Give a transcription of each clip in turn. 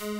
There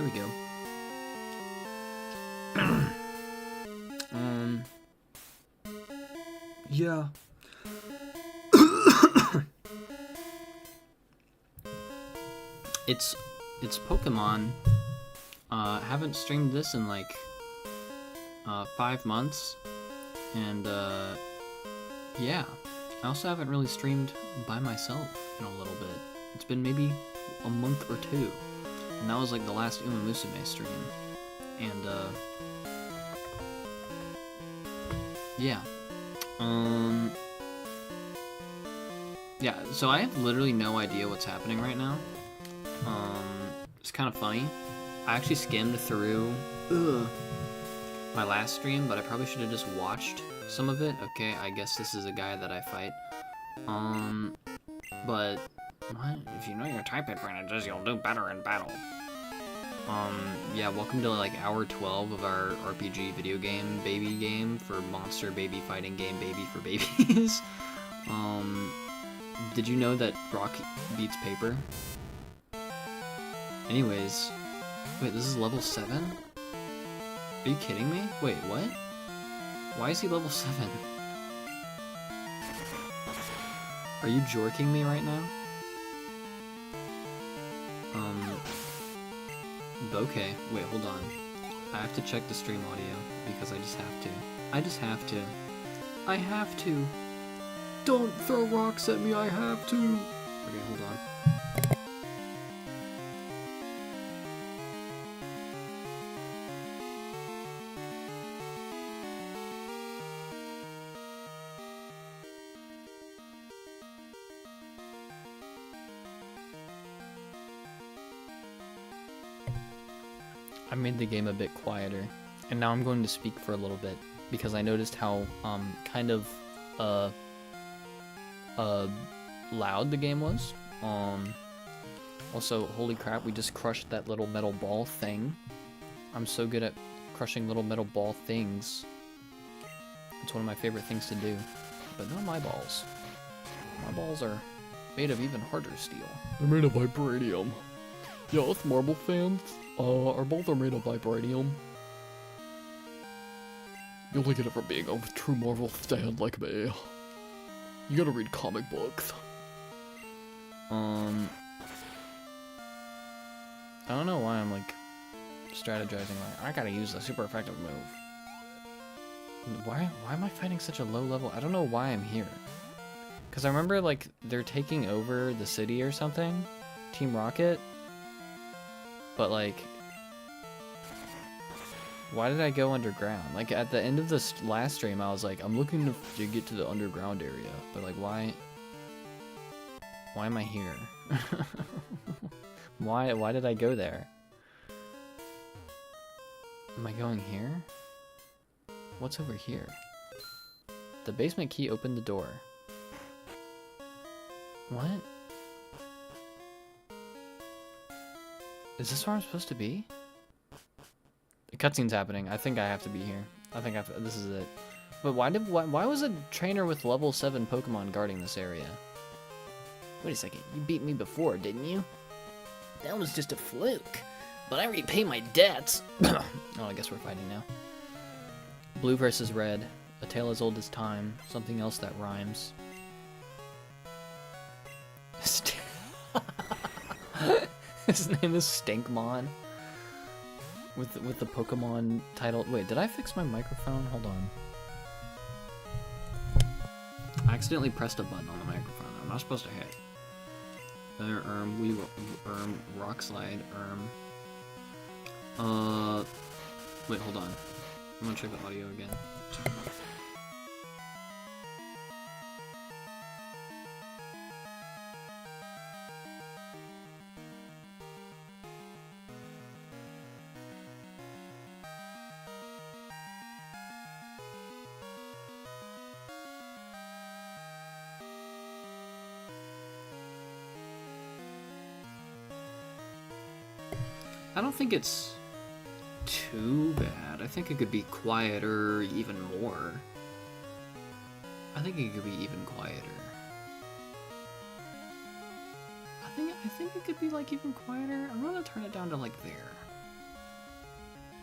we go. Yeah. It's Pokemon. Haven't streamed this in like 5 months, and yeah. I also haven't really streamed by myself in a little bit. It's been maybe a month or two, and that was like the last Uma Musume stream, and yeah. Yeah, so I have literally no idea what's happening right now. It's kind of funny. I actually skimmed through my last stream, but I probably should have just watched some of it. Okay, I guess this is a guy that I fight. But what? If you know your type advantages, you'll do better in battle. Yeah, welcome to like hour 12 of our RPG video game, baby game for monster baby fighting game, baby for babies. Did you know that rock beats paper? Anyways, wait, this is level 7? Are you kidding me? Wait, what? Why is he level 7? Are you jorking me right now? Okay, wait, hold on. I have to check the stream audio, because I just have to. I just have to. I have to! Don't throw rocks at me, I have to! Okay, hold on. I made the game a bit quieter, and now I'm going to speak for a little bit, because I noticed how, kind of, loud the game was. Also, holy crap, we just crushed that little metal ball thing. I'm so good at crushing little metal ball things. It's one of my favorite things to do. But not my balls. My balls are made of even harder steel. They're made of vibranium. Yeah, us Marvel fans, our balls are made of vibranium. You'll only get it from being a true Marvel stan like me. You gotta read comic books. I don't know why I'm like strategizing like I gotta use the super effective move. Why am I fighting such a low level? I don't know why I'm here. Cause I remember like they're taking over the city or something, Team Rocket. But like, why did I go underground? Like at the end of this last stream, I was like, I'm looking to get to the underground area, but like why am I here? Why did I go there? Am I going here? What's over here? The basement key opened the door. What? Is this where I'm supposed to be? The cutscene's happening. I think I have to be here. This is it. But why was a trainer with level 7 Pokemon guarding this area? Wait a second, you beat me before, didn't you? That was just a fluke. But I repay my debts. Oh, I guess we're fighting now. Blue versus red. A tale as old as time. Something else that rhymes. His name is Stinkmon. With the Pokemon title. Wait, did I fix my microphone? Hold on. I accidentally pressed a button on the microphone. I'm not supposed to hit. There, rock slide, wait, hold on. I'm gonna check the audio again. I don't think it's too bad. I think it could be quieter even more. I think it could be even quieter. I think it could be like even quieter. I'm gonna turn it down to like there.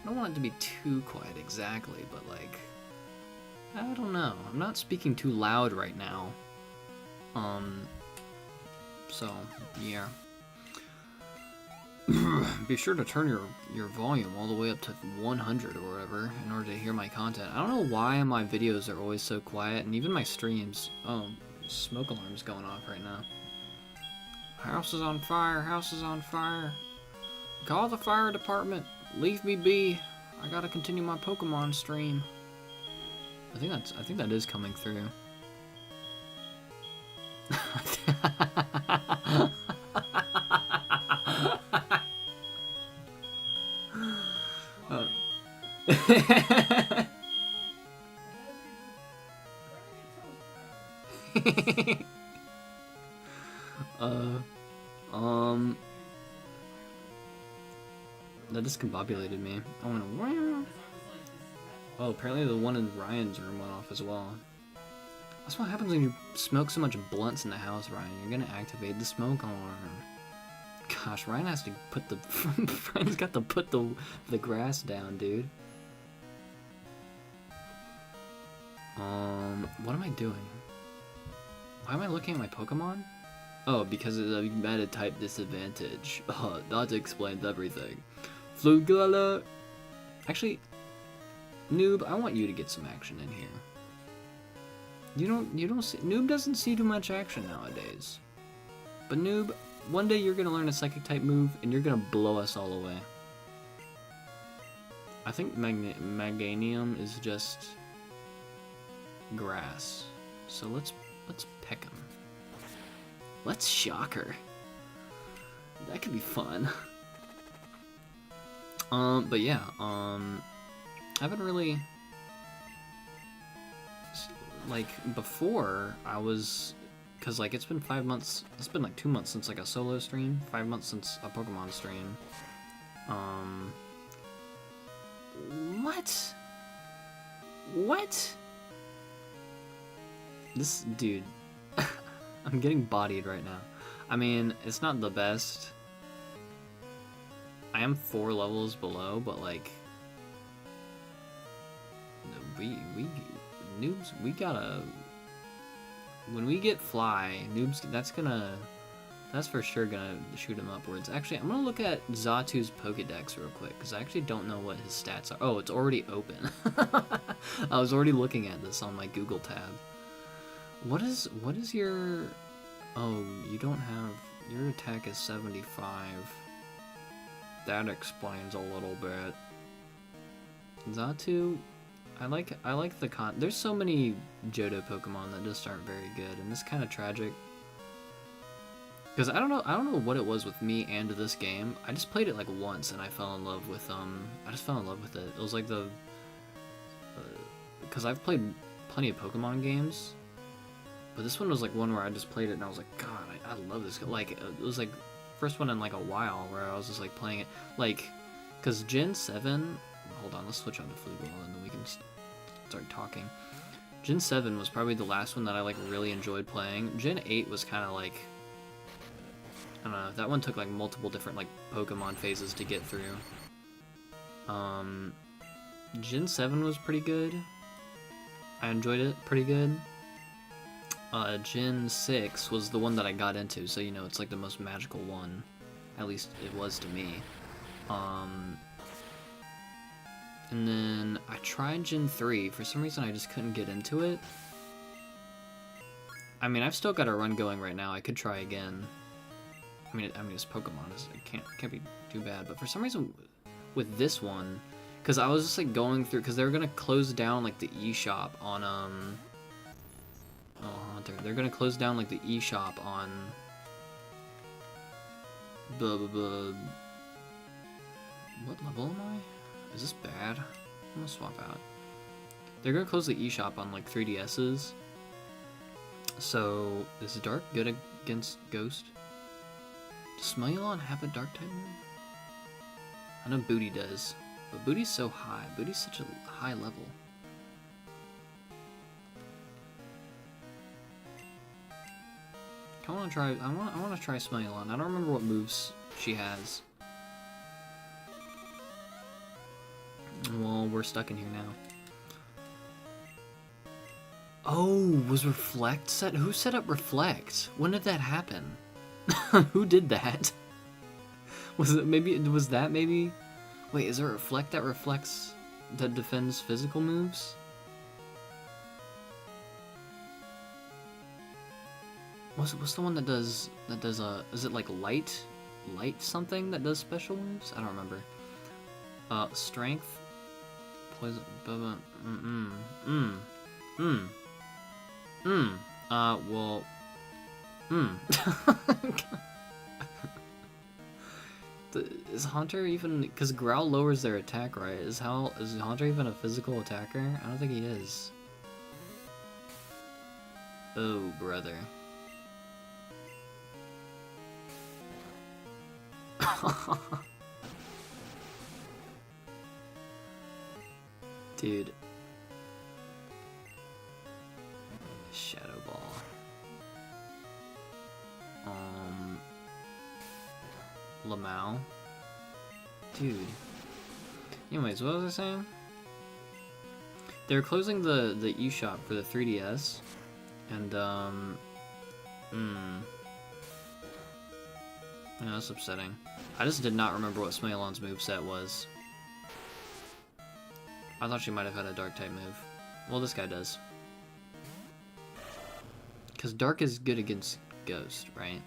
I don't want it to be too quiet exactly, but like I don't know. I'm not speaking too loud right now. So yeah. Be sure to turn your volume all the way up to 100 or whatever in order to hear my content. I don't know why my videos are always so quiet, and even my streams. Oh, smoke alarm's going off right now. House is on fire, house is on fire. Call the fire department. Leave me be. I gotta continue my Pokemon stream. I think that is coming through. That discombobulated me. I went, wow. Oh, apparently the one in Ryan's room went off as well. That's what happens when you smoke so much blunts in the house, Ryan. You're gonna activate the smoke alarm. Gosh, Ryan has to put the Ryan's got to put the grass down, dude. What am I doing? Why am I looking at my Pokemon? Oh, because of the meta type disadvantage. Oh, that explains everything. Flugala. Actually, Noob, I want you to get some action in here. You don't see, Noob doesn't see too much action nowadays. But Noob, one day you're gonna learn a psychic type move and you're gonna blow us all away. I think Meganium is just grass. So let's pick him. Let's shock her. That could be fun. But yeah, I haven't really, like, before I was, cause like it's been 5 months, it's been like 2 months since like a solo stream, 5 months since a Pokemon stream. What? What? This dude, I'm getting bodied right now. I mean, it's not the best. I am 4 levels below, but like, noobs, we gotta, when we get fly, noobs, that's for sure gonna shoot him upwards. Actually, I'm gonna look at Zatu's Pokedex real quick, because I actually don't know what his stats are. Oh, it's already open. I was already looking at this on my Google tab. What is your, oh, you don't have, your attack is 75. That explains a little bit. Zatu, I like the there's so many Johto Pokemon that just aren't very good, and it's kind of tragic. Because I don't know what it was with me and this game. I just played it like once and I fell in love with I just fell in love with it. It was like the because I've played plenty of Pokemon games, but this one was like one where I just played it and I was like, God, I love this. Like it was like first one in like a while where I was just like playing it, like, because Gen 7, hold on, let's switch on to Flugel and then we can start talking. Gen 7 was probably the last one that I like really enjoyed playing. Gen 8 was kind of like, I don't know, that one took like multiple different like Pokemon phases to get through. Gen 7 was pretty good. I enjoyed it pretty good. Gen 6 was the one that I got into, so you know, it's like the most magical one. At least it was to me. And then I tried Gen 3. For some reason I just couldn't get into it. I mean, I've still got a run going right now. I could try again. I mean, it's Pokemon. It can't be too bad. But for some reason, with this one, because I was just like going through, because they were gonna close down like the eShop on oh, Hunter. They're gonna close down like the eShop on what level am I? Is this bad? I'm gonna swap out. They're gonna close the eShop on like 3DSs. So is Dark good against Ghost? Does Smoughlon have a Dark type move? I know Booty does, but Booty's so high. Booty's such a high level. I want to try. I want to try Smoughlon. I don't remember what moves she has. Well, we're stuck in here now. Oh, was Reflect set? Who set up Reflect? When did that happen? Who did that? Was it maybe? Was that maybe? Wait, is there a Reflect that reflects, that defends physical moves? What's the one that does is it like light something that does special moves? I don't remember. Strength, poison, well, is Haunter even, because Growl lowers their attack, right? Is Haunter even a physical attacker? I don't think he is. Oh, brother. Dude. Shadow Ball. Lamau. Dude. Anyways, what was I saying? They're closing the eShop for the 3DS, and yeah, that's upsetting. I just did not remember what Smealon's moveset was. I thought she might have had a dark type move. Well, this guy does. Because dark is good against ghost, right?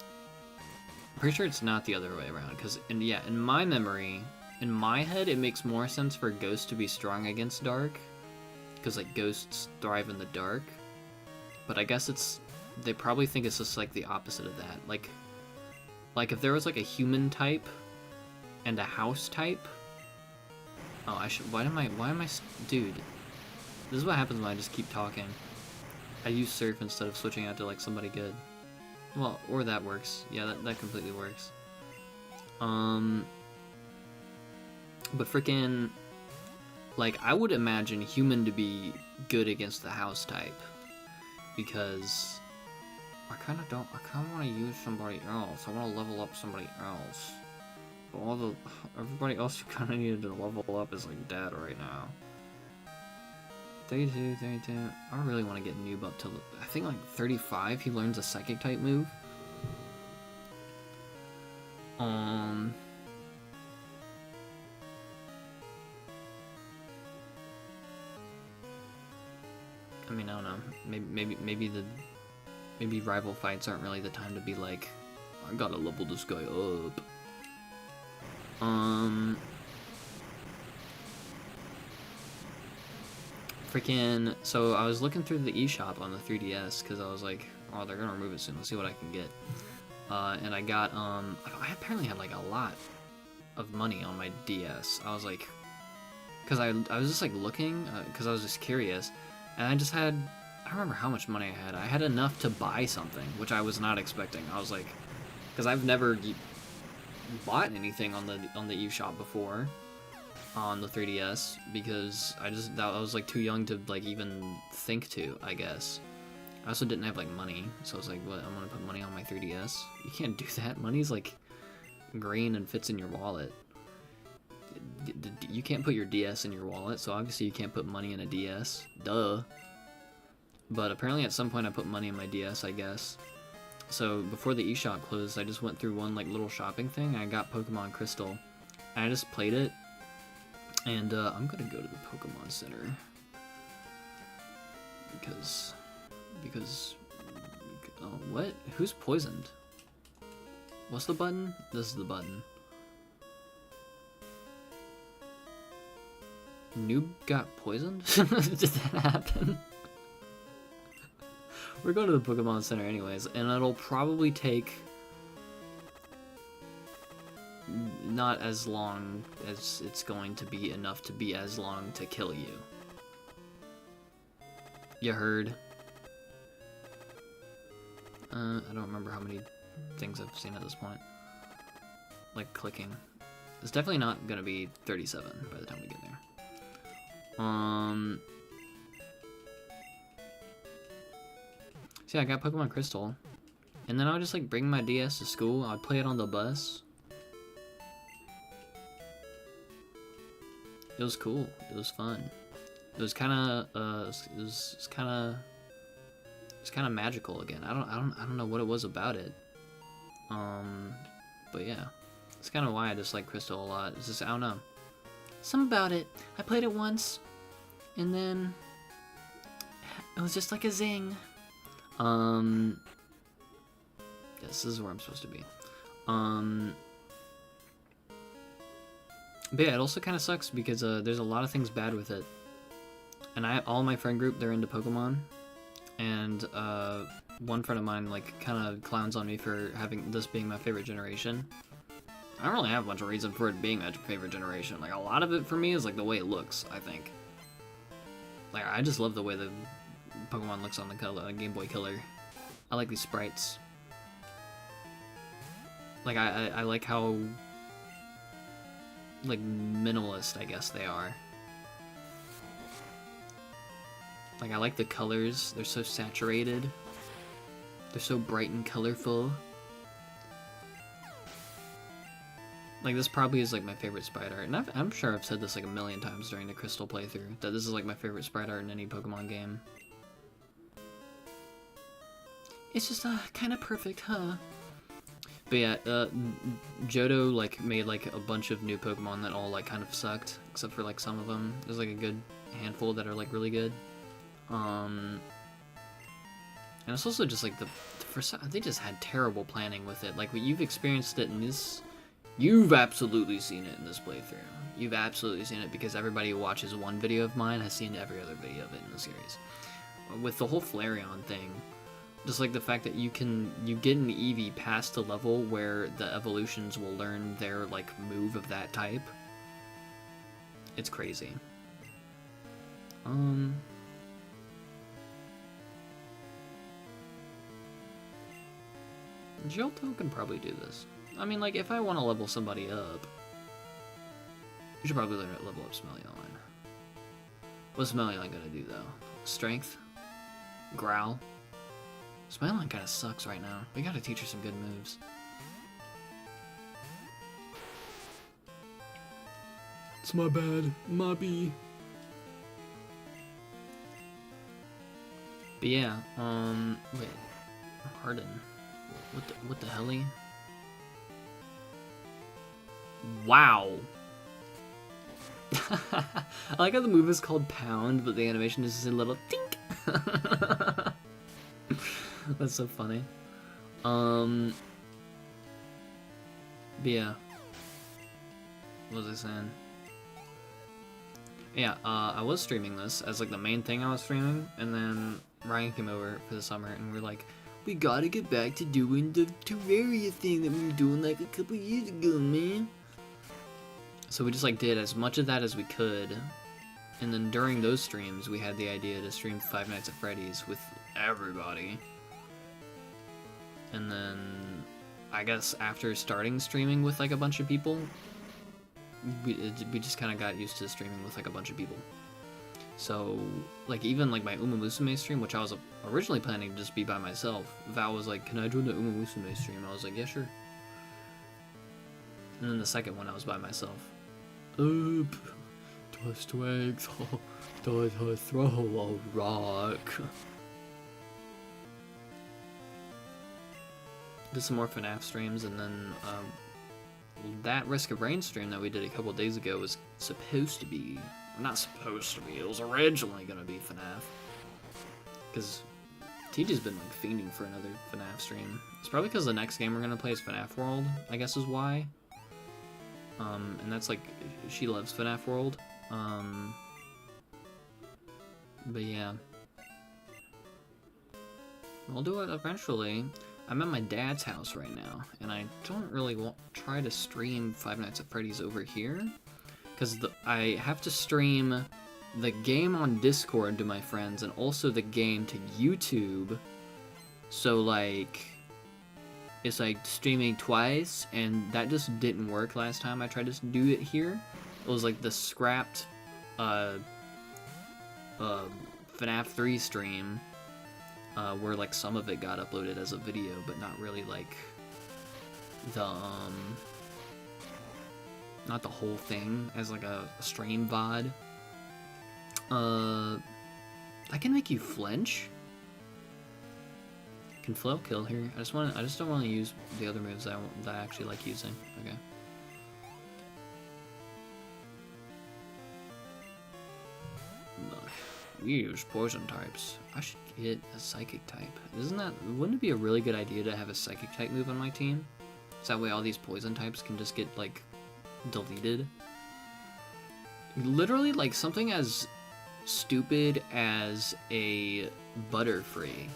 I'm pretty sure it's not the other way around. Because, yeah, in my memory, in my head, it makes more sense for ghost to be strong against dark. Because, like, ghosts thrive in the dark. But I guess it's... They probably think it's just, like, the opposite of that. Like if there was, like, a human type and a house type... Oh, I should... Why am I... Dude. This is what happens when I just keep talking. I use surf instead of switching out to, like, somebody good. Well, or that works. Yeah, that completely works. But frickin'... Like, I would imagine human to be good against the house type. Because... I kinda wanna use somebody else. I wanna level up somebody else. But everybody else who kinda needed to level up is, like, dead right now. 32. I really want to get Noob up to, I think, like 35. He learns a psychic type move. I mean, I don't know. Maybe rival fights aren't really the time to be like, I gotta level this guy up. Freaking, so I was looking through the eShop on the 3DS because I was like, oh, they're gonna remove it soon. Let's see what I can get. And I got, I apparently had like a lot of money on my DS. I was like, because I was just like looking, because I was just curious, and I just had, I don't remember how much money I had. I had enough to buy something, which I was not expecting. I was like, because I've never bought anything on the eShop before. On the 3DS, because I was like too young to like even think to, I guess. I also didn't have like money, so I was like, what, I'm gonna put money on my 3DS? You can't do that. Money's like green and fits in your wallet. You can't put your DS in your wallet, so obviously you can't put money in a DS. Duh. But apparently at some point I put money in my DS, I guess. So before the eShop closed, I just went through one like little shopping thing, and I got Pokémon Crystal. And I just played it. And I'm gonna go to the Pokémon Center because what? Who's poisoned? What's the button? This is the button. Noob got poisoned? Did that happen? We're going to the Pokémon Center anyways, and it'll probably take not as long as it's going to be enough to be as long to kill you. You heard? I don't remember how many things I've seen at this point. Like clicking. It's definitely not gonna be 37 by the time we get there. So yeah, I got Pokemon Crystal. And then I would just like bring my DS to school. I'd play it on the bus. It was cool. It was fun. It was kind of magical again. I don't know what it was about it. But yeah, it's kind of why I just like Crystal a lot. It's just, I don't know, something about it. I played it once, and then it was just like a zing. Yes, this is where I'm supposed to be. But yeah, it also kind of sucks because there's a lot of things bad with it. And all my friend group, they're into Pokemon. And one friend of mine like kind of clowns on me for having this being my favorite generation. I don't really have much of a reason for it being my favorite generation. Like, a lot of it for me is like the way it looks, I think. Like, I just love the way the Pokemon looks on the Game Boy Color. I like these sprites. Like, I like how like minimalist, I guess they are. Like, I like the colors. They're so saturated. They're so bright and colorful. Like, this probably is, like, my favorite sprite art. And I'm sure I've said this, like, a million times during the Crystal playthrough, that this is, like, my favorite sprite art in any Pokemon game. It's just, kind of perfect, huh? But yeah, Johto, like, made, like, a bunch of new Pokemon that all, like, kind of sucked, except for, like, some of them. There's, like, a good handful that are, like, really good. And it's also just, like, they just had terrible planning with it. Like, you've experienced it in this... You've absolutely seen it in this playthrough. You've absolutely seen it because everybody who watches one video of mine has seen every other video of it in the series. With the whole Flareon thing, just like the fact that you get an Eevee past a level where the evolutions will learn their, like, move of that type. It's crazy. Johto can probably do this. I mean, like, if I want to level somebody up, you should probably level up Smellion. What's Smellion gonna do, though? Strength? Growl? Smellion kind of sucks right now. We gotta teach her some good moves. It's my bad. My B. But yeah, wait. Harden. What the helly? Wow. I like how the move is called Pound, but the animation is just a little tink. That's so funny. But yeah. What was I saying? Yeah, I was streaming this as, like, the main thing I was streaming, and then Ryan came over for the summer, and we were like, we gotta get back to doing the Terraria thing that we were doing, like, a couple years ago, man. So we just, like, did as much of that as we could, and then during those streams, we had the idea to stream Five Nights at Freddy's with everybody. And then, I guess after starting streaming with, like, a bunch of people, we just kind of got used to streaming with, like, a bunch of people. So, like, even, like, my Uma Musume stream, which I was originally planning to just be by myself, Val was like, can I join the Uma Musume stream? I was like, yeah, sure. And then the second one, I was by myself. Oop, the strength, does her throw a rock? Did some more FNAF streams, and then, that Risk of Rain stream that we did a couple days ago was supposed to be... Not supposed to be, it was originally gonna be FNAF. Because TJ's been, like, fiending for another FNAF stream. It's probably because the next game we're gonna play is FNAF World, I guess is why. And that's, like, she loves FNAF World. But yeah. We'll do it eventually. I'm at my dad's house right now, and I don't really try to stream Five Nights at Freddy's over here. Because I have to stream the game on Discord to my friends, and also the game to YouTube. So, like, it's like streaming twice, and that just didn't work last time I tried to do it here. It was like the scrapped FNAF 3 stream, where, like, some of it got uploaded as a video, but not really, like, the, not the whole thing as, like, a stream VOD. I can make you flinch. Can Flow kill here? I just don't want to use the other moves that I actually like using. Okay. We use poison types. I should get a psychic type. Wouldn't it be a really good idea to have a psychic type move on my team? So that way all these poison types can just get, like, deleted. Literally, like, something as stupid as a Butterfree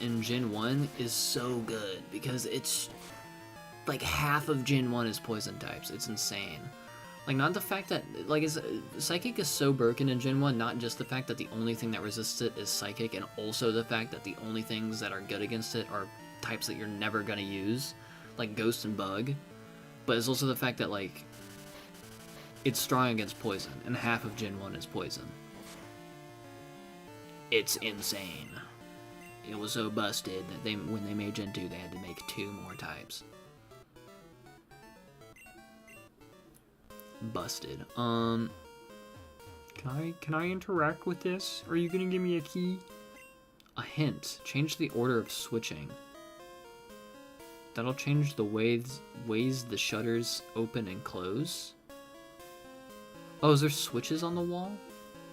in Gen 1 is so good, because it's, like, half of Gen 1 is poison types. It's insane. Like, not the fact that, like, Psychic is so broken in Gen 1, not just the fact that the only thing that resists it is Psychic, and also the fact that the only things that are good against it are types that you're never gonna use, like Ghost and Bug, but it's also the fact that, like, it's strong against poison, and half of Gen 1 is poison. It's insane. It was so busted that when they made Gen 2, they had to make 2 more types. busted. Can I interact with this? Are you gonna give me a key? A hint. Change the order of switching. That'll change the ways the shutters open and close. Oh, is there switches on the wall?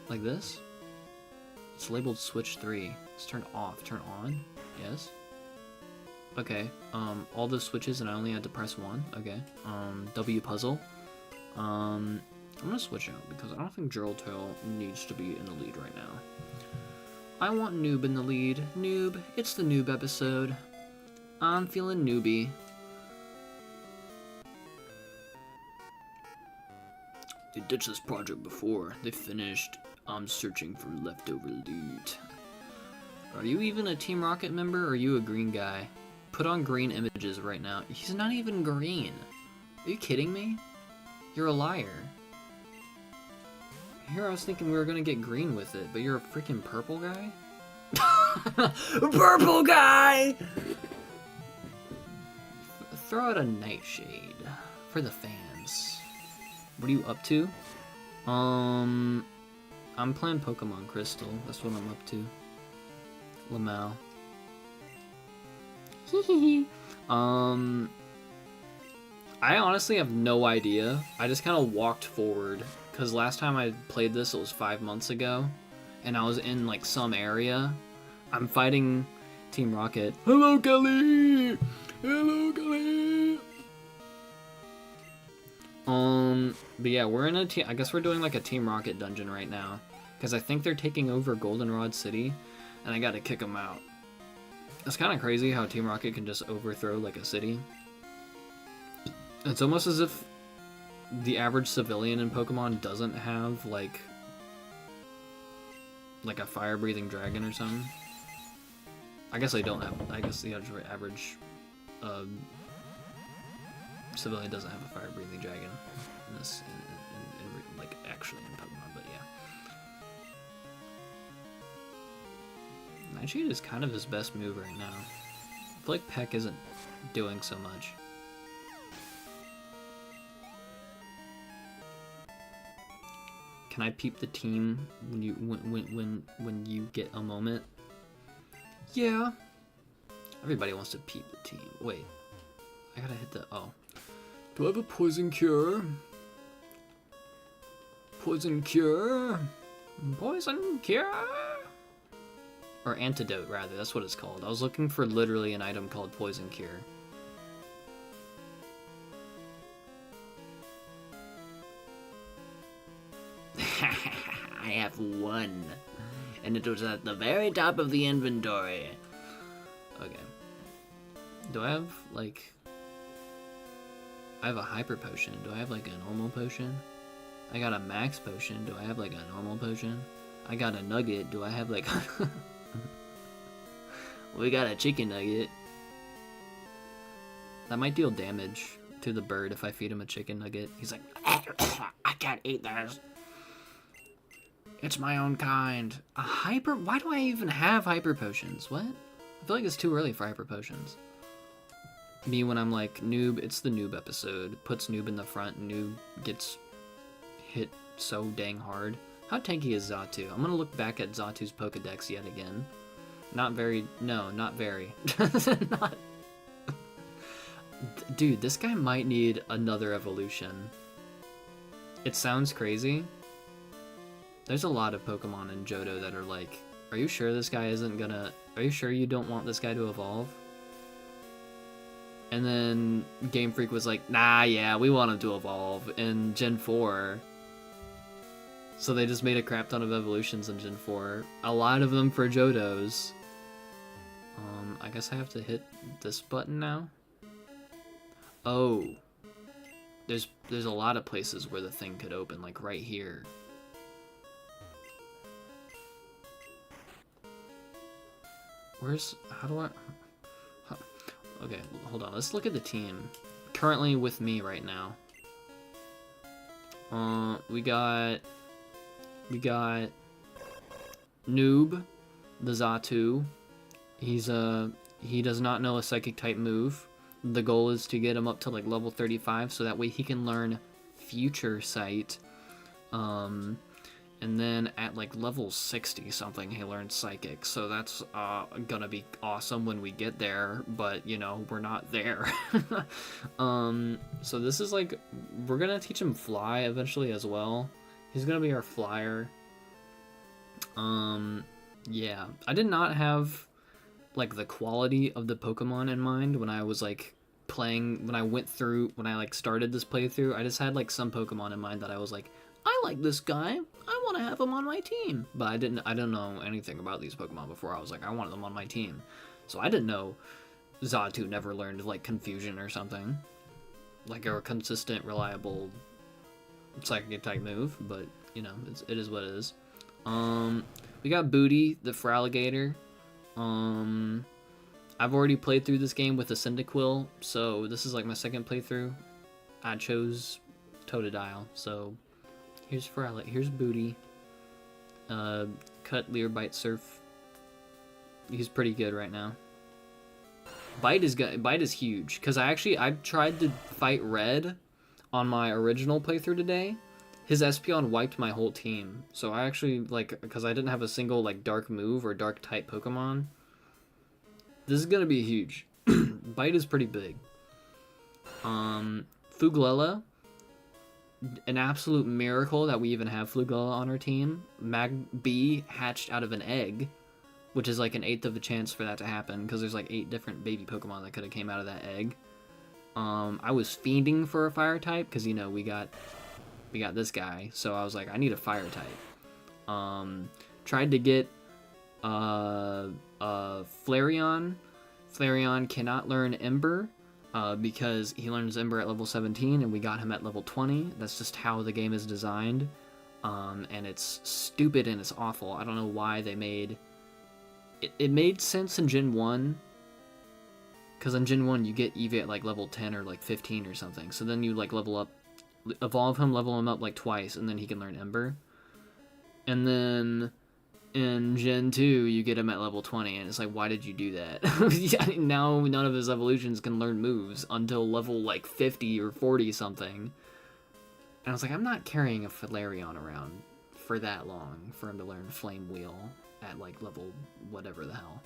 Like this? It's labeled switch 3. It's turned off. Turn on? Yes. Okay. All those switches and I only had to press 1. Okay. W puzzle. I'm gonna switch out because I don't think Geraltail needs to be in the lead right now. I want Noob in the lead. Noob. It's the Noob episode. I'm feeling newbie. They ditched this project before. They finished. I'm searching for leftover loot. Are you even a Team Rocket member or are you a green guy? Put on green images right now. He's not even green. Are you kidding me? You're a liar. Here I was thinking we were gonna get green with it, but you're a freaking purple guy? Purple guy! Throw out a nightshade for the fans. What are you up to? I'm playing Pokémon Crystal. That's what I'm up to. Lamau. I honestly have no idea. I just kind of walked forward because last time I played this, it was 5 months ago, and I was in like some area. I'm fighting Team Rocket. Hello, Kelly. Hello, Kelly. But yeah, we're in a team. I guess we're doing like a Team Rocket dungeon right now because I think they're taking over Goldenrod City, and I got to kick them out. It's kind of crazy how Team Rocket can just overthrow like a city. It's almost as if the average civilian in Pokemon doesn't have like a fire-breathing dragon or something. I guess they don't have. I guess the average civilian doesn't have a fire-breathing dragon in this, in like actually in Pokemon, but yeah. Nightshade is kind of his best move right now. I feel like Peck isn't doing so much. Can I peep the team when you get a moment? Yeah. Everybody wants to peep the team. Wait. I gotta hit the oh. Do I have a poison cure? Poison cure? Poison cure? Or antidote rather, that's what it's called. I was looking for literally an item called poison cure. I have one, and it was at the very top of the inventory. Okay. Do I have, like... I have a hyper potion. Do I have, like, a normal potion? I got a max potion. Do I have, like, a normal potion? I got a nugget. Do I have, like... We got a chicken nugget. That might deal damage to the bird if I feed him a chicken nugget. He's like, I can't eat this. It's my own kind. A hyper... Why do I even have hyper potions? What? I feel like it's too early for hyper potions. Me when I'm like, noob, it's the noob episode. Puts noob in the front, noob gets hit so dang hard. How tanky is Xatu? I'm gonna look back at Xatu's Pokedex yet again. Not very... No, not very. Not... Dude, this guy might need another evolution. It sounds crazy. There's a lot of Pokemon in Johto that are like, are you sure this guy isn't gonna... Are you sure you don't want this guy to evolve? And then Game Freak was like, nah, yeah, we want him to evolve in Gen 4. So they just made a crap ton of evolutions in Gen 4. A lot of them for Johtos. I guess I have to hit this button now? Oh. There's a lot of places where the thing could open, like right here. How do I... Okay, hold on. Let's look at the team. Currently with me right now. We got Noob, the Xatu. He does not know a psychic type move. The goal is to get him up to like level 35 so that way he can learn future sight. And then at like level 60 something, he learned psychic. So that's gonna be awesome when we get there, but you know, we're not there. So this is like, we're gonna teach him fly eventually as well. He's gonna be our flyer. Yeah, I did not have like the quality of the Pokemon in mind when I was like playing, when I like started this playthrough. I just had like some Pokemon in mind that I was like, I like this guy, I want to have him on my team. But I didn't know anything about these Pokemon before. I was like, I want them on my team. So I didn't know Xatu never learned like Confusion or something, like a consistent, reliable psychic type move. But you know, it is what it is. We got Booty, the Feraligatr. I've already played through this game with a Cyndaquil, so this is like my second playthrough. I chose Totodile, so here's here's Booty. Cut, Leer, Bite, Surf. He's pretty good right now. Bite is huge, because I tried to fight Red on my original playthrough today. His Espeon wiped my whole team, so I actually, like, because I didn't have a single, like, dark move or dark type Pokemon. This is gonna be huge. Bite is pretty big. Fuglella, an absolute miracle that we even have Fuglella on our team. B hatched out of an egg, which is like an 1/8 of a chance for that to happen, because there's like 8 different baby Pokemon that could have came out of that egg. I was fiending for a fire type, because, you know, we got this guy, so I was like, I need a fire type. Tried to get Flareon. Flareon cannot learn Ember because he learns Ember at level 17 and we got him at level 20. That's just how the game is designed, and it's stupid and it's awful. I don't know why they made it made sense in Gen 1, because in Gen 1 you get Eevee at like level 10 or like 15 or something, so then you like evolve him, level him up like twice, and then he can learn Ember. And then in Gen 2, you get him at level 20, and it's like, why did you do that? Now none of his evolutions can learn moves until level like 50 or 40 something. And I was like, I'm not carrying a Flareon around for that long for him to learn Flame Wheel at like level whatever the hell.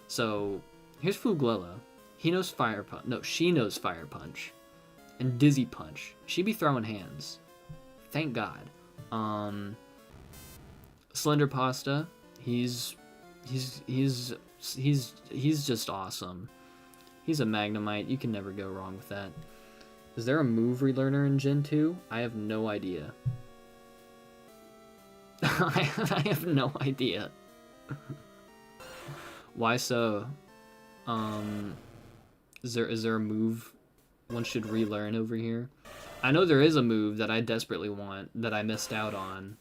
So here's Fuglella. He knows Fire Punch. No, she knows Fire Punch. And Dizzy Punch. She be throwing hands. Thank God. Slender Pasta. He's just awesome. He's a Magnemite. You can never go wrong with that. Is there a move relearner in Gen 2? I have no idea. I have no idea. Why so? Is there a move one should relearn over here? I know there is a move that I desperately want that I missed out on.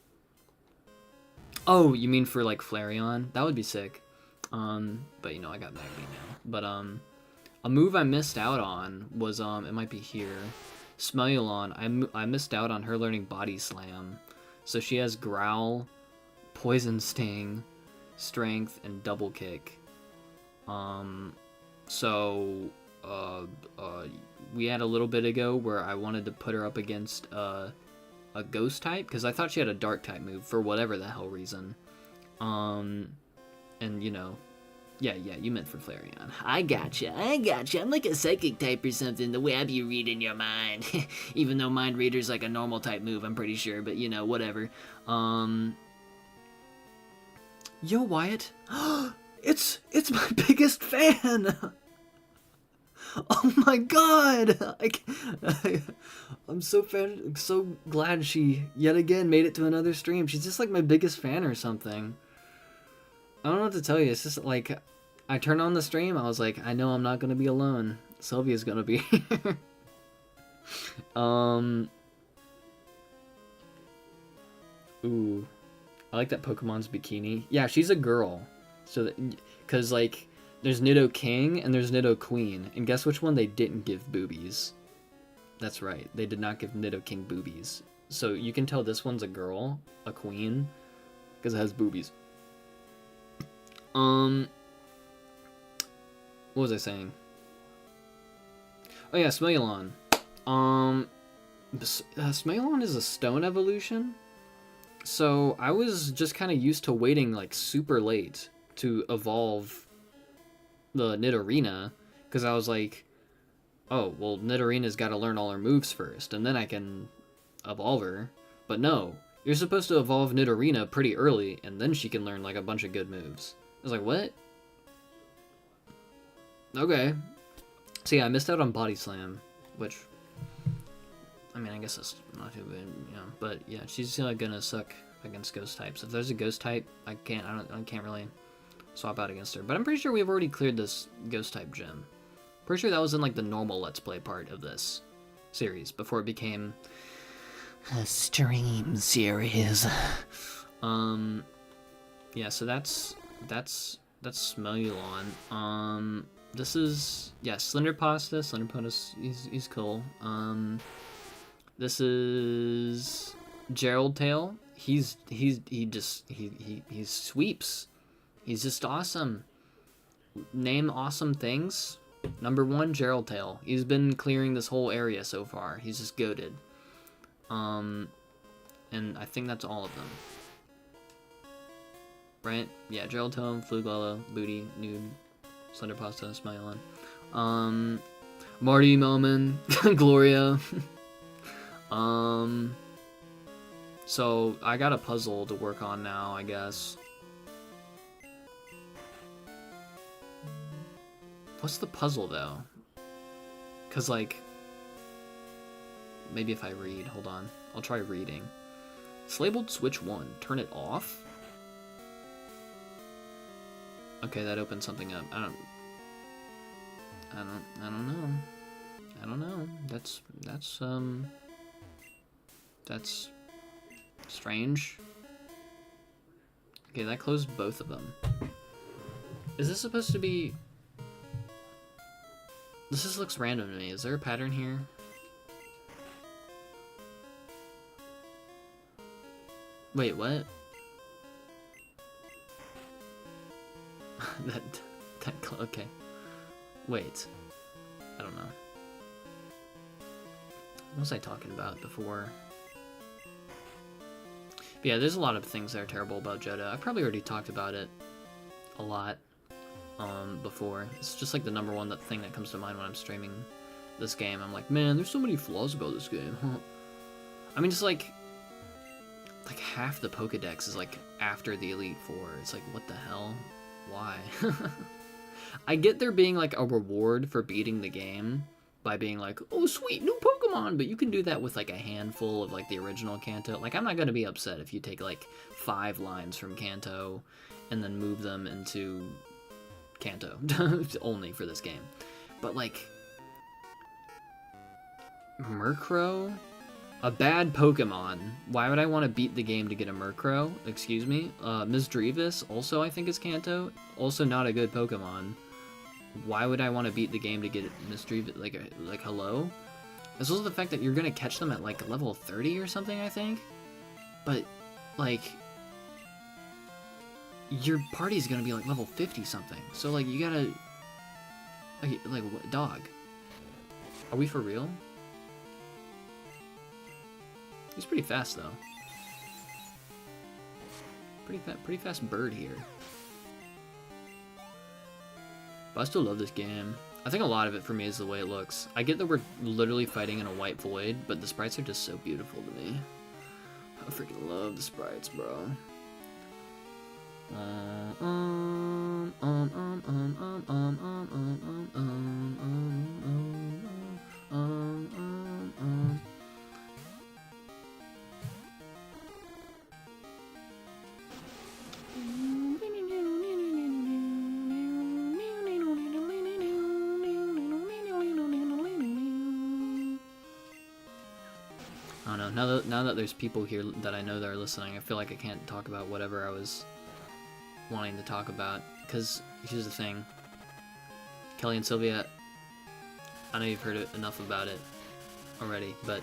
Oh, you mean for like Flareon? That would be sick. But you know, I got Magby now. But a move I missed out on was it might be here. Smellulon. I missed out on her learning Body Slam. So she has Growl, Poison Sting, Strength, and Double Kick. We had a little bit ago where I wanted to put her up against a Ghost type, because I thought she had a Dark type move for whatever the hell reason. And you know, yeah, you meant for Flareon. I gotcha. I'm like a Psychic type or something, the way I be reading your mind. Even though Mind Reader's like a normal type move, I'm pretty sure, but you know, whatever. Yo, Wyatt. It's my biggest fan! Oh my god! I'm so glad she, yet again, made it to another stream. She's just like my biggest fan or something. I don't know what to tell you. It's just like, I turned on the stream, I was like, I know I'm not gonna be alone. Sylvia's gonna be here. Ooh. I like that Pokemon's bikini. Yeah, she's a girl. So that, because like, there's Nidoking and there's Nidoqueen, and guess which one they didn't give boobies? That's right, they did not give Nidoking boobies. So you can tell this one's a girl, a queen, because it has boobies. What was I saying? Oh yeah, Smellulon. Smealon is a stone evolution, so I was just kind of used to waiting like super late to evolve the Nidorina, because I was like, oh, well, Nidorina's got to learn all her moves first, and then I can evolve her. But no, you're supposed to evolve Nidorina pretty early, and then she can learn like a bunch of good moves. I was like, what? Okay. So yeah, I missed out on Body Slam, which, I mean, I guess it's not too bad, you know. But yeah, she's gonna suck against ghost types. If there's a ghost type, I can't really swap out against her. But I'm pretty sure we've already cleared this ghost type gym. Pretty sure that was in like the normal Let's Play part of this series before it became a stream series. Yeah, so that's Smealon. This is, yeah, Slender Pasta. Slender Pasta, he's cool. This is Gerald Tail. He sweeps. He's just awesome. Name awesome things. Number 1, Gerald Tail. He's been clearing this whole area so far. He's just goated. And I think that's all of them. Right? Yeah, Gerald Tail, Fluglello, Booty, Nude, Slender Pasta, Smealon. Marty Melman, Gloria. So I got a puzzle to work on now, I guess. What's the puzzle, though? Because, like, maybe if I read, hold on. I'll try reading. It's labeled switch 1. Turn it off? Okay, that opens something up. I don't know. That's strange. Okay, that closed both of them. Is this supposed to be... This just looks random to me. Is there a pattern here? Wait, what? Okay. Wait. I don't know. What was I talking about before? But yeah, there's a lot of things that are terrible about Jeddah. I've probably already talked about it a lot before. It's just like the number one thing that comes to mind when I'm streaming this game. I'm like, man, there's so many flaws about this game. I mean, just like half the Pokedex is like after the Elite Four. It's like, what the hell? Why? I get there being like a reward for beating the game by being like, oh sweet, new Pokemon, but you can do that with like a handful of like the original Kanto. Like, I'm not gonna be upset if you take like 5 lines from Kanto and then move them into Kanto only for this game. But like Murkrow, a bad Pokemon. Why would I want to beat the game to get a Murkrow? Excuse me. Misdreavus, also I think is Kanto. Also not a good Pokemon. Why would I want to beat the game to get Misdreavus? Like hello? As well as the fact that you're gonna catch them at like level 30 or something, I think. But like your party's gonna be like level 50 something. So like you gotta like what, dog? Are we for real? He's pretty fast, though. Pretty fast bird here. But I still love this game. I think a lot of it for me is the way it looks. I get that we're literally fighting in a white void, but the sprites are just so beautiful to me. I freaking love the sprites, bro. I don't know, now that there's people here that I know that are listening, I feel like I can't talk about whatever I was wanting to talk about, because here's the thing. Kelly and Sylvia, I know you've heard enough about it already, but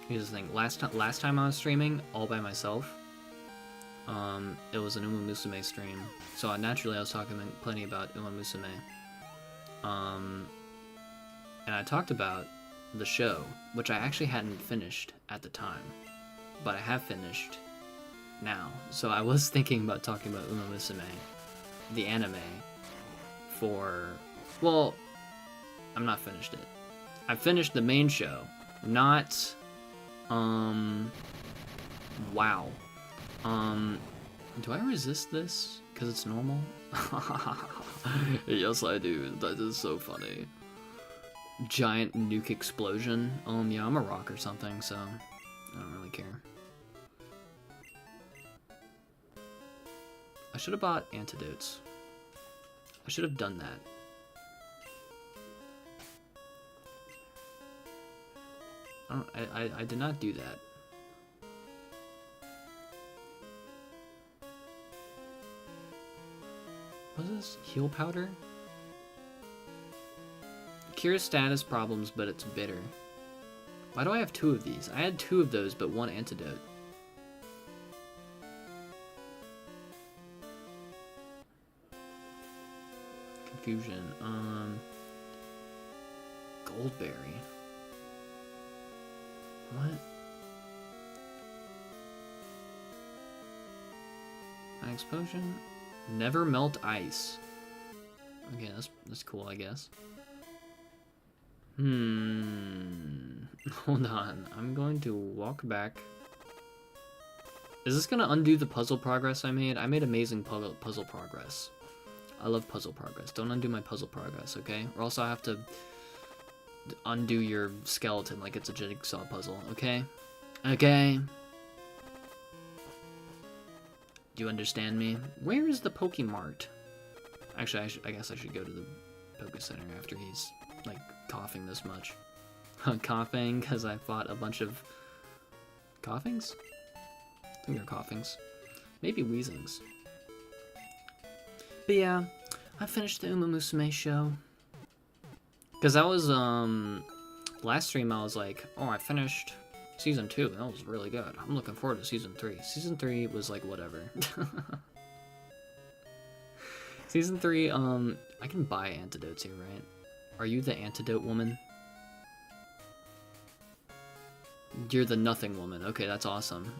here's the thing. Last time I was streaming all by myself, it was an Uma Musume stream, so naturally I was talking plenty about Uma Musume. And I talked about the show, which I actually hadn't finished at the time, but I have finished now. So I was thinking about talking about Uma Musume, the anime, for... Well, I'm not finished it. I finished the main show, not... Wow. Do I resist this? Because it's normal? Yes, I do. That is so funny. Giant nuke explosion. Yeah, I'm a rock or something, so I don't really care. I should have bought antidotes. I should have done that. I did not do that. What is this? Heal powder? Cures status problems, but it's bitter. Why do I have 2 of these? I had 2 of those, but 1 antidote. Confusion. Goldberry. What? An explosion? Never melt ice. Okay, that's cool, I guess. Hold on. I'm going to walk back. Is this gonna undo the puzzle progress I made? I made amazing puzzle progress. I love puzzle progress. Don't undo my puzzle progress, okay? Or else I have to undo your skeleton like it's a jigsaw puzzle, okay? Okay? Do you understand me? Where is the Pokemart? Actually, I guess I should go to the Poké Center after he's, like, coughing this much. Coughing because I fought a bunch of... Coughings? I think they're coughings. Maybe wheezings. But yeah, I finished the Uma Musume show. Because that was, last stream I was like, oh, I finished Season 2, that was really good. I'm looking forward to Season 3. Season 3 was like, whatever. Season 3, I can buy antidotes here, right? Are you the antidote woman? You're the nothing woman. Okay, that's awesome.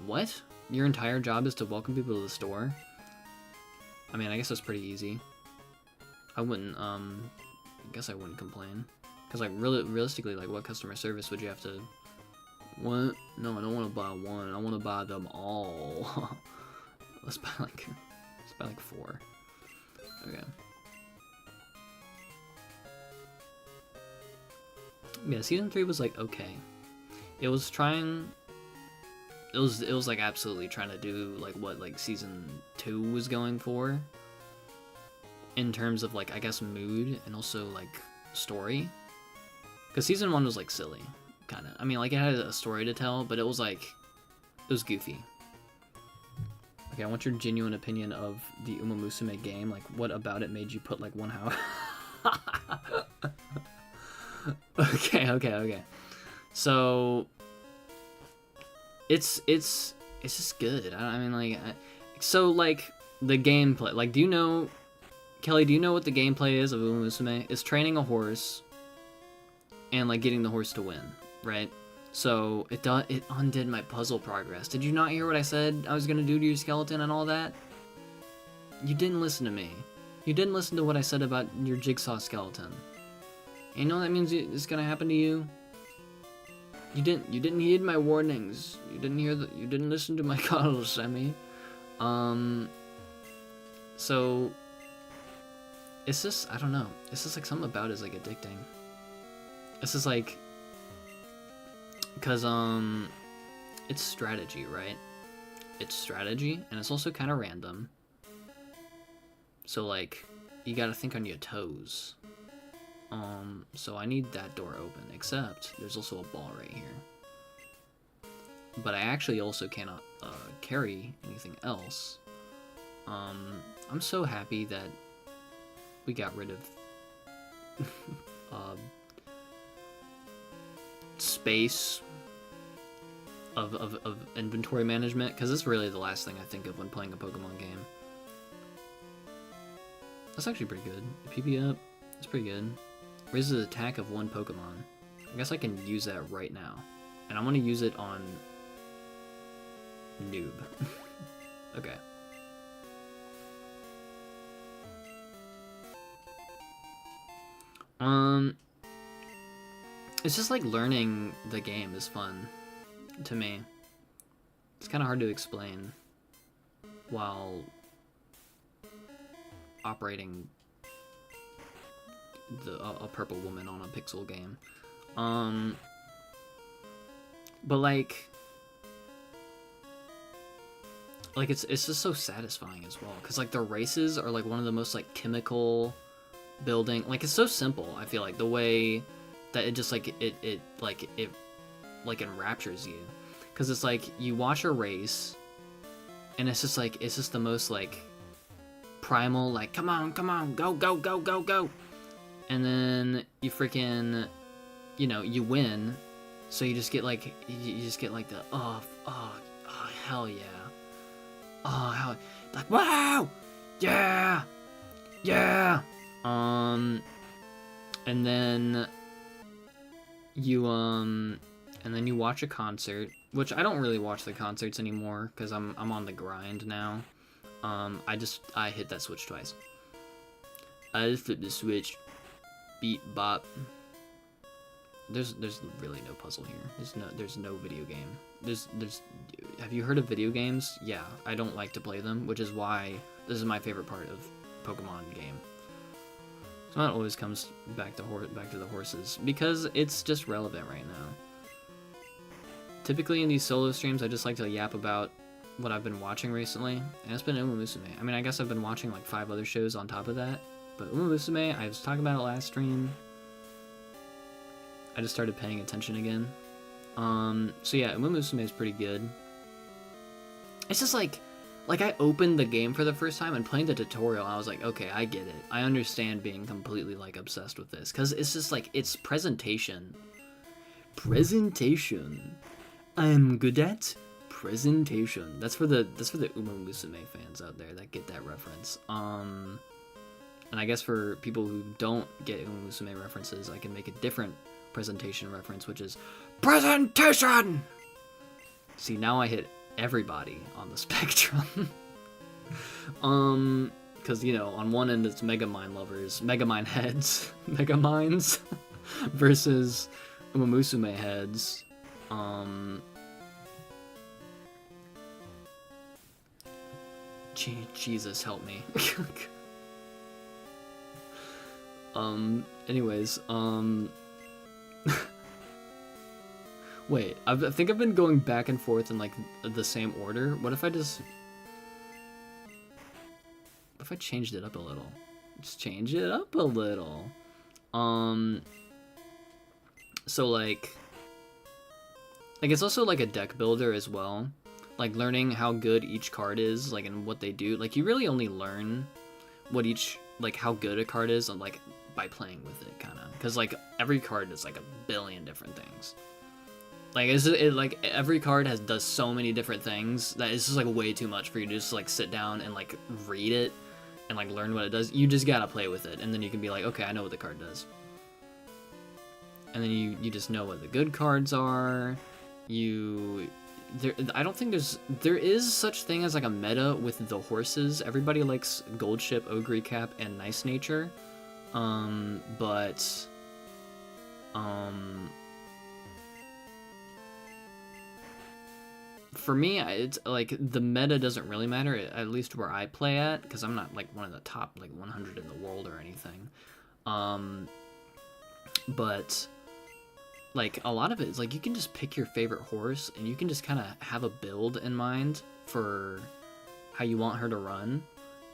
What? Your entire job is to welcome people to the store? I mean, I guess that's pretty easy. I wouldn't, I guess I wouldn't complain. Because, like, realistically, like, what customer service would you have to... What? No, I don't want to buy one. I want to buy them all. Let's buy like 4. Okay. Yeah, Season 3 was like okay. It was trying... It was like absolutely trying to do like what like Season 2 was going for. In terms of like, I guess, mood and also like story. Because Season 1 was like silly. Kind of. I mean, like, it had a story to tell, but it was, like, it was goofy. Okay, I want your genuine opinion of the Uma Musume game. Like, what about it made you put, like, 1 hour? Okay. So, it's just good. I mean, like, so, like, the gameplay. Like, do you know, Kelly, do you know what the gameplay is of Uma Musume? It's training a horse and, like, getting the horse to win. Right? So, it undid my puzzle progress. Did you not hear what I said I was gonna do to your skeleton and all that? You didn't listen to me. You didn't listen to what I said about your jigsaw skeleton. And you know that means it's gonna happen to you? You didn't heed my warnings. You didn't listen to my calls, Sammy. So, it's just, I don't know. It's just like something about it is like addicting. It's just like... Because, it's strategy, right? It's strategy, and it's also kind of random. So, like, you gotta think on your toes. So I need that door open, except there's also a ball right here. But I actually also cannot, carry anything else. I'm so happy that we got rid of, space of inventory management, because it's really the last thing I think of when playing a Pokemon game. That's actually pretty good. PP up, that's pretty good. Raises the attack of 1 Pokemon. I guess I can use that right now. And I'm gonna use it on noob. Okay. It's just like learning the game is fun to me. It's kind of hard to explain while operating a purple woman on a pixel game. But like it's just so satisfying as well, because like the races are like one of the most like chemical building, like it's so simple. I feel like the way that it just like it enraptures you, because it's like you watch a race and it's just the most like primal, like come on, go, and then you freaking, you know, you win, so you just get like the oh hell yeah, oh hell, like wow, yeah, and then you watch a concert, which I don't really watch the concerts anymore because I'm on the grind now. I hit that switch twice. I just flipped the switch. Beat bop. There's really no puzzle here. There's no video game. There's have you heard of video games? Yeah, I don't like to play them, which is why this is my favorite part of Pokemon game. So that always comes back to the horses, because it's just relevant right now. Typically in these solo streams, I just like to yap about what I've been watching recently, and it's been Uma Musume. I mean, I guess I've been watching like 5 other shows on top of that, but Uma Musume, I was talking about it last stream. I just started paying attention again. So yeah, Uma Musume is pretty good. It's just like I opened the game for the first time and playing the tutorial, and I was like, okay, I get it. I understand being completely like obsessed with this, because it's just like, it's presentation. I'm good at presentation. That's for the Uma Musume fans out there that get that reference. And I guess for people who don't get Uma Musume references, I can make a different presentation reference, which is presentation. See, now I hit everybody on the spectrum. Because, you know, on one end it's Megamind lovers, Megamind heads, Megaminds, versus Uma Musume heads. Jesus help me. Anyways, wait, I think I've been going back and forth in like the same order. What if I changed it up a little? Just change it up a little. So like it's also like a deck builder as well. Like learning how good each card is, like, and what they do. Like you really only learn what how good a card is, like by playing with it, kind of. Because like every card is like a billion different things. Like like every card does so many different things that it's just like way too much for you to just like sit down and like read it and like learn what it does. You just gotta play with it, and then you can be like, okay, I know what the card does. And then you just know what the good cards are. I don't think there is such thing as like a meta with the horses. Everybody likes Gold Ship, Ogre Cap, and Nice Nature. For me, it's like the meta doesn't really matter, at least where I play at, because I'm not like one of the top like 100 in the world or anything. But like a lot of it is like you can just pick your favorite horse and you can just kind of have a build in mind for how you want her to run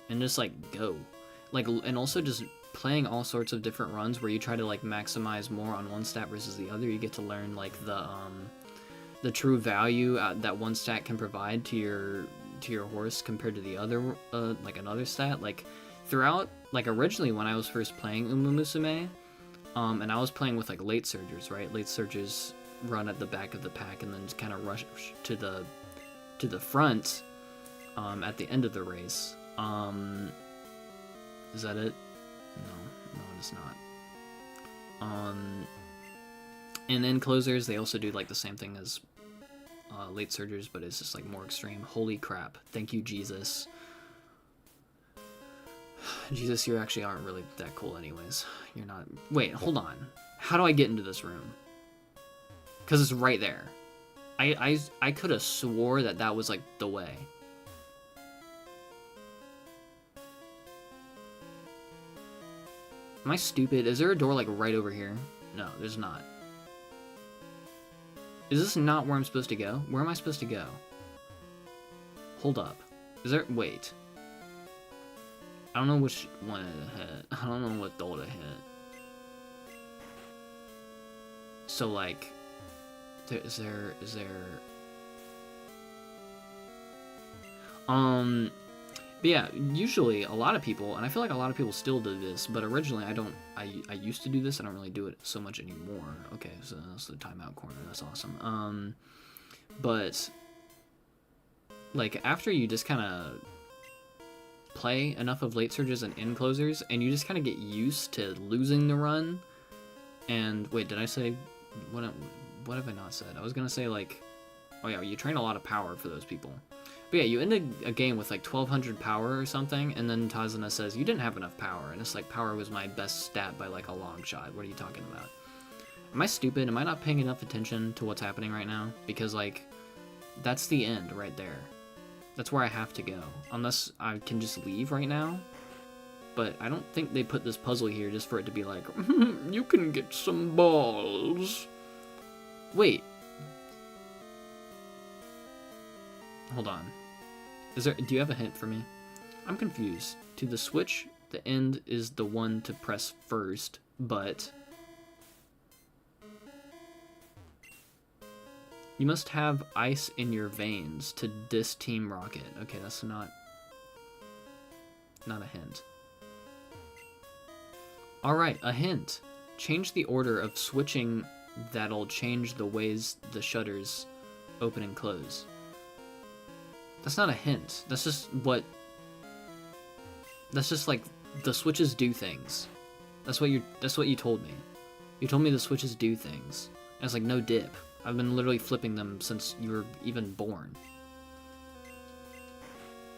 and just like go. Like, and also just playing all sorts of different runs where you try to like maximize more on one stat versus the other. You get to learn like the true value that one stat can provide to your horse compared to the other like another stat. Like throughout, like originally when I was first playing Uma Musume, and I was playing with like late surgers, right? Late surgers run at the back of the pack and then just kind of rush to the front at the end of the race. Is that it? No, it's not. And in closers, they also do like the same thing as late surgers, but it's just like more extreme. Holy crap. Thank you, Jesus. Jesus, you actually aren't really that cool anyways. You're not... Wait, hold on. How do I get into this room? Because it's right there. I could have swore that that was like the way. Am I stupid? Is there a door like right over here? No, there's not. Is this not where I'm supposed to go? Where am I supposed to go? Hold up. Is there... Wait. I don't know which one to hit. I don't know what door to hit. So, like... Is there... But yeah, usually a lot of people, and I feel like a lot of people still do this, but originally I used to do this, I don't really do it so much anymore. Okay, so that's the timeout corner, that's awesome. But, like, after you just kind of play enough of late surges and end closers, and you just kind of get used to losing the run, and, wait, did I say, what have I not said? I was gonna say, like, oh yeah, you train a lot of power for those people. But yeah, you end a game with like 1200 power or something, and then Tazuna says, you didn't have enough power, and it's like, power was my best stat by like a long shot. What are you talking about? Am I stupid? Am I not paying enough attention to what's happening right now? Because like, that's the end right there. That's where I have to go. Unless I can just leave right now. But I don't think they put this puzzle here just for it to be like, you can get some balls. Wait. Hold on. Do you have a hint for me? I'm confused. To the switch, the end is the one to press first, but you must have ice in your veins to diss Team Rocket. Okay, that's not a hint. Alright, a hint. Change the order of switching that'll change the ways the shutters open and close. That's not a hint. That's just what... That's just like, the switches do things. That's what you told me. You told me the switches do things. And it's like, no dip. I've been literally flipping them since you were even born.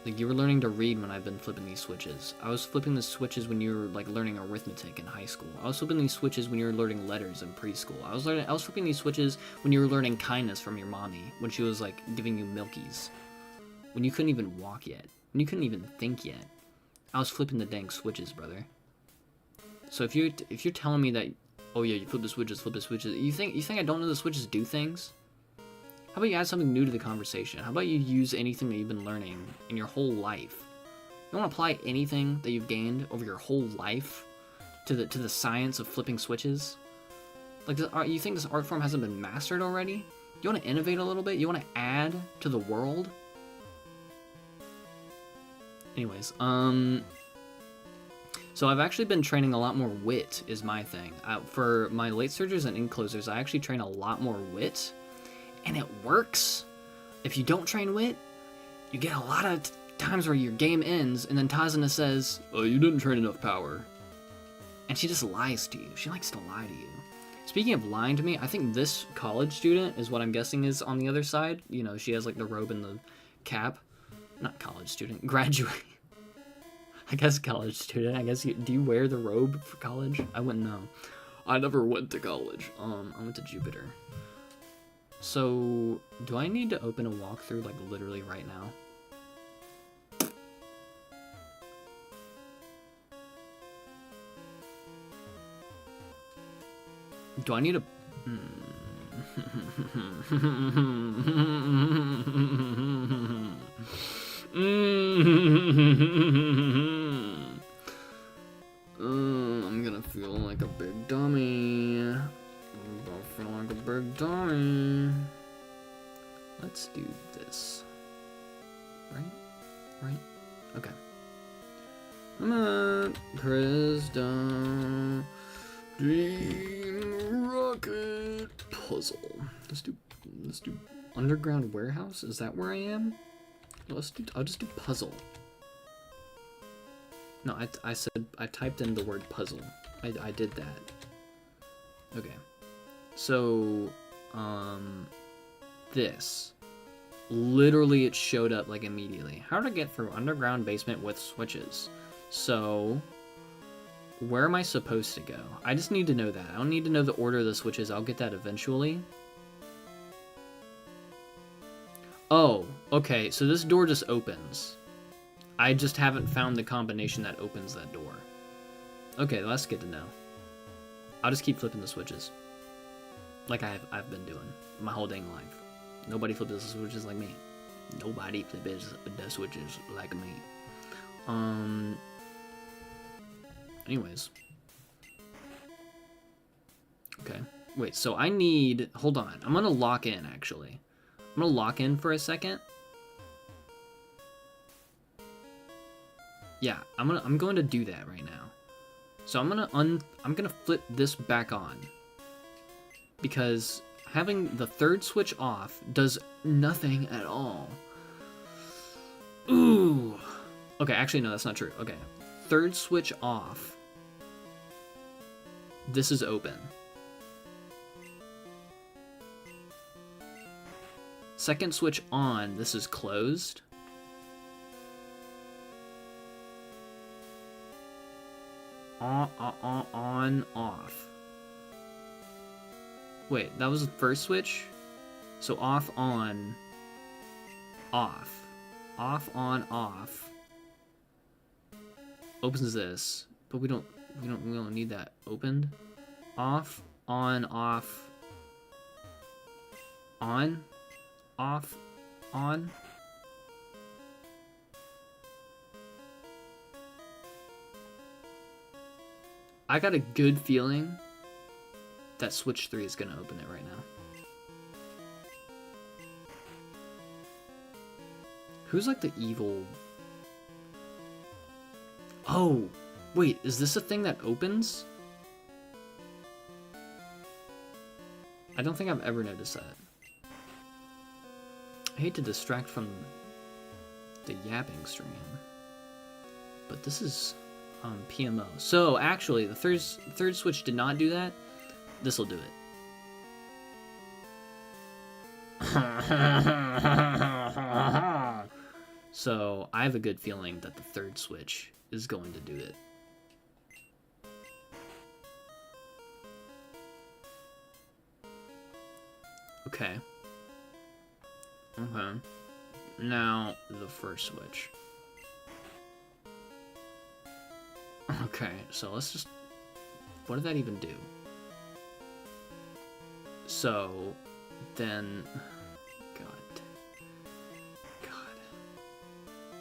Like, you were learning to read when I've been flipping these switches. I was flipping the switches when you were, like, learning arithmetic in high school. I was flipping these switches when you were learning letters in preschool. I was flipping these switches when you were learning kindness from your mommy, when she was, like, giving you milkies. When you couldn't even walk yet. When you couldn't even think yet. I was flipping the dang switches, brother. So if you're telling me that, oh yeah, you flip the switches, you think I don't know the switches do things? How about you add something new to the conversation? How about you use anything that you've been learning in your whole life? You want to apply anything that you've gained over your whole life to the science of flipping switches? Like, you think this art form hasn't been mastered already? You want to innovate a little bit? You want to add to the world? Anyways, so I've actually been training a lot more wit, is my thing. For my late surgers and in-closers, I actually train a lot more wit, and it works. If you don't train wit, you get a lot of times where your game ends, and then Tazuna says, oh, you didn't train enough power. And she just lies to you. She likes to lie to you. Speaking of lying to me, I think this college student is what I'm guessing is on the other side. You know, she has like the robe and the cap. Not college student, graduate. I guess college student. I guess do you wear the robe for college? I wouldn't know. I never went to college. I went to Jupiter. So, do I need to open a walkthrough like literally right now? Do I need a... I'm gonna feel like a big dummy. I'm gonna feel like a big dummy. Let's do this. Right? Okay. Come on, Crystal. Team Rocket puzzle. Let's do underground warehouse. Is that where I am? I'll just do puzzle. No, I typed in the word puzzle. I did that. Okay. So, this. Literally, it showed up, like, immediately. How to get through underground basement with switches. So, where am I supposed to go? I just need to know that. I don't need to know the order of the switches. I'll get that eventually. Oh, okay, so this door just opens. I just haven't found the combination that opens that door. Okay, that's good to know. I'll just keep flipping the switches. Like I've been doing my whole dang life. Nobody flips the switches like me. Nobody flips the switches like me. Anyways. Okay. Wait, so I need... Hold on. I'm gonna lock in, actually. I'm gonna lock in for a second. Yeah, I'm going to do that right now. So I'm gonna flip this back on. Because having the third switch off does nothing at all. Ooh. Okay, actually no, that's not true. Okay. Third switch off. This is open. Second switch on, this is closed. On, off. Wait, that was the first switch? So off, on, off. Off, on, off. Opens this, but we don't need that opened. Off, on, off. On, off, on. I got a good feeling that switch 3 is gonna open it right now. Who's like the evil... Oh, wait, is this a thing that opens? I don't think I've ever noticed that. I hate to distract from the yapping stream, but this is PMO. So actually, the third switch did not do that. This will do it. So I have a good feeling that the third switch is going to do it. Okay. Okay. Now the first switch. Okay, so let's just... What did that even do? So, then... God.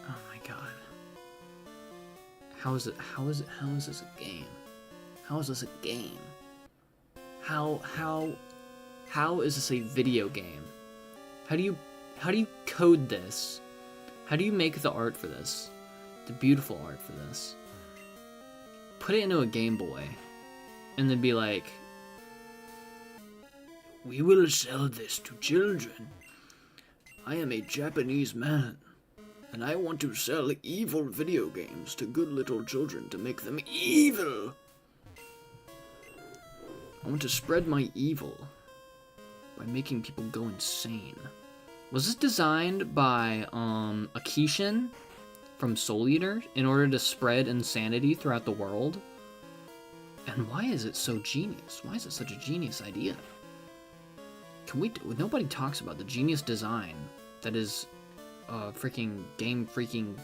Oh my god. How is this a game? How is this a game? How is this a video game? How do you code this? How do you make the art for this? The beautiful art for this? Put it into a Game Boy, and then be like, we will sell this to children. I am a Japanese man, and I want to sell evil video games to good little children to make them evil. I want to spread my evil by making people go insane. Was this designed by Akishin from Soul Eater in order to spread insanity throughout the world? And why is it so genius? Why is it such a genius idea? Nobody talks about the genius design that is freaking game freaking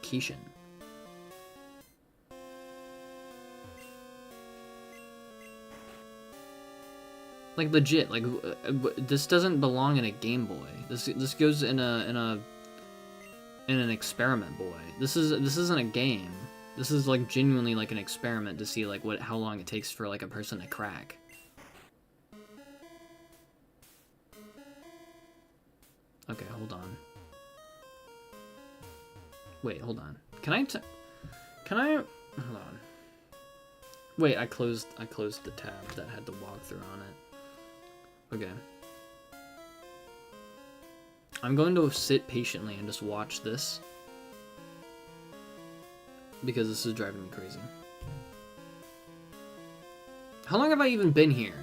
Kishin. Like legit, like this doesn't belong in a Game Boy. This goes in an experiment boy. This isn't a game. This is like genuinely like an experiment to see like how long it takes for like a person to crack. Okay, hold on. Wait, hold on. Can I hold on. Wait, I closed the tab that had the walkthrough on it. Okay. I'm going to sit patiently and just watch this, because this is driving me crazy. How long have I even been here?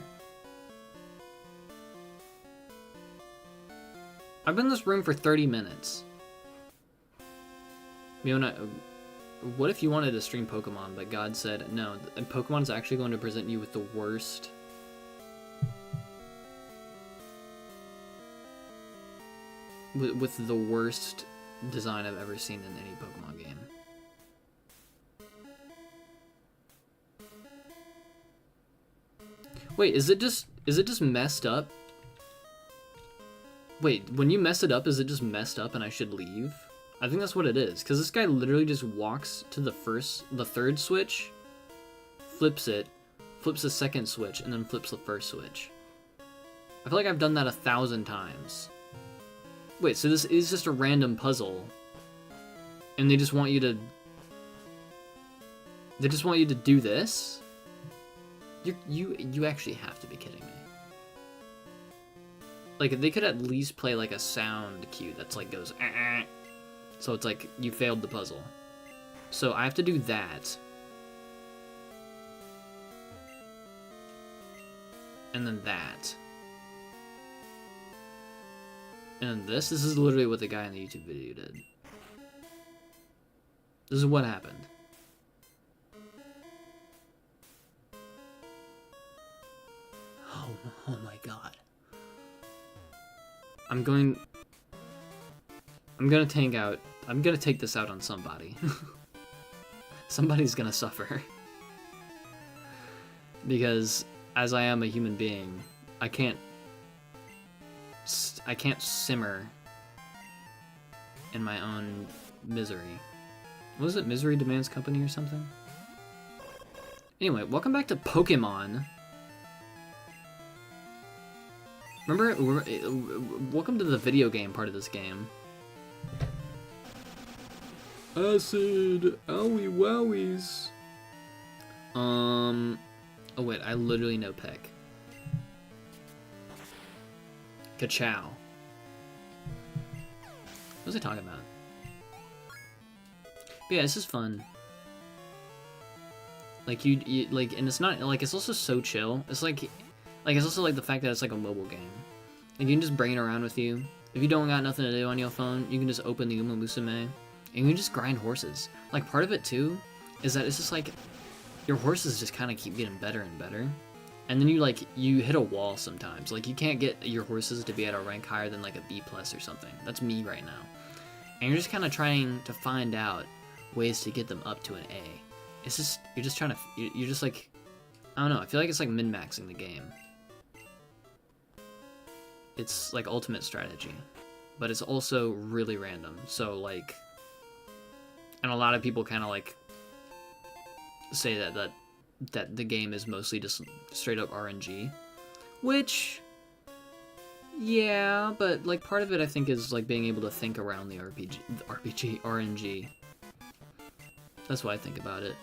I've been in this room for 30 minutes. What if you wanted to stream Pokemon, but God said, no, and Pokemon's actually going to present you with the worst... with the worst design I've ever seen in any Pokemon game. Wait, is it just messed up? Wait, when you mess it up, is it just messed up and I should leave? I think that's what it is, because this guy literally just walks to the third switch, flips it, flips the second switch, and then flips the first switch. I feel like I've done that 1,000 times. Wait, so this is just a random puzzle, and they just want you to... They just want you to do this? You actually have to be kidding me. Like, they could at least play, like, a sound cue that's, like, goes, so it's like, you failed the puzzle. So I have to do that. And then that. And then this is literally what the guy in the YouTube video did. This is what happened. Oh my god. I'm gonna take this out on somebody. Somebody's gonna suffer. Because, as I am a human being, I can't simmer in my own misery. What was it? Misery demands company or something? Anyway, welcome back to Pokemon. Remember, welcome to the video game part of this game. Acid! Owie wowies! Oh wait, I literally know Peck. Ka-chow. What was I talking about? But yeah, this is fun. Like, you like, and it's not, like, it's also so chill. It's like, it's also like the fact that it's like a mobile game. Like, you can just bring it around with you. If you don't got nothing to do on your phone, you can just open the Uma Musume, and you can just grind horses. Like, part of it, too, is that it's just like, your horses just kind of keep getting better and better. And then you hit a wall sometimes. Like, you can't get your horses to be at a rank higher than, like, a B+ or something. That's me right now. And you're just kind of trying to find out ways to get them up to an A. It's just, you're just trying to, you're just like, I don't know, I feel like it's like min-maxing the game. It's like ultimate strategy, but it's also really random. So like, and a lot of people kind of like say that the game is mostly just straight up RNG, which, yeah, but like part of it I think is like being able to think around the RNG. That's what I think about it.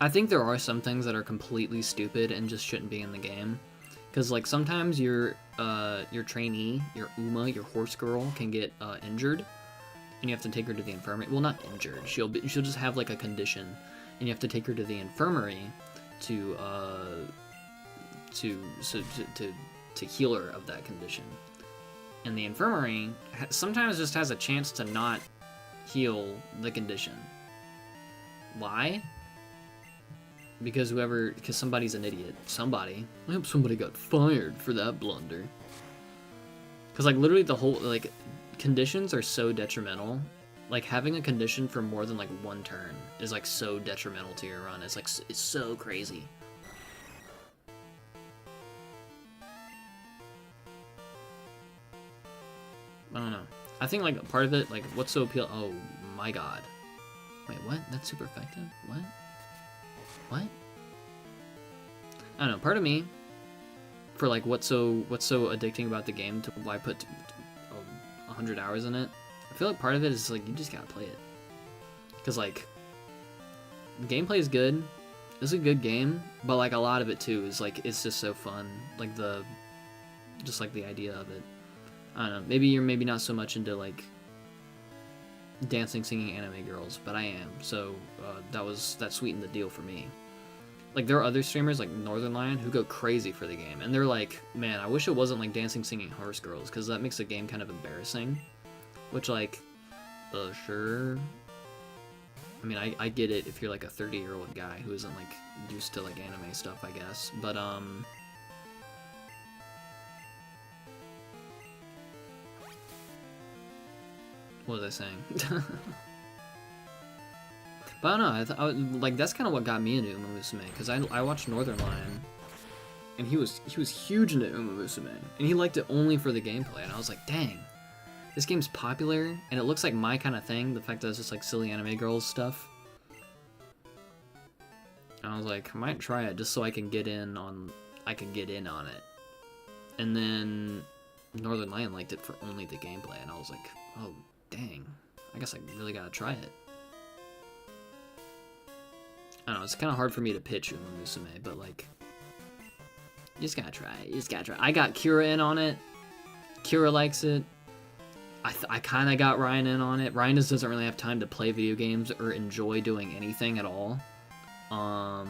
I think there are some things that are completely stupid and just shouldn't be in the game. Because, like, sometimes your trainee, your Uma, your horse girl, can get injured, and you have to take her to the infirmary. Well, not injured. She'll just have, like, a condition, and you have to take her to the infirmary to heal her of that condition. And the infirmary sometimes just has a chance to not heal the condition. Why? Because somebody's an idiot. Somebody. I hope somebody got fired for that blunder. Because, like, literally the whole, like, conditions are so detrimental. Like, having a condition for more than, like, one turn is, like, so detrimental to your run. It's, like, it's so crazy. I don't know. I think, like, part of it, like, what's so appealing... Oh, my god. Wait, what? That's super effective? What? What? I don't know, part of me, for like what's so addicting about the game to why I put 100 hours in it, I feel like part of it is like you just gotta play it. Because like, gameplay is good, it's a good game, but like a lot of it too is like, it's just so fun, like just like the idea of it. I don't know, maybe you're not so much into like dancing, singing anime girls, but I am, so that sweetened the deal for me. Like, there are other streamers, like Northern Lion, who go crazy for the game. And they're like, man, I wish it wasn't like Dancing Singing Horse Girls, because that makes the game kind of embarrassing. Which, like, sure. I mean, I get it if you're like a 30-year-old guy who isn't, like, used to, like, anime stuff, I guess. But, what was I saying? But I don't know, like, that's kind of what got me into Uma Musume, because I watched Northern Lion, and he was huge into Uma Musume, and he liked it only for the gameplay, and I was like, dang, this game's popular, and it looks like my kind of thing, the fact that it's just, like, silly anime girls stuff. And I was like, I might try it just so I can get in on it. And then Northern Lion liked it for only the gameplay, and I was like, oh, dang, I guess I really gotta try it. I don't know, it's kind of hard for me to pitch Uma Musume, but, like, you just gotta try it. You just gotta try it. I got Kira in on it. Kira likes it. I kind of got Ryan in on it. Ryan just doesn't really have time to play video games or enjoy doing anything at all. I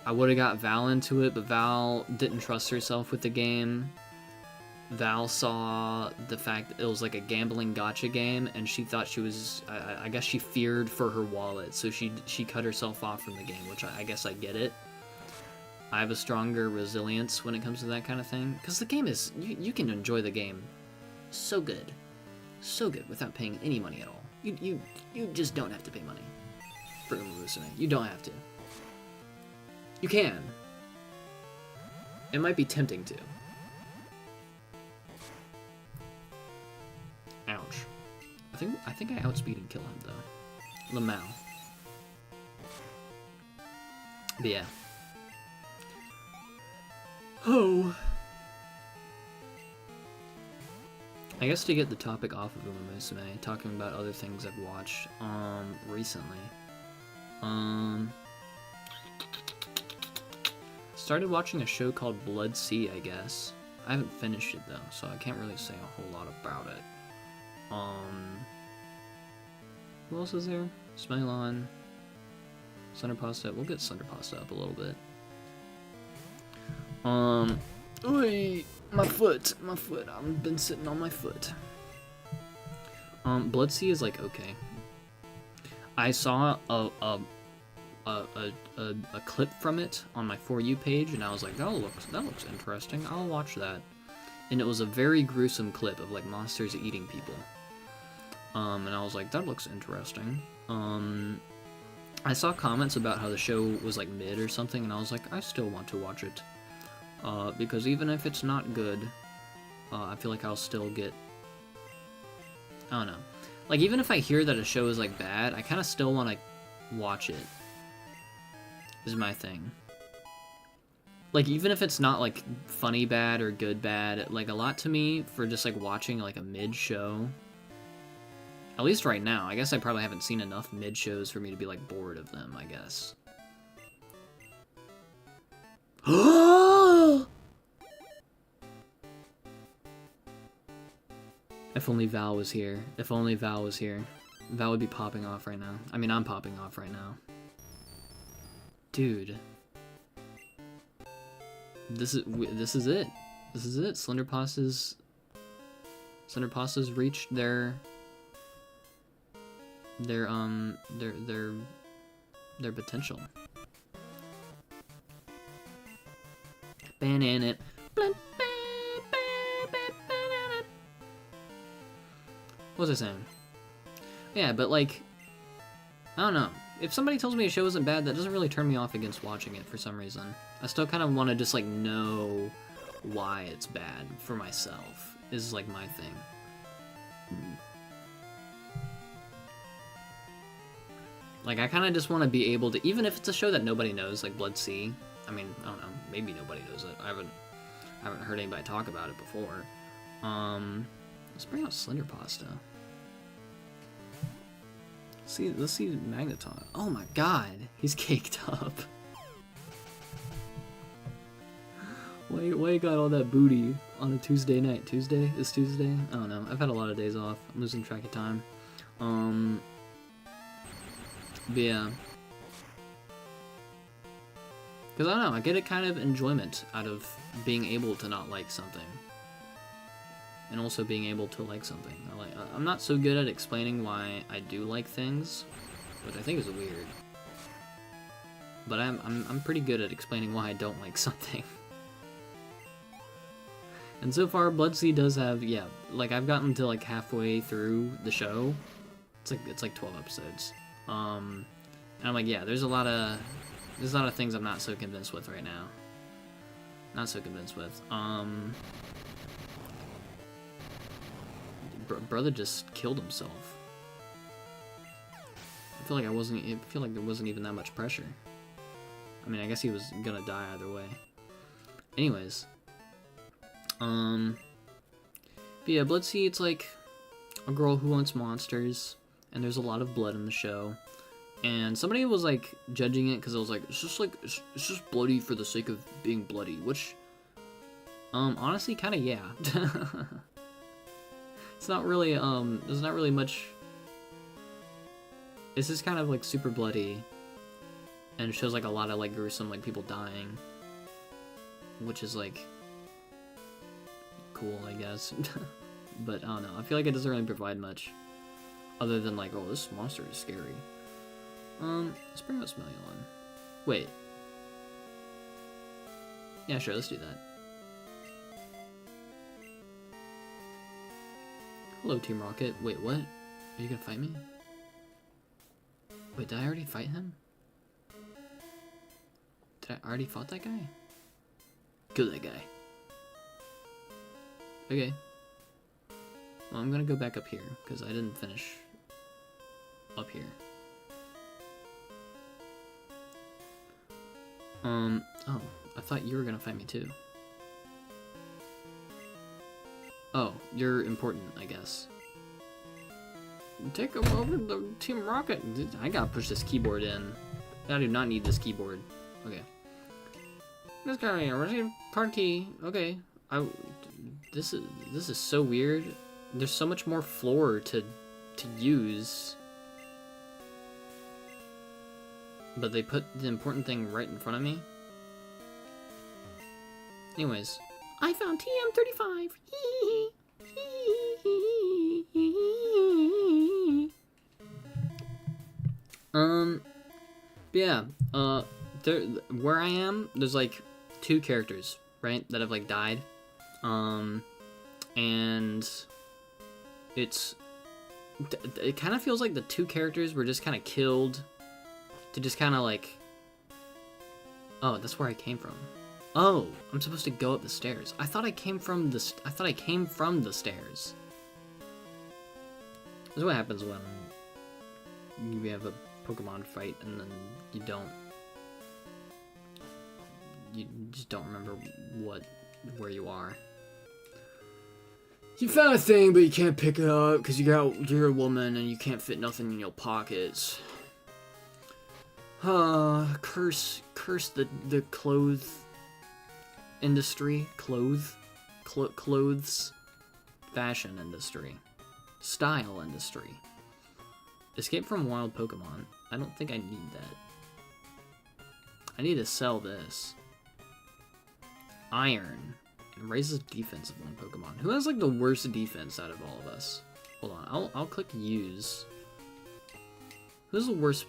would have got Val into it, but Val didn't trust herself with the game. Val saw the fact that it was like a gambling gacha game, and she thought she was, I guess she feared for her wallet, so she cut herself off from the game, which I guess I get it. I have a stronger resilience when it comes to that kind of thing, because the game is, you can enjoy the game so good without paying any money at all. You just don't have to pay money for Uma Musume. You don't have to. You can. It might be tempting to. Ouch. I think I outspeed and kill him though. Lamau. But yeah. Oh. I guess to get the topic off of Uma Musume, talking about other things I've watched recently. Started watching a show called Blood Sea, I guess. I haven't finished it though, so I can't really say a whole lot about it. Who else is there? Smilon, Thunder Pasta. We'll get Thunder Pasta up a little bit. Oy, my foot. I've been sitting on my foot. Blood Sea is like okay. I saw a clip from it on my For You page, and I was like, that looks interesting. I'll watch that. And it was a very gruesome clip of like monsters eating people. And I was like, that looks interesting. I saw comments about how the show was like mid or something, and I was like, I still want to watch it. Because even if it's not good, I feel like I'll still get... I don't know. Like, even if I hear that a show is like bad, I kind of still want to watch it. Is my thing. Like, even if it's not like funny bad or good bad, like a lot to me for just like watching like a mid show. At least right now. I guess I probably haven't seen enough mid shows for me to be like bored of them, I guess. If only Val was here. If only Val was here. Val would be popping off right now. I mean, I'm popping off right now. Dude. This is it. This is it. Slender Pasta's reached their potential. Ban it. What was I saying? Yeah, but like, I don't know. If somebody tells me a show isn't bad, that doesn't really turn me off against watching it for some reason. I still kind of want to just like know why it's bad for myself. Is like my thing. Like, I kind of just want to be able to, even if it's a show that nobody knows, like Blood Sea. I mean, I don't know. Maybe nobody knows it. I haven't heard anybody talk about it before. Let's bring out Slender Pasta. Let's see Magneton. Oh my god, he's caked up. Why you got all that booty on a Tuesday night? Tuesday? Is Tuesday? I don't know. I've had a lot of days off. I'm losing track of time. But yeah. Because I don't know, I get a kind of enjoyment out of being able to not like something. And also being able to like something. I'm not so good at explaining why I do like things, which I think is weird. But I'm pretty good at explaining why I don't like something. And so far, Bloodseed does have, yeah, like I've gotten to like halfway through the show. It's like 12 episodes. And I'm like, yeah, there's a lot of things I'm not so convinced with right now. Not so convinced with. Brother just killed himself. I feel like there wasn't even that much pressure. I mean, I guess he was gonna die either way. Anyways. But yeah, Bloodseed, it's like a girl who wants monsters, and there's a lot of blood in the show. And somebody was like judging it because it was like it's just bloody for the sake of being bloody, which honestly kind of yeah. It's not really there's not really much. It's just kind of like super bloody, and it shows like a lot of like gruesome like people dying, which is like cool, I guess. But I don't know, I feel like it doesn't really provide much other than like, oh, this monster is scary. Let's bring out Smelion. Wait. Yeah, sure, let's do that. Hello, Team Rocket. Wait, what? Are you gonna fight me? Wait, did I already fight him? Did I already fought that guy? Kill that guy. Okay. Well, I'm gonna go back up here, because I didn't finish up here. Oh, I thought you were gonna fight me too. Oh, you're important, I guess. Take over the Team Rocket. I gotta push this keyboard in. I do not need this keyboard. Okay. This guy, receive card key. Okay. This is so weird. There's so much more floor to use. But they put the important thing right in front of me. Anyways, I found TM35. Yeah. Where I am, there's like 2 characters, right, that have like died. And it kind of feels like the 2 characters were just kind of killed to just kind of like, oh, that's where I came from. Oh, I'm supposed to go up the stairs. I thought I came from the stairs. This is what happens when you have a Pokemon fight and then you just don't remember where you are. You found a thing, but you can't pick it up because you're a woman and you can't fit nothing in your pockets. Curse the clothes industry, clothes, fashion industry, style industry. Escape from wild Pokemon. I don't think I need that. I need to sell this. Iron. It raises defense of one Pokemon. Who has like the worst defense out of all of us? Hold on, I'll click use. Who's the worst?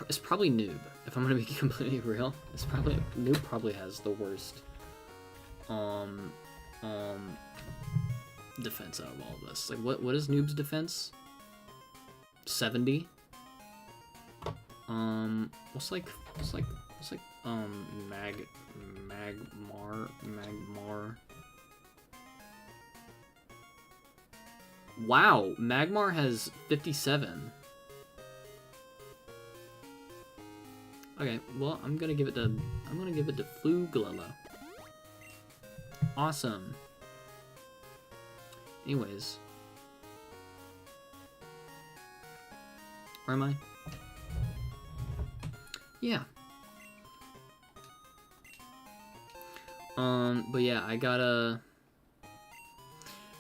It's probably Noob. If I'm gonna be completely real, Noob probably has the worst defense out of all of us. Like what is Noob's defense? 70. What's like Magmar. Wow, Magmar has 57. Okay, well, I'm gonna give it to Flugalello. Awesome. Anyways, where am I? Yeah. But yeah, I gotta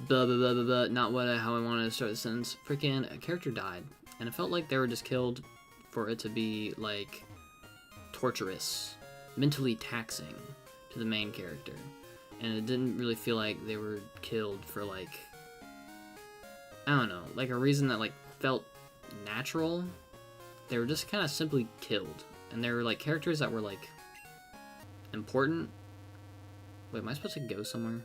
blah blah blah blah blah. Not how I wanted to start the sentence. Freaking a character died, and it felt like they were just killed for it to be, like, torturous, mentally taxing to the main character. And it didn't really feel like they were killed for, like, I don't know, like a reason that, like, felt natural. They were just kind of simply killed. And they were, like, characters that were, like, important. Wait, am I supposed to go somewhere?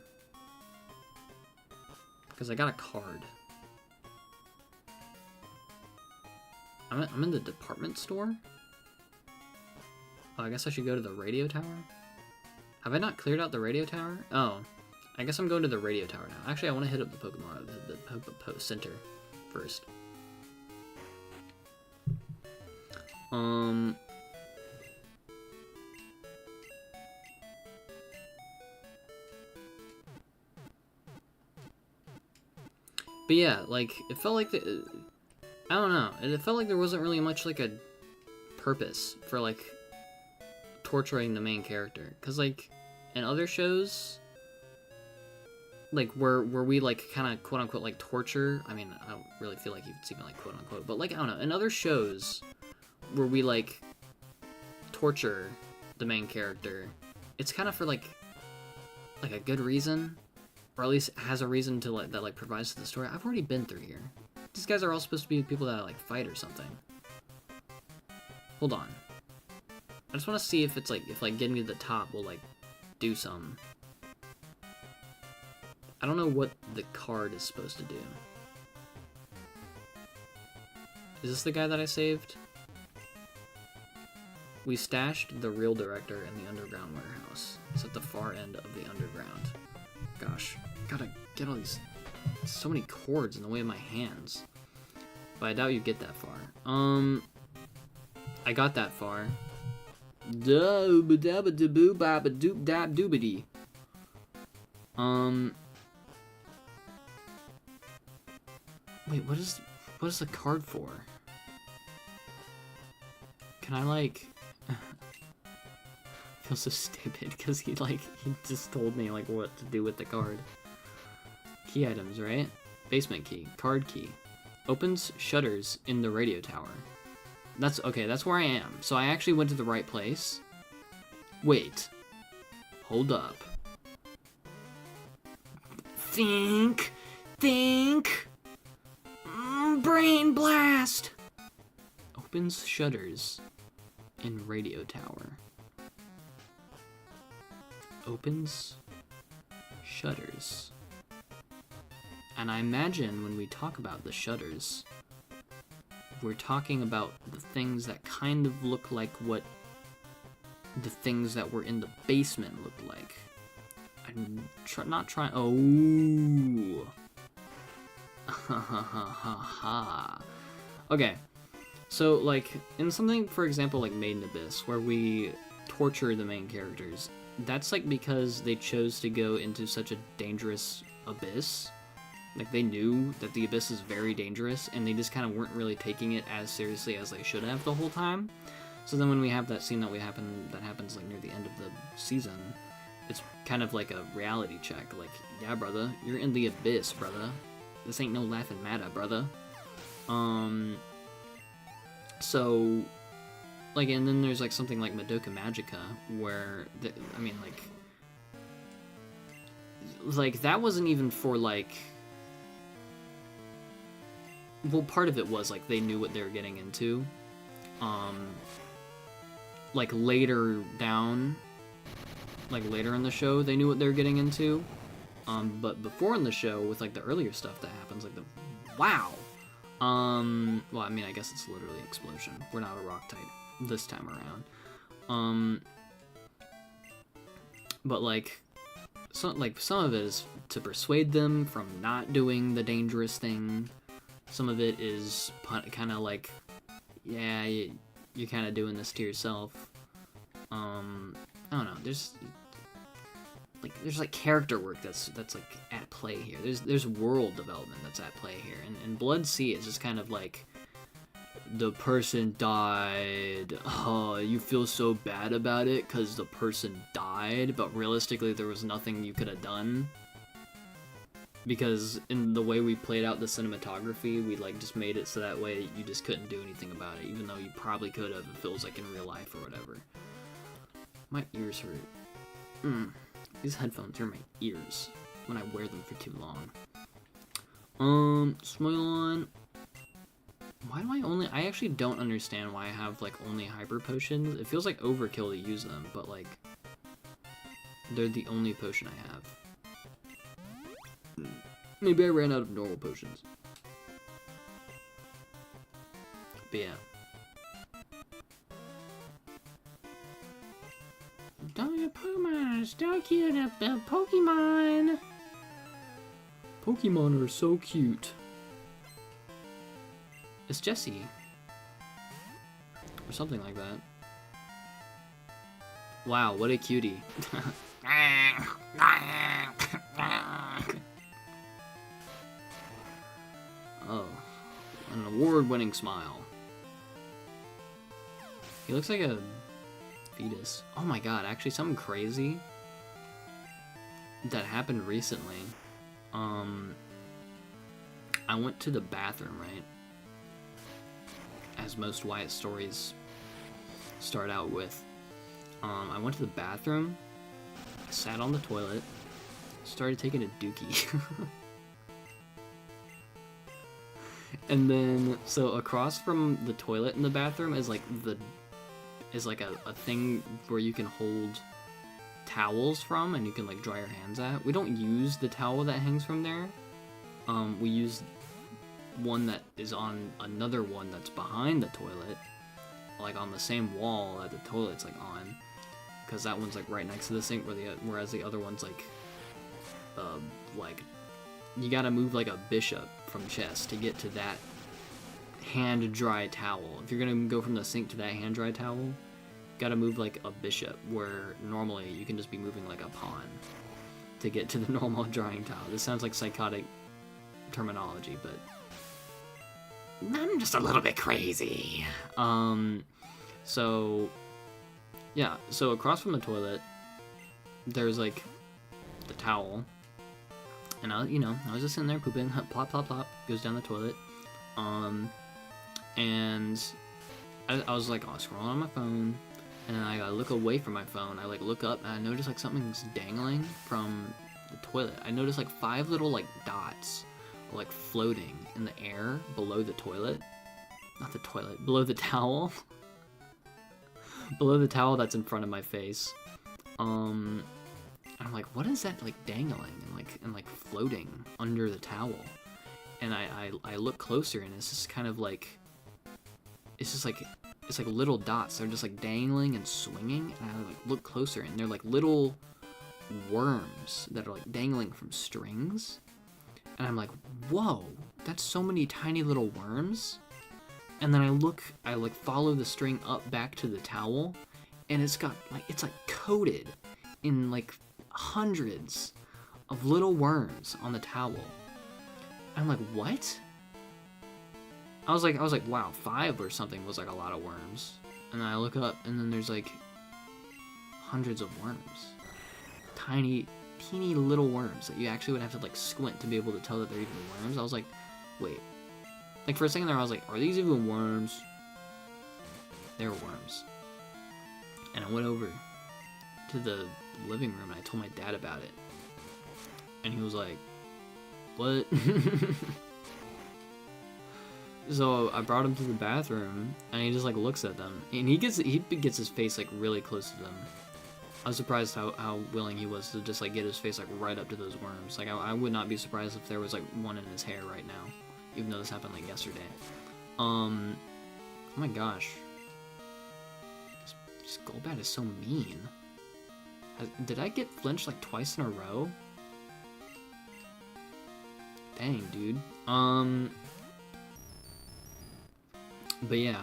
Because I got a card. I'm in the department store? Oh, I guess I should go to the radio tower? Have I not cleared out the radio tower? Oh, I guess I'm going to the radio tower now. Actually, I want to hit up the Pokemon, the center first. But yeah, like, it felt like I don't know, it felt like there wasn't really much, like, a purpose for, like, torturing the main character. Because, like, in other shows, like, where we, like, kind of, quote-unquote, like, torture, I mean, I don't really feel like it's even, like, quote-unquote, but, like, I don't know, in other shows where we, like, torture the main character, it's kind of for, like a good reason, or at least has a reason to, like, that, like, provides to the story. I've already been through here. These guys are all supposed to be people that, like, fight or something. Hold on. I just want to see if it's, like, if, like, getting to the top will, like, do something. I don't know what the card is supposed to do. Is this the guy that I saved? We stashed the real director in the underground warehouse. It's at the far end of the underground. Gosh, gotta get all these... So many cords in the way of my hands. But I doubt you get that far. I got that far. Doobity. Wait, what is the card for? Can I, like... I feel so stupid, because he just told me, like, what to do with the card. Key items, right? Basement key. Card key. Opens shutters in the radio tower. That's, okay, that's where I am. So I actually went to the right place. Wait. Hold up. Think! Brain blast! Opens shutters in radio tower. Opens shutters. And I imagine when we talk about the shutters, we're talking about the things that kind of look like what the things that were in the basement looked like. I'm not trying... Oh! Ha ha ha ha ha. Okay. So, like, in something, for example, like Made in Abyss, where we torture the main characters, that's, like, because they chose to go into such a dangerous abyss. Like, they knew that the abyss is very dangerous, and they just kind of weren't really taking it as seriously as they should have the whole time. So then when we have that scene that happens, like, near the end of the season, it's kind of like a reality check. Like, yeah, brother, you're in the abyss, brother. This ain't no laughing matter, brother. So, like, and then there's, like, something like Madoka Magica, where, I mean, like, that wasn't even for, like... Well, part of it was, like, they knew what they were getting into. Like, later down, like, later in the show, they knew what they were getting into. But before in the show, with, like, the earlier stuff that happens, like, wow! Well, I mean, I guess it's literally explosion. We're not a rock type this time around. But, like, some of it is to persuade them from not doing the dangerous thing. Some of it is kind of like, yeah, you're kind of doing this to yourself. I don't know. There's like character work that's like at play here. There's world development that's at play here. And Blood Sea is just kind of like, the person died. Oh, you feel so bad about it because the person died, but realistically there was nothing you could have done. because in the way we played out the cinematography, we like just made it so that way you just couldn't do anything about it, even though you probably could have if it was like in real life or whatever. My ears hurt. These headphones hurt my ears when I wear them for too long. Smile. Why do I actually don't understand why I have like only hyper potions. It feels like overkill to use them, but like they're the only potion I have. Maybe I ran out of normal potions. But yeah. Pokemon are so cute. Pokemon. Pokemon are so cute. It's Jessie. Or something like that. Wow, what a cutie. Oh, an award-winning smile. He looks like a fetus. Oh my god, actually something crazy that happened recently. I went to the bathroom, right? As most Wyatt stories start out with. I went to the bathroom, sat on the toilet, started taking a dookie. And then, so across from the toilet in the bathroom is like a thing where you can hold towels from and you can like dry your hands at. We don't use the towel that hangs from there. We use one that is on another one that's behind the toilet, like on the same wall that the toilet's like on, because that one's like right next to the sink, whereas the other one's like you gotta move like a bishop from chess to get to that hand dry towel. If you're gonna go from the sink to that hand dry towel, you gotta move like a bishop, where normally you can just be moving like a pawn to get to the normal drying towel. This sounds like psychotic terminology, but I'm just a little bit crazy. So yeah, so across from the toilet there's like the towel, and I was just sitting there pooping, plop plop plop, goes down the toilet, and I was like, scrolling on my phone, and then I look away from my phone. I like look up and I notice like something's dangling from the toilet. I noticed like 5 little like dots like floating in the air below the toilet. Not the toilet, below the towel. Below the towel that's in front of my face. I'm like, what is that like dangling and floating under the towel? And I look closer, and it's just kind of like, it's like little dots. They're just like dangling and swinging, and I like look closer, and they're like little worms that are like dangling from strings. And I'm like, whoa, that's so many tiny little worms. And then I like follow the string up back to the towel, and it's like coated in like hundreds of little worms on the towel. I'm like, what? I was like, wow, 5 or something was like a lot of worms. And then I look up, and then there's like hundreds of worms. Tiny, teeny little worms that you actually would have to like squint to be able to tell that they're even worms. I was like, wait. Like for a second there, I was like, are these even worms? They're worms. And I went over to the living room and I told my dad about it. And he was like, what? So I brought him to the bathroom, and he just like looks at them, and he gets his face like really close to them. I was surprised how willing he was to just like get his face like right up to those worms. Like I would not be surprised if there was like one in his hair right now, even though this happened like yesterday. Oh my gosh, this Golbat is so mean. Did I get flinched like twice in a row? Dang, dude. But yeah.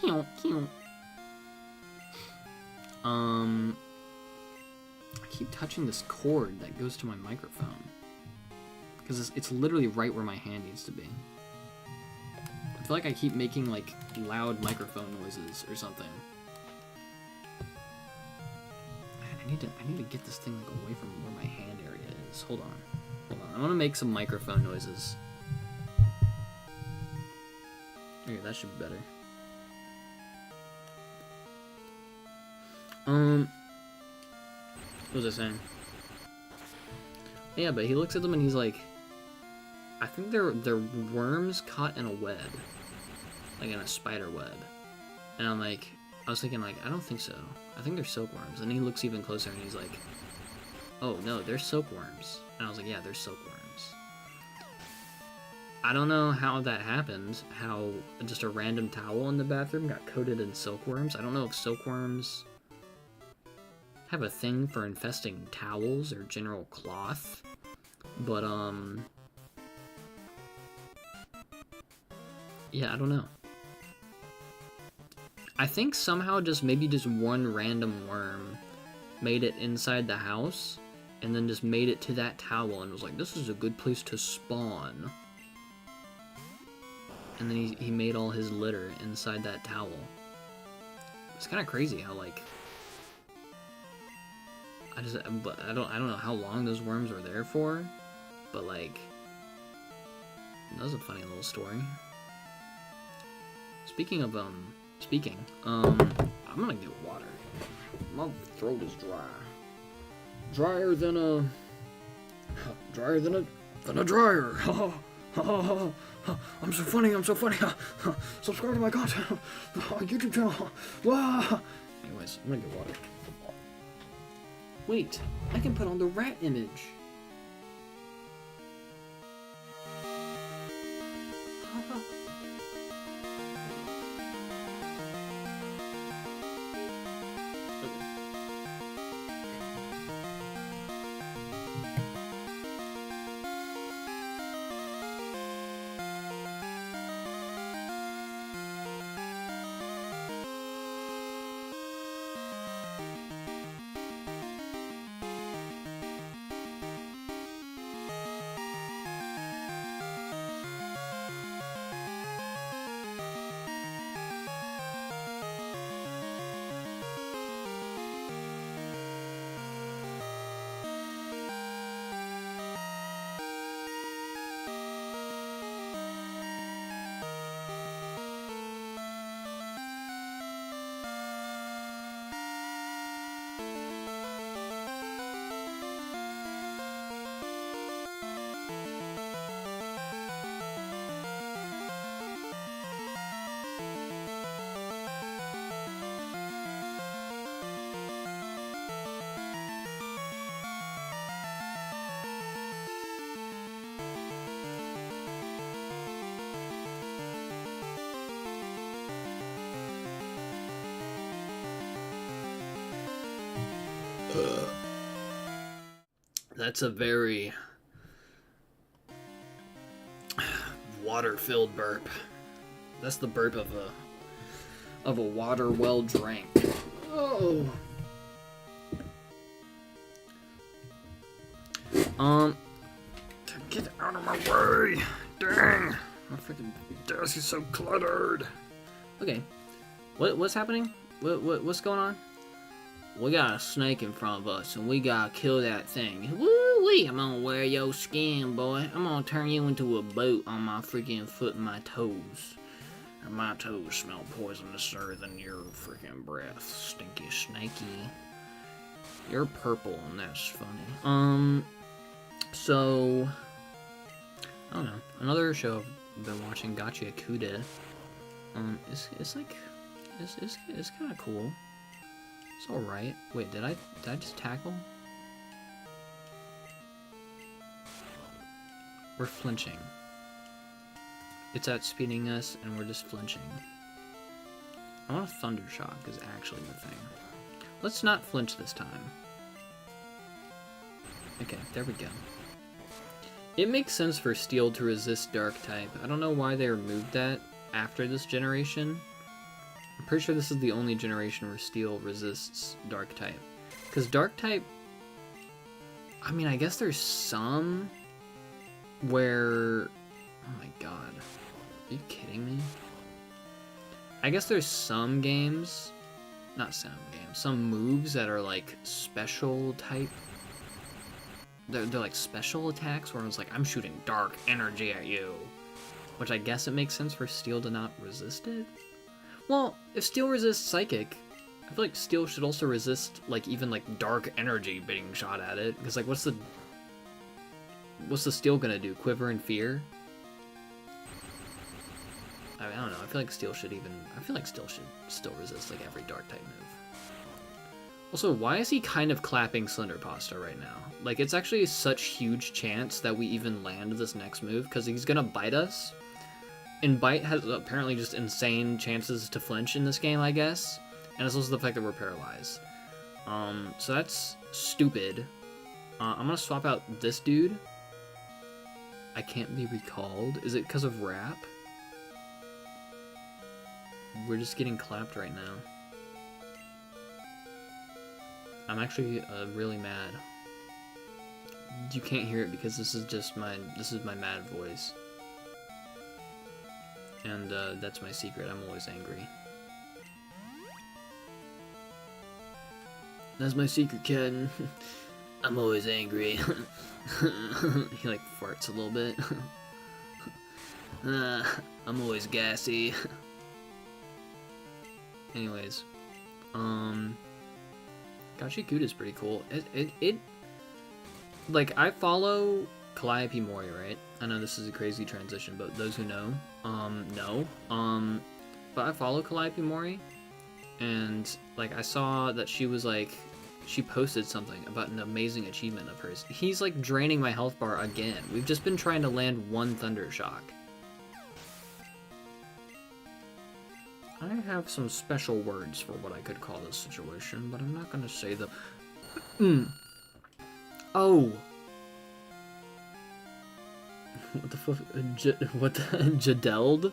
Cute. I keep touching this cord that goes to my microphone, because it's literally right where my hand needs to be. I feel like I keep making like loud microphone noises or something. I need to get this thing like away from where my hand area is. Hold on. I want to make some microphone noises. Okay, that should be better. What was I saying? Yeah, but he looks at them and he's like, I think they're worms caught in a web, like in a spider web. And I'm like, I was thinking like, I don't think so. I think they're silkworms. And he looks even closer and he's like, oh no, they're silkworms. And I was like, yeah, they're silkworms. I don't know how that happened, how just a random towel in the bathroom got coated in silkworms. I don't know if silkworms have a thing for infesting towels or general cloth, but yeah, I don't know. I think somehow maybe just one random worm made it inside the house and then just made it to that towel and was like, this is a good place to spawn. And then he made all his litter inside that towel. It's kind of crazy how like I don't know how long those worms were there for, but like that was a funny little story. Speaking of I'm gonna get water. My throat is dry. Drier than a dryer. I'm so funny. Subscribe to my content. YouTube channel. Anyways, I'm gonna get water. Wait, I can put on the rat image. That's a very water-filled burp. That's the burp of a water well drank. Oh. Get out of my way! Dang! My freaking desk is so cluttered. Okay, what's happening? What's going on? We got a snake in front of us, and we gotta kill that thing. Woo-wee! I'm gonna wear your skin, boy. I'm gonna turn you into a boot on my freaking foot and my toes. And my toes smell poisonouser than your freaking breath, stinky snakey. You're purple, and that's funny. So... I don't know. Another show I've been watching, Gotcha Kude. It's kind of cool. It's alright. Wait, did I just tackle? We're flinching. It's outspeeding us, and we're just flinching. I want a Thunder Shock is actually the thing. Let's not flinch this time. Okay, there we go. It makes sense for Steel to resist Dark type. I don't know why they removed that after this generation. I'm pretty sure this is the only generation where Steel resists Dark type. Because Dark type... I mean, I guess there's some where... Oh my god. Are you kidding me? I guess there's some games not sound game, some moves that are like special type. They're like special attacks where it's like, I'm shooting dark energy at you. Which I guess it makes sense for Steel to not resist it? Well, if Steel resists Psychic, I feel like Steel should also resist, like, even, like, dark energy being shot at it. Because, like, what's the Steel gonna do? Quiver in fear? I don't know. I feel like Steel should still resist, like, every dark type move. Also, why is he kind of clapping Slender Pasta right now? Like, it's actually such huge chance that we even land this next move, because he's gonna bite us. And Bite has apparently just insane chances to flinch in this game, I guess. And it's also the fact that we're paralyzed. So that's stupid. I'm gonna swap out this dude. I can't be recalled. Is it because of rap? We're just getting clapped right now. I'm actually really mad. You can't hear it because this is my mad voice. And that's my secret. I'm always angry. That's my secret, Ken. I'm always angry. He like farts a little bit. I'm always gassy. Anyways, Gachikuda's pretty cool. It like, I follow Calliope Mori, right? I know this is a crazy transition, but those who know, know. But I follow Calliope Mori, and like, I saw that she was like, she posted something about an amazing achievement of hers. He's like draining my health bar again. We've just been trying to land one Thunder Shock. I have some special words for what I could call this situation, but I'm not gonna say them. Oh! What the fuck? What the? Jadeld?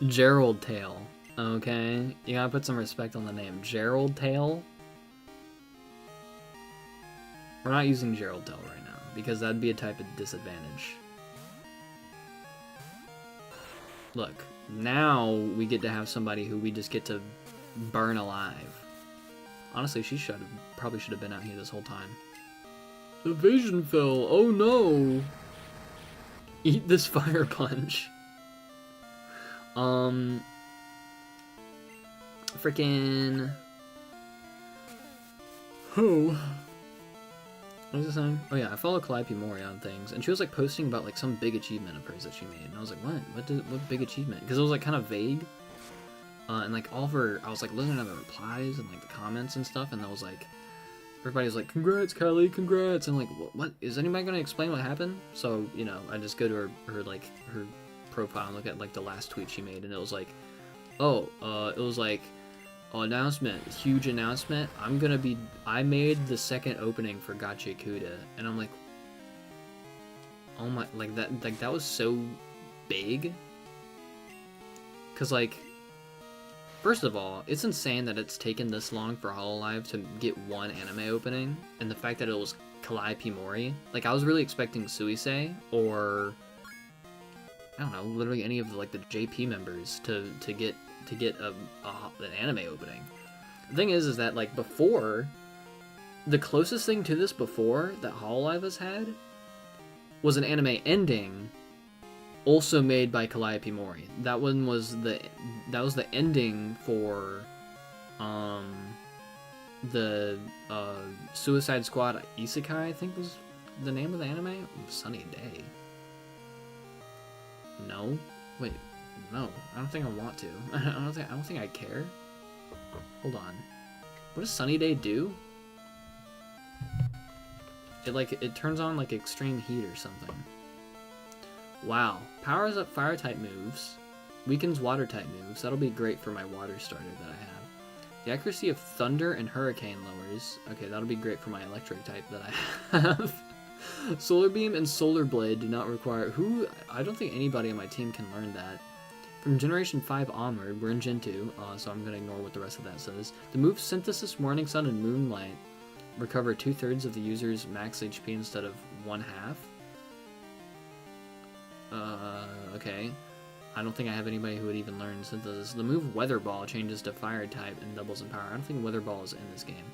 Gerald Tail. Okay? You gotta put some respect on the name. Gerald Tail? We're not using Gerald Tail right now, because that'd be a type of disadvantage. Look, now we get to have somebody who we just get to burn alive. Honestly, she probably should have been out here this whole time. Evasion fell. Oh no! Eat this fire punch. Freaking. Who? What was I saying? Oh yeah, I follow Calliope Mori on things, and she was like posting about like some big achievement of hers that she made, and I was like, what big achievement? Because it was like kind of vague. And like all of her, I was like looking at the replies and like the comments and stuff, and I was like, everybody was like, congrats, Callie, congrats. And I'm like, what? Is anybody gonna explain what happened? So, you know, I just go to her profile and look at like the last tweet she made, and it was like, oh, it was like, announcement, huge announcement. I made the second opening for Gachikuda, and I'm like, oh my, like that was so big. Cause like, first of all, it's insane that it's taken this long for Hololive to get one anime opening, and the fact that it was Calliope Mori. Like, I was really expecting Suisei, or I don't know, literally any of the JP members to get an anime opening. The thing is that like before, the closest thing to this before that Hololive has had was an anime ending, also made by Calliope Mori. That was the ending for the Suicide Squad Isekai, I think was the name of the anime. Sunny Day. No, wait, no. I don't think I want to. I don't think I care. Hold on. What does Sunny Day do? It turns on like extreme heat or something. Wow. Powers up fire type moves. Weakens water type moves. That'll be great for my water starter that I have. The accuracy of thunder and hurricane lowers. Okay, that'll be great for my electric type that I have. Solar Beam and Solar Blade do not require... I don't think anybody on my team can learn that. From Generation 5 onward, we're in Gen 2, so I'm going to ignore what the rest of that says. The moves Synthesis, Morning Sun, and Moonlight recover 2/3 of the user's max HP instead of 1/2. Okay. I don't think I have anybody who would even learn Synthesis. The move Weather Ball changes to Fire type and doubles in power. I don't think Weather Ball is in this game.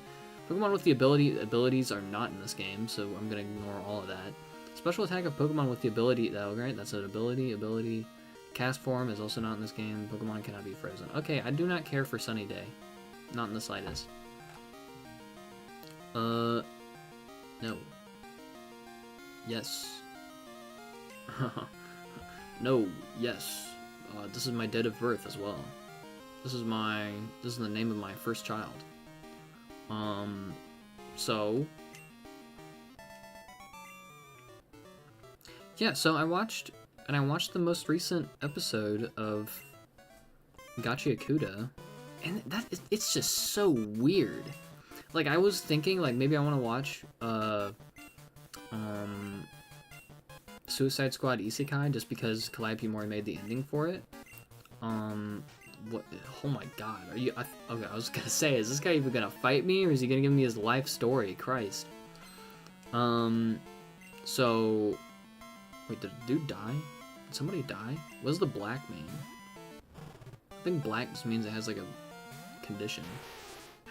Pokemon with the abilities are not in this game, so I'm going to ignore all of that. Special attack of Pokemon with the ability, though, right? That's an ability. Cast form is also not in this game. Pokemon cannot be frozen. Okay, I do not care for Sunny Day. Not in the slightest. No. Yes. No, yes. This is my date of birth as well. This is the name of my first child. So yeah, so I watched the most recent episode of Gachi Akuda, and it's just so weird. Like, I was thinking, like, maybe I want to watch Suicide Squad Isekai just because Calliope Mori made the ending for it. What? Oh my god, are you? Okay, I was gonna say, is this guy even gonna fight me, or is he gonna give me his life story? Christ. So, wait, did a dude die? Did somebody die? What does the black mean? I think black just means it has like a condition.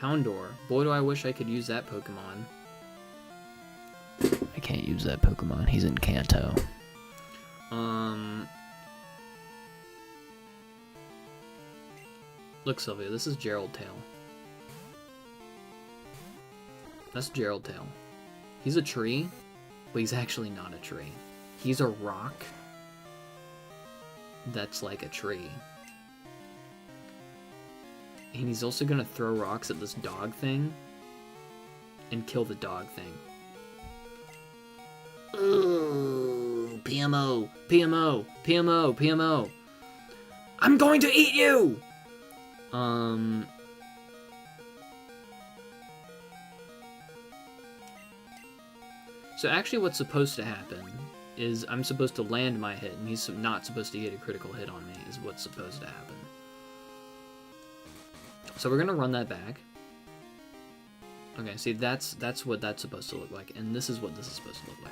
Houndour. Boy, do I wish I could use that Pokemon. I can't use that Pokemon. He's in Kanto. Look, Sylvia, this is Gerald Tail. That's Gerald Tail. He's a tree, but he's actually not a tree. He's a rock that's like a tree. And he's also gonna throw rocks at this dog thing and kill the dog thing. Ooh, PMO, PMO, PMO, PMO. I'm going to eat you! So actually what's supposed to happen is I'm supposed to land my hit, and he's not supposed to get a critical hit on me, is what's supposed to happen. So we're gonna run that back. Okay, see, that's what that's supposed to look like, and this is what this is supposed to look like.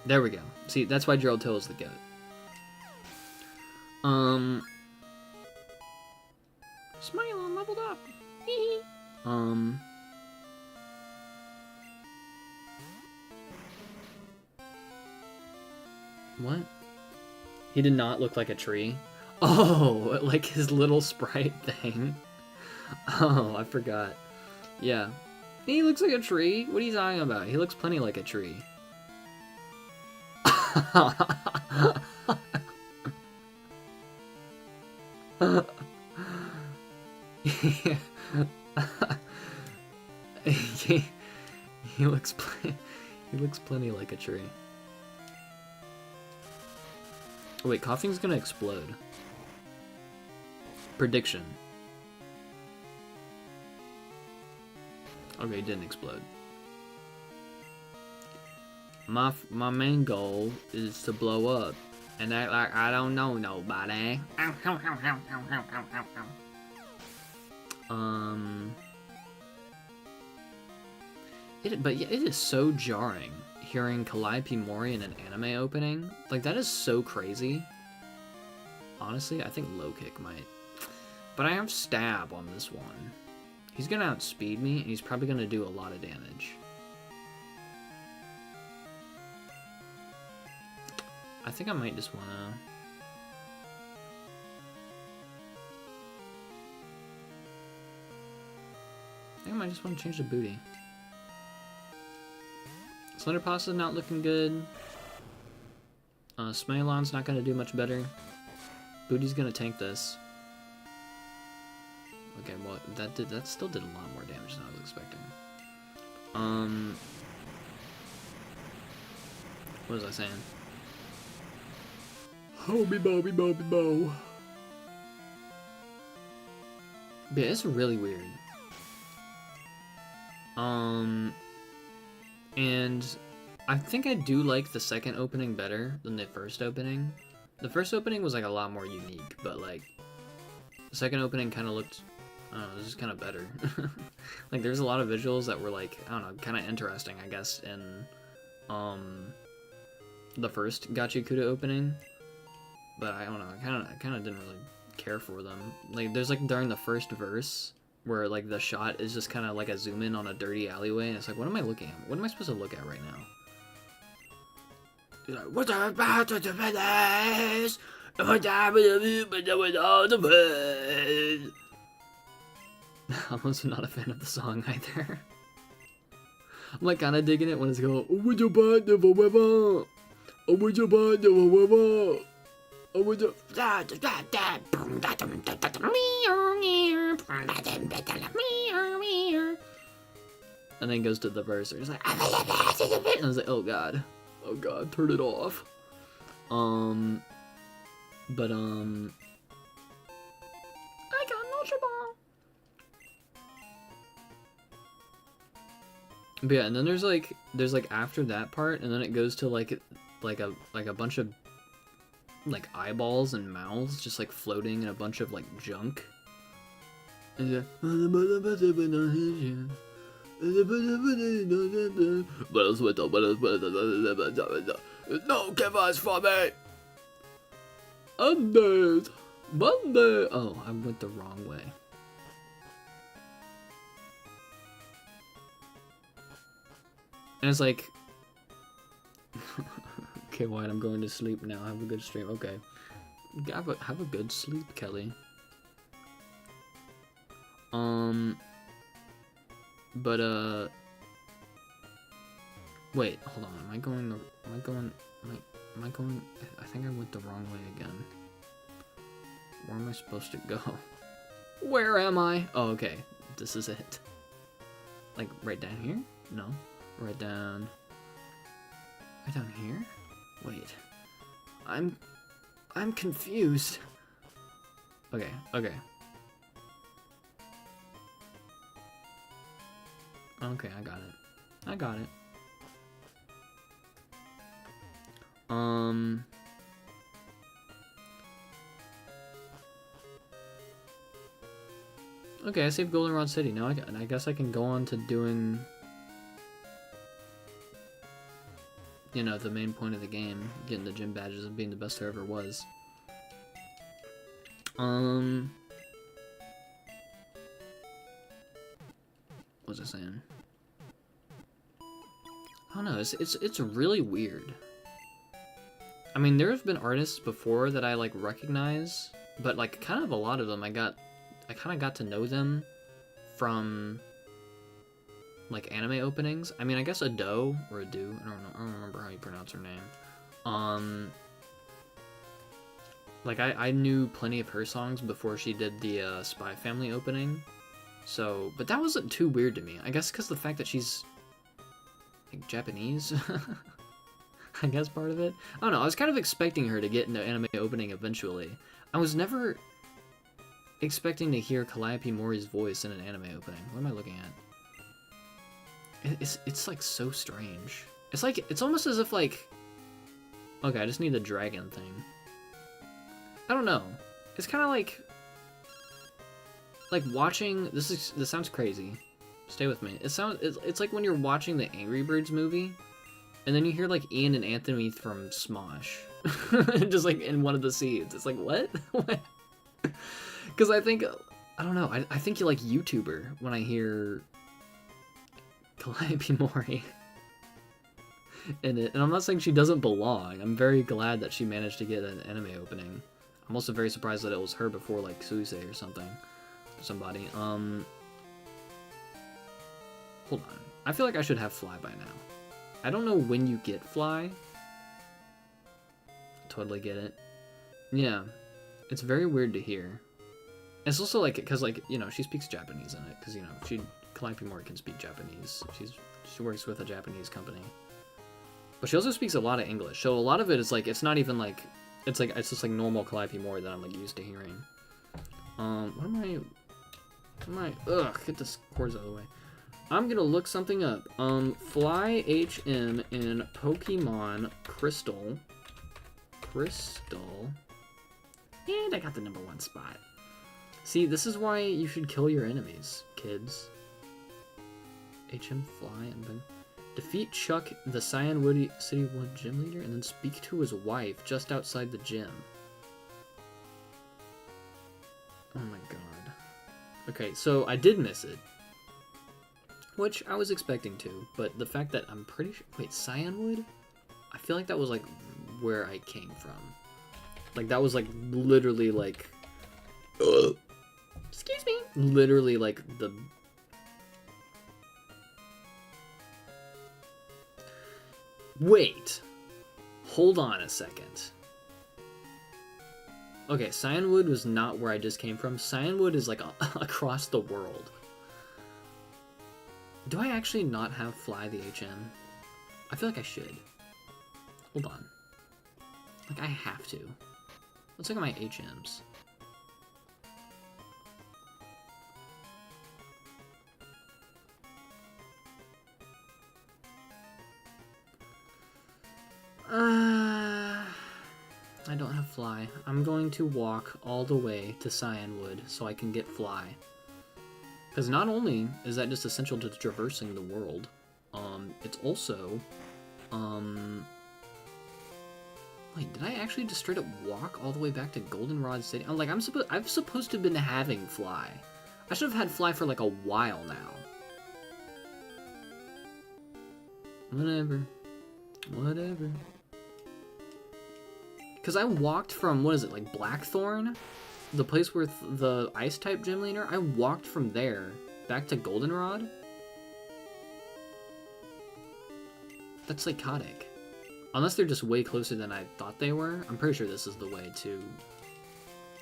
There we go. See, that's why Gerald Till is the GOAT. Smile leveled up. What? He did not look like a tree. Oh, like his little sprite thing. Oh, I forgot. Yeah. He looks like a tree. What are you talking about? He looks plenty like a tree. he looks plenty like a tree. Oh, wait, coughing's gonna explode. Prediction. Okay, it didn't explode. My main goal is to blow up and act like I don't know nobody. But yeah, it is so jarring hearing Calliope Mori in an anime opening. Like, that is so crazy. Honestly, I think low kick might. But I have stab on this one. He's gonna outspeed me, and he's probably gonna do a lot of damage. I think I might just wanna... I think I might just want to change the booty. Slender Pasta's not looking good. Smealon's not gonna do much better. Booty's gonna tank this. Okay, well, that still did a lot more damage than I was expecting. What was I saying? Hobie Bobby Bobby Bo. Yeah, it's really weird. And I think I do like the second opening better than the first opening. The first opening was like a lot more unique, but like the second opening kind of looked I don't know, it's just kind of better. Like, there's a lot of visuals that were, like, I don't know, kind of interesting, I guess, in, the first Gachi-Kuta opening. But I don't know, I kind of didn't really care for them. Like, there's, like, during the first verse, where, like, the shot is just kind of like a zoom in on a dirty alleyway, and it's like, what am I looking at? What am I supposed to look at right now? He's like, what's about to finish? I I'm also not a fan of the song either. I'm like kind of digging it when it's going, and then goes to the verse, and it's like, and I was like, oh god, turn it off. But I got Ultra Ball. But yeah, and then there's like after that part, and then it goes to like a bunch of like eyeballs and mouths just like floating in a bunch of like junk. And no givers for me. Monday. Oh, I went the wrong way. And it's like, okay, Wyatt, I'm going to sleep now. Have a good stream. Okay, have a good sleep, Kelly. But wait, hold on. Am I going? I think I went the wrong way again. Where am I supposed to go? Where am I? Oh, okay. This is it. Like, right down here? No. Right down here? Wait. I'm confused. Okay. Okay, I got it. Okay, I saved Goldenrod City. Now I guess I can go on to doing, you know, the main point of the game, getting the gym badges and being the best there ever was. What was I saying? I don't know, it's really weird. I mean, there have been artists before that I like recognize, but like kind of a lot of them I kind of got to know them from like anime openings. I mean, I guess Ado or Adu, I don't remember how you pronounce her name. Like I knew plenty of her songs before she did the Spy Family opening. So, but that wasn't too weird to me. I guess because the fact that she's like Japanese, I guess part of it. I don't know. I was kind of expecting her to get into anime opening eventually. I was never expecting to hear Calliope Mori's voice in an anime opening. What am I looking at? It's like so strange. It's like it's almost as if like, okay, I just need the dragon thing. I don't know. It's kind of like watching. This sounds crazy. Stay with me. It's like when you're watching the Angry Birds movie, and then you hear like Ian and Anthony from Smosh, just like in one of the scenes. It's like what? What? Because I think, I don't know. I think you like YouTuber when I hear Calliope Mori in it, and I'm not saying she doesn't belong. I'm very glad that she managed to get an anime opening. I'm also very surprised that it was her before like Suisei or somebody. Hold on. I feel like I should have Fly by now. I don't know when you get Fly. Totally get it. Yeah. It's very weird to hear. It's also like, because like, you know, she speaks Japanese in it, because, you know, Calliope Mori can speak Japanese. She works with a Japanese company. But she also speaks a lot of English, so a lot of it is like, it's not even like, it's just like normal Calliope Mori that I'm like used to hearing. Ugh, get this chords out of the way. I'm gonna look something up. Fly HM in Pokémon Crystal. And I got the #1 spot. See, this is why you should kill your enemies, kids. HM Fly and then defeat Chuck, the Cyanwood City Wood gym leader, and then speak to his wife just outside the gym. Oh my god. Okay, so I did miss it. Which I was expecting to, but the fact that I'm pretty sure... Wait, Cyanwood? I feel like that was, like, where I came from. Like, that was, like, literally, like... Excuse me! Literally, like, the... Wait! Hold on a second. Okay, Cyanwood was not where I just came from. Cyanwood is, like, across the world. Do I actually not have Fly the HM? I feel like I should. Hold on. Like, I have to. Let's look at my HMs. I don't have Fly. I'm going to walk all the way to Cyanwood so I can get Fly. Because not only is that just essential to traversing the world, it's also, wait, did I actually just straight up walk all the way back to Goldenrod City? I'm like, I'm supposed to have been having Fly. I should have had Fly for like a while now. Whatever. Whatever. Because I walked from, what is it, like Blackthorn? The place where the Ice-type gym leader? I walked from there back to Goldenrod? That's psychotic. Unless they're just way closer than I thought they were. I'm pretty sure this is the way to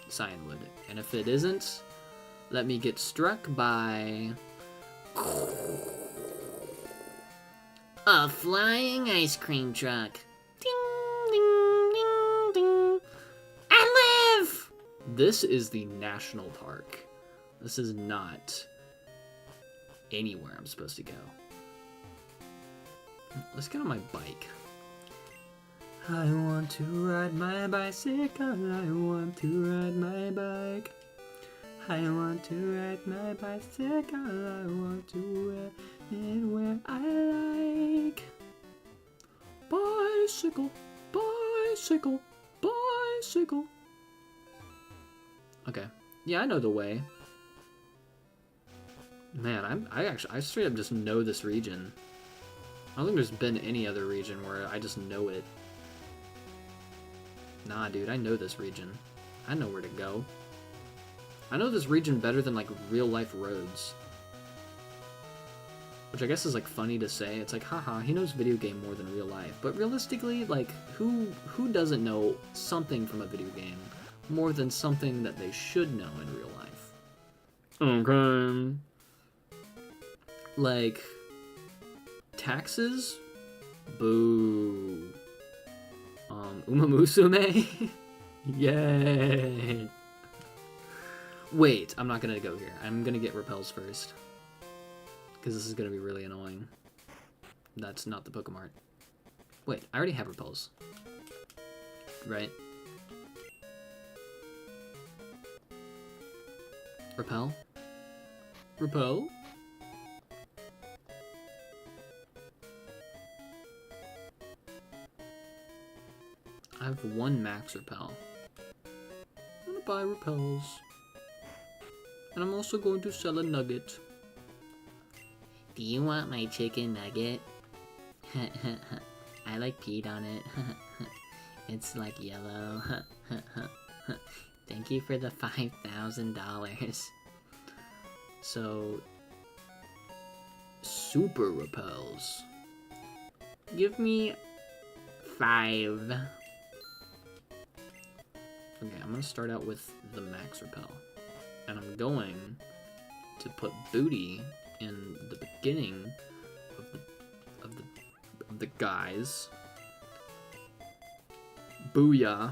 Cyanwood. And if it isn't, let me get struck by... a flying ice cream truck. Ding, ding, ding, ding. I live! This is the national park. This is not anywhere I'm supposed to go. Let's get on my bike. I want to ride my bicycle. I want to ride my bike. I want to ride my bicycle. I want to ride it where I like. Bicycle, bicycle, bicycle. Okay. Yeah, I know the way. Man, I straight up just know this region. I don't think there's been any other region where I just know it. Nah, dude, I know this region. I know where to go. I know this region better than, like, real-life roads. Which I guess is, like, funny to say. It's like, haha, he knows video game more than real life. But realistically, like, who doesn't know something from a video game more than something that they should know in real life? Okay. Like, taxes? Boo. Umamusume? Yay. Wait, I'm not gonna go here. I'm gonna get repels first. Because this is gonna be really annoying. That's not the Pokemon. Wait, I already have repels. Right? Repel? Repel? I have one max repel. I'm gonna buy repels. And I'm also going to sell a nugget. Do you want my chicken nugget? I like peed on it. It's like yellow. Thank you for the $5,000. So, super repels. Give me 5. Okay, I'm gonna start out with the max repel. And I'm going to put Booty in the beginning of the guys. Booyah.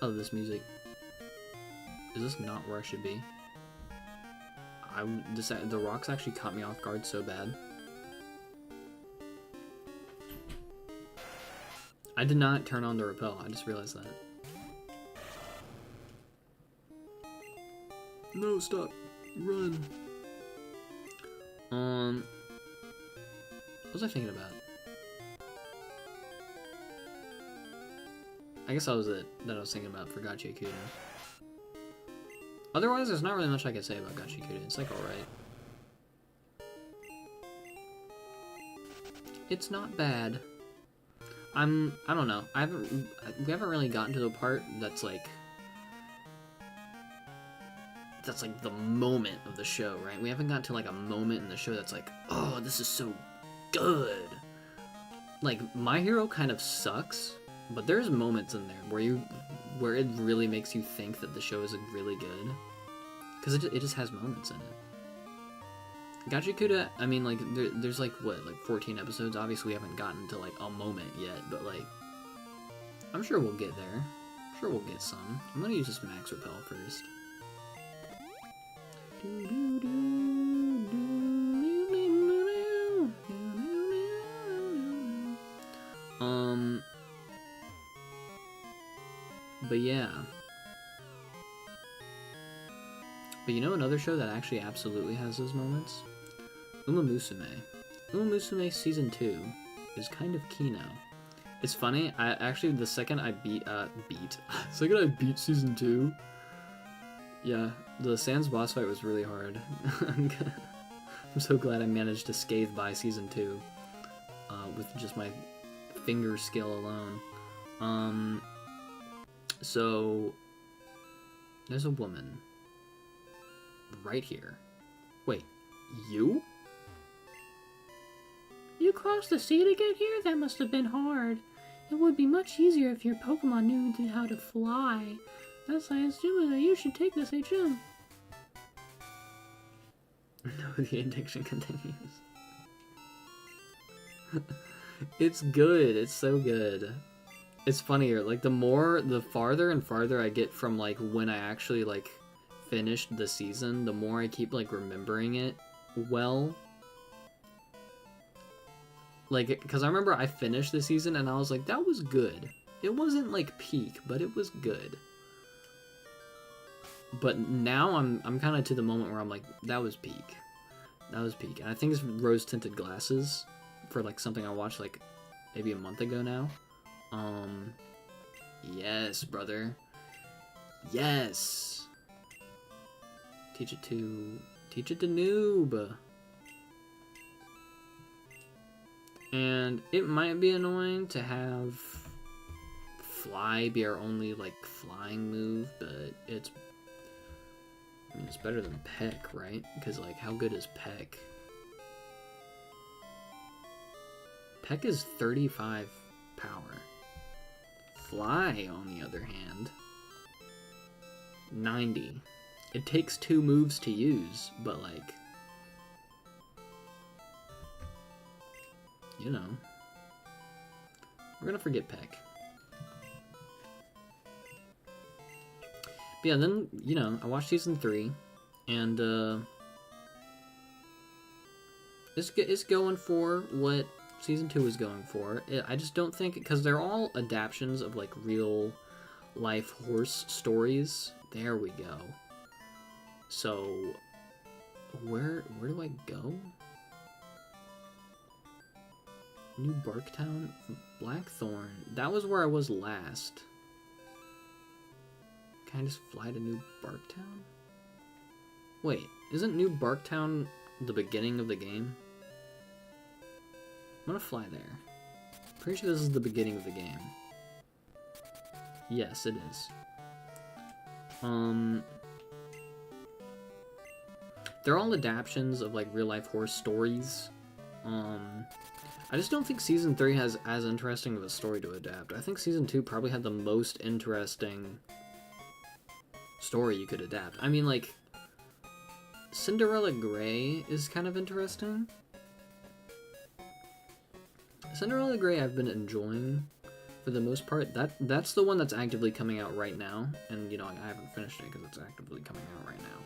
Oh, this music. Is this not where I should be? The rocks actually caught me off guard so bad. I did not turn on the repel. I just realized that. No, stop. Run. What was I thinking about? I guess that was it that I was thinking about for Gachi Kuda. Otherwise, there's not really much I can say about Gachi Kuda. It's like alright. It's not bad. I don't know. We haven't really gotten to the part that's like the moment of the show, right? We haven't gotten to like a moment in the show that's like, oh, this is so good. Like, My Hero kind of sucks, but there's moments in there where it really makes you think that the show is really good, because it just has moments in it. Gachi Kuda, I mean, like, there's like, what, like 14 episodes? Obviously we haven't gotten to like a moment yet, but like, I'm sure we'll get there. I'm sure we'll get some. I'm gonna use this max repel first. But yeah. But you know another show that actually absolutely has those moments? Uma Musume. Uma Musume Season 2 is kind of Kino. It's funny, the second I beat Season 2, yeah, the Sans boss fight was really hard. I'm so glad I managed to scathe by Season 2 with just my finger skill alone. So, there's a woman right here. Wait, you? You crossed the sea to get here? That must have been hard. It would be much easier if your Pokemon knew how to fly. As I assume that you should take this HM. No, the addiction continues. It's good. It's so good. It's funnier. Like, the farther and farther I get from, like, when I actually, like, finished the season, the more I keep, like, remembering it well. Like, because I remember I finished the season and I was like, that was good. It wasn't, like, peak, but it was good. But now I'm kind of to the moment where I'm like, that was peak. That was peak. And I think it's rose-tinted glasses for, like, something I watched, like, maybe a month ago now. Yes, brother. Yes! Teach it to noob. And it might be annoying to have Fly be our only, like, flying move, but it's better than Peck, right? Because, like, how good is Peck? Peck is 35 power. Fly, on the other hand, 90. It takes 2 moves to use, but, like, you know, we're gonna forget Peck. But yeah, then, you know, I watched Season 3, and, it's going for what Season 2 is going for. I just don't think, because they're all adaptations of, like, real life horse stories. There we go. So, where do I go? New Barktown? Blackthorn. That was where I was last. Can I just fly to New Barktown? Wait, isn't New Barktown the beginning of the game? I'm gonna fly there. Pretty sure this is the beginning of the game. Yes, it is. They're all adaptations of, like, real-life horse stories. I just don't think Season 3 has as interesting of a story to adapt. I think Season 2 probably had the most interesting story you could adapt. I mean, like, Cinderella Grey is kind of interesting. Cinderella Grey I've been enjoying for the most part. That's the one that's actively coming out right now. And, you know, I haven't finished it because it's actively coming out right now.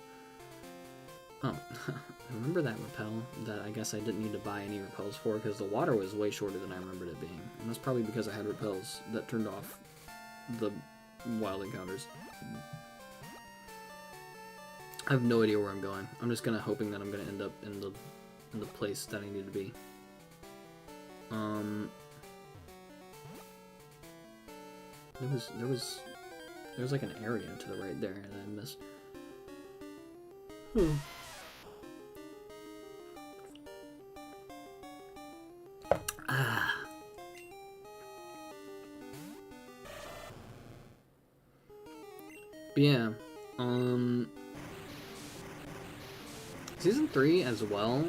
Oh, I remember that repel that I guess I didn't need to buy any repels for because the water was way shorter than I remembered it being. And that's probably because I had repels that turned off the wild encounters. I have no idea where I'm going. I'm just hoping that I'm gonna end up in the place that I need to be. There was like an area to the right there that I missed. Ah. But yeah, Season 3 as well,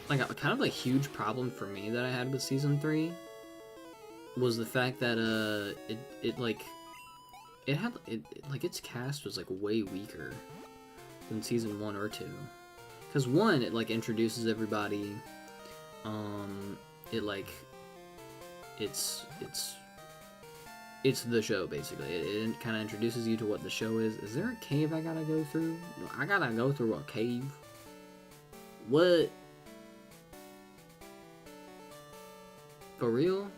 like a kind of like huge problem for me that I had with Season 3 was the fact that its cast was like way weaker than Season 1 or 2. Because 1, it like introduces everybody, it's the show, basically. It kind of introduces you to what the show is. Is there a cave I gotta go through? No, I gotta go through a cave? What? For real?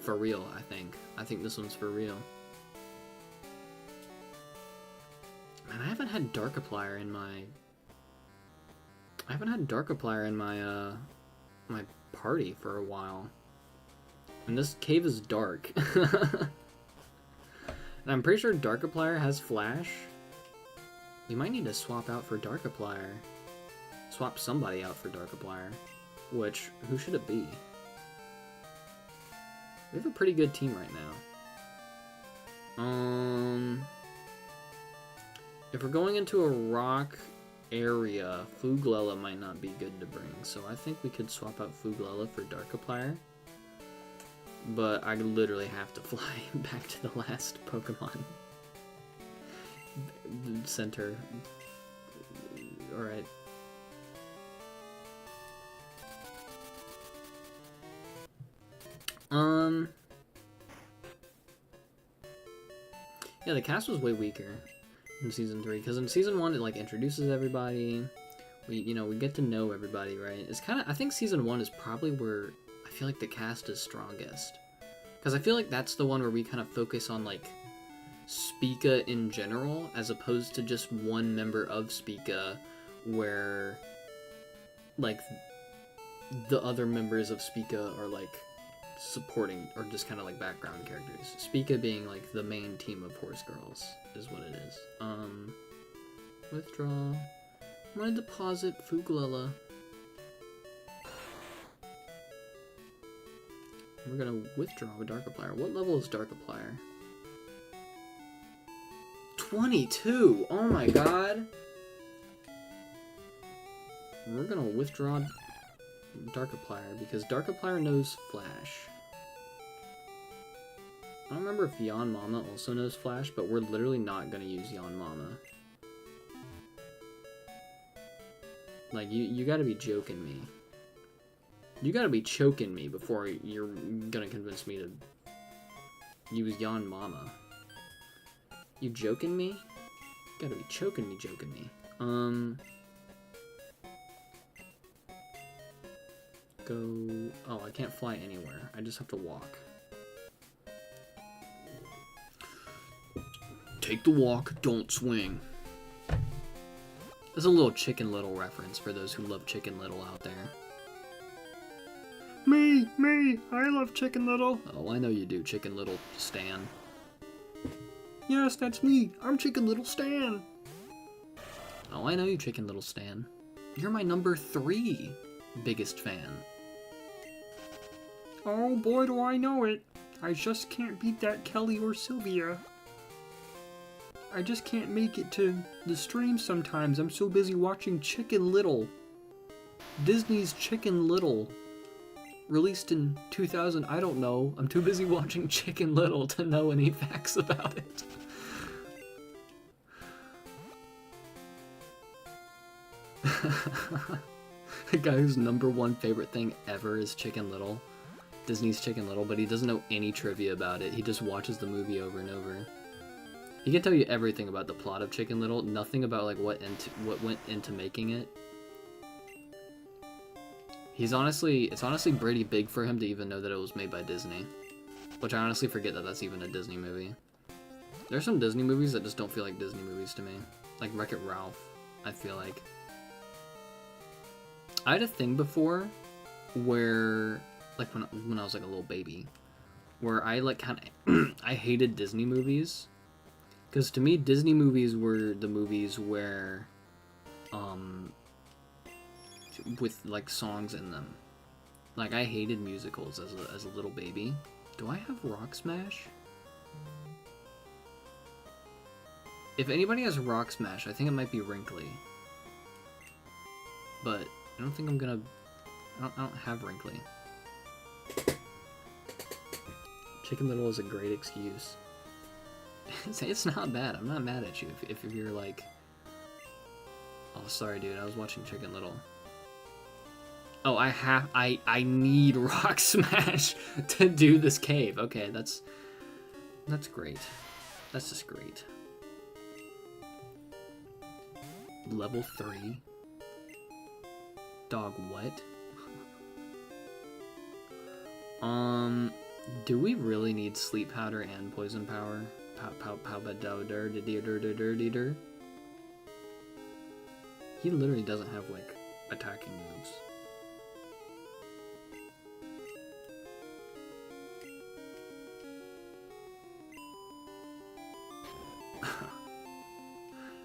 For real, I think. I think this one's for real. Man, I haven't had Darkiplier in my... my party for a while. And this cave is dark. And I'm pretty sure Darkiplier has Flash. We might need to swap out for Darkiplier. Swap somebody out for Darkiplier. Which, who should it be? We have a pretty good team right now. If we're going into a rock area, Fuglella might not be good to bring. So I think we could swap out Fuglella for Darkiplier. But I literally have to fly back to the last Pokemon Center. Alright. Yeah, the cast was way weaker in Season 3, because in Season 1 it like introduces everybody. We get to know everybody, right? It's kind of, I think Season 1 is probably where I feel like the cast is strongest. Because I feel like that's the one where we kind of focus on, like, Spica in general, as opposed to just one member of Spica, where, like, the other members of Spica are, like, supporting, or just kind of, like, background characters. Spica being, like, the main team of Horse Girls, is what it is. Withdraw. I'm gonna deposit Fuglella. We're gonna withdraw a Darkiplier. What level is Darkiplier? 22! Oh my god! We're gonna withdraw Darkiplier because Darkiplier knows Flash. I don't remember if Yanmama also knows Flash, but we're literally not gonna use Yanmama. Like, you gotta be joking me. You gotta be choking me before you're gonna convince me to use Yanmama. You joking me? You gotta be joking me. Go... Oh, I can't fly anywhere. I just have to walk. Take the walk, don't swing. There's a little Chicken Little reference for those who love Chicken Little out there. Me, I love Chicken Little. Oh, I know you do, Chicken Little Stan. Yes, that's me. I'm Chicken Little Stan. Oh, I know you, Chicken Little Stan. You're my number 3 biggest fan. Oh, boy, do I know it. I just can't beat that Kelly or Sylvia. I just can't make it to the stream sometimes. I'm so busy watching Chicken Little. Disney's Chicken Little. Released in 2000, I don't know. I'm too busy watching Chicken Little to know any facts about it. The guy whose #1 favorite thing ever is Chicken Little. Disney's Chicken Little, but he doesn't know any trivia about it. He just watches the movie over and over. He can tell you everything about the plot of Chicken Little, nothing about like what went into making it. It's honestly pretty big for him to even know that it was made by Disney, which I honestly forget that that's even a Disney movie. There's some Disney movies that just don't feel like Disney movies to me, like Wreck-It Ralph. I feel like I had a thing before where, like when I was like a little baby, where I like kind of I hated Disney movies. Because to me, Disney movies were the movies where, with, like, songs in them. Like, I hated musicals as a little baby. Do I have Rock Smash? If anybody has Rock Smash, I think it might be Wrinkly. But I don't think I'm gonna... I don't have Wrinkly. Chicken Little is a great excuse. It's not bad. I'm not mad at you if you're like, oh, sorry, dude, I was watching Chicken Little. Oh, I need Rock Smash to do this cave. Okay, that's great. That's just great. Level 3? Dog, what? Do we really need Sleep Powder and Poison Power? He literally doesn't have, like, attacking moves.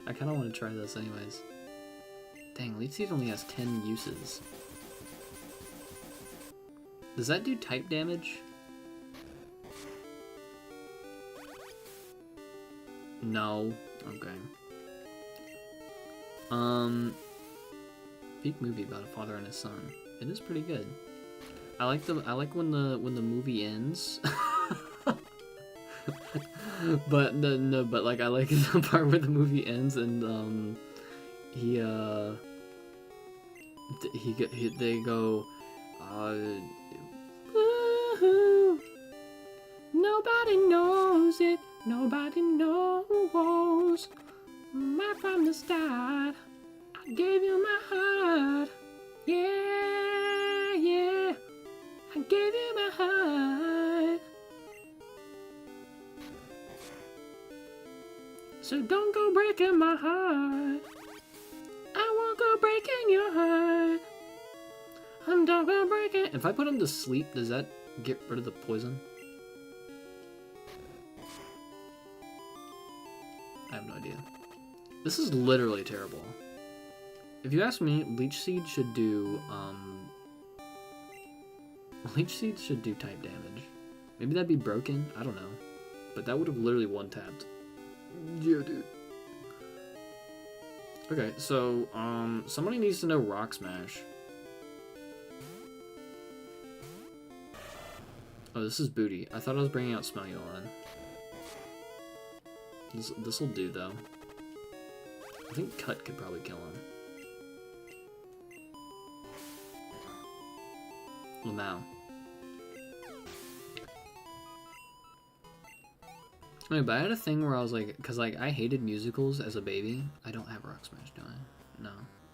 I kind of want to try this anyways. Dang, Leaf Seed only has 10 uses. Does that do type damage? No. Okay. Peak movie about a father and his son. It is pretty good. I like when the movie ends. But no, but like I like the part where the movie ends and they go woo-hoo. Nobody knows it. Nobody knows. Right from the start, I gave you my heart. Yeah, yeah. I gave you my heart. So don't go breaking my heart. I won't go breaking your heart. I'm don't go breaking. If I put him to sleep, does that get rid of the poison? I have no idea. This is literally terrible. If you ask me, Leech Seed should do type damage. Maybe that'd be broken. I don't know. But that would have literally one-tapped. Yeah, dude. Okay, so somebody needs to know Rock Smash. Oh, this is Booty. I thought I was bringing out Smelulon. This'll do, though. I think Cut could probably kill him. Lamau. Okay, but I had a thing where I was like, cause like I hated musicals as a baby. I don't have Rock Smash, do I? No.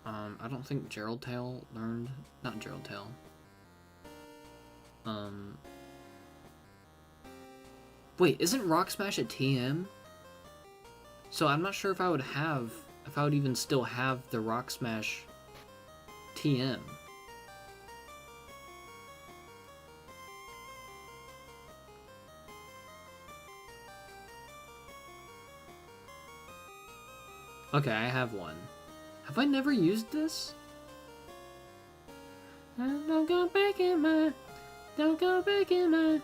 I don't think Gerald Tail learned. Not Gerald Tail. Wait, isn't Rock Smash a TM? So I'm not sure if I would even still have the Rock Smash TM. Okay, I have one. Have I never used this? Don't go breaking my... Don't go breaking my...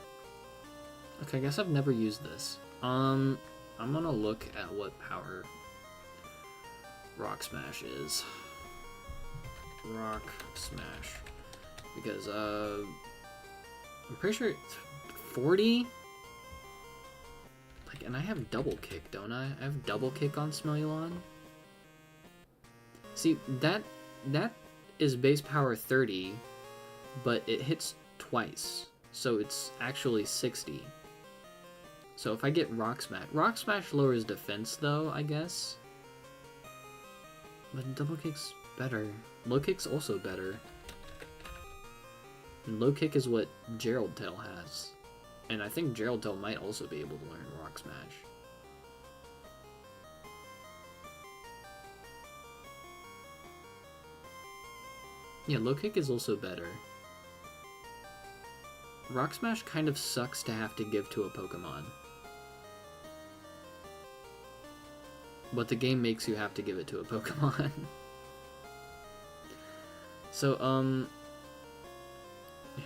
Okay, I guess I've never used this. I'm gonna look at what power Rock Smash is. Rock Smash. Because, I'm pretty sure it's 40? Like, and I have double kick, don't I? I have double kick on Smelulon. See, that is base power 30, but it hits twice, so it's actually 60. So if I get Rock Smash lowers defense though, I guess. But double kick's better. Low kick's also better. And low kick is what Gerald Tail has. And I think Gerald Tail might also be able to learn Rock Smash. Yeah, low kick is also better. Rock Smash kind of sucks to have to give to a Pokemon. But the game makes you have to give it to a Pokemon. So,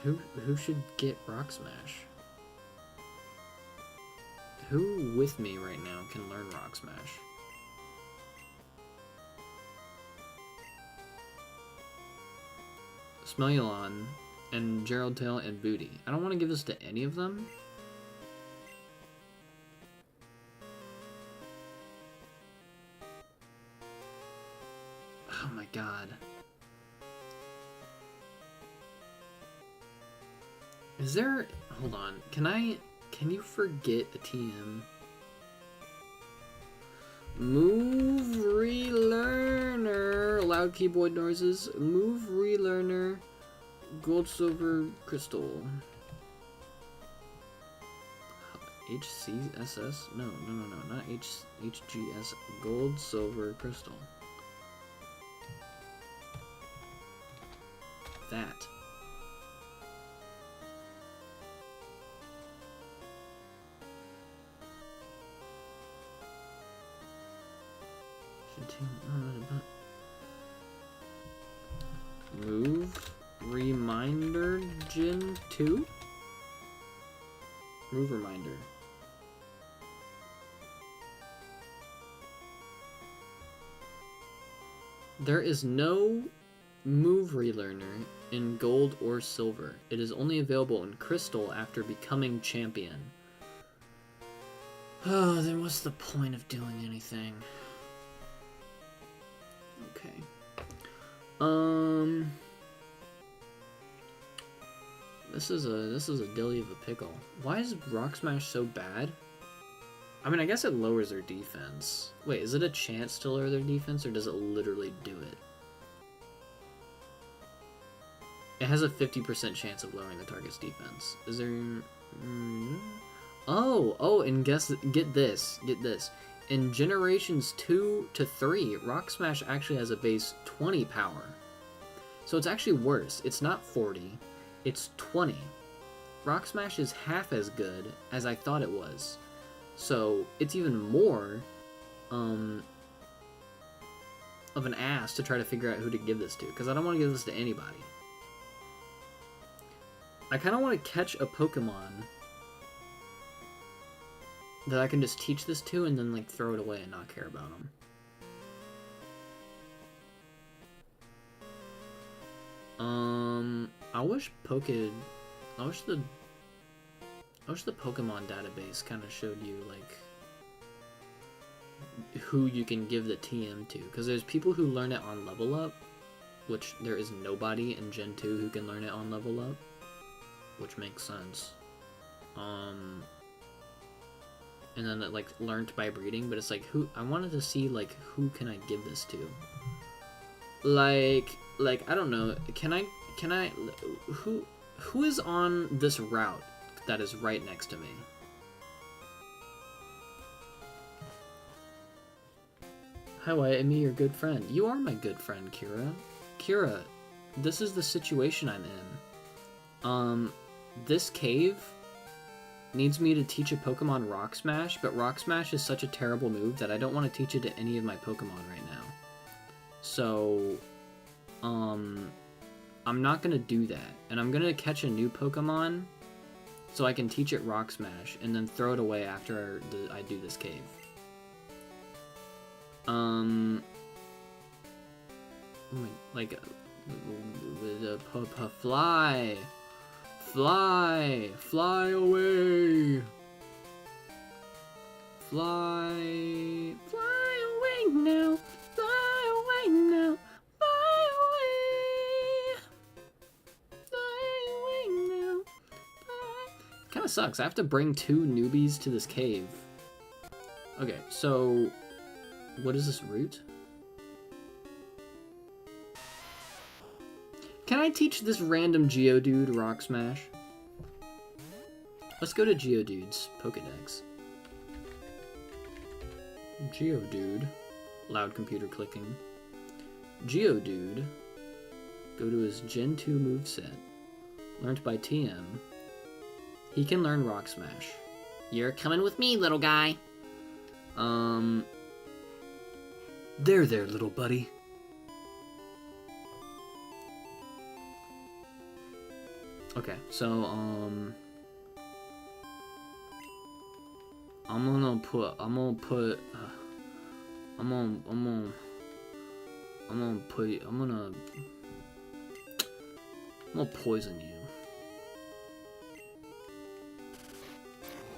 who should get Rock Smash? Who with me right now can learn Rock Smash? Smeulon and Gerald Tail and Booty. I don't want to give this to any of them. Oh my god. Is there... Hold on. Can you forget a TM? Move Relearner. Loud keyboard noises. Move Relearner. Gold, Silver, Crystal. HCSS? No, not HGS. Gold, Silver, Crystal. That. Move Reminder Gen 2? Move Reminder. There is no Move Relearner in Gold or Silver. It is only available in Crystal after becoming champion. Oh, then what's the point of doing anything? Okay. This is a dilly of a pickle. Why is Rock Smash so bad? I mean, I guess it lowers their defense. Wait, is it a chance to lower their defense, or does it literally do it? It has a 50% chance of lowering the target's defense. Is there... Oh, and get this. In generations 2 to 3, Rock Smash actually has a base 20 power. So it's actually worse. It's not 40, it's 20. Rock Smash is half as good as I thought it was. So it's even more of an ass to try to figure out who to give this to, because I don't want to give this to anybody. I kind of want to catch a Pokemon that I can just teach this to and then like throw it away and not care about them. I wish the Pokemon database kind of showed you like who you can give the TM to, because there's people who learn it on Level Up, which there is nobody in Gen 2 who can learn it on Level Up, which makes sense. And then it like learned by breeding, but it's like who I wanted to see like who can I give this to? Like I don't know. Can I who is on this route that is right next to me? Hi, Wyatt, me, your good friend. You are my good friend, Kira. Kira, this is the situation I'm in. This cave needs me to teach a Pokemon Rock Smash, but Rock Smash is such a terrible move that I don't want to teach it to any of my Pokemon right now. So, I'm not gonna do that, and I'm gonna catch a new Pokemon so I can teach it Rock Smash and then throw it away after I do this cave. Like, fly away, fly away now, fly away now, fly away now. Kind of of sucks. I have to bring 2 newbies to this cave. Okay, so what is this route? Can I teach this random Geodude Rock Smash? Let's go to Geodude's Pokedex. Geodude. Loud computer clicking. Geodude. Go to his Gen 2 moveset. Learned by TM. He can learn Rock Smash. You're coming with me, little guy. There, little buddy. Okay, so, I'm gonna poison you.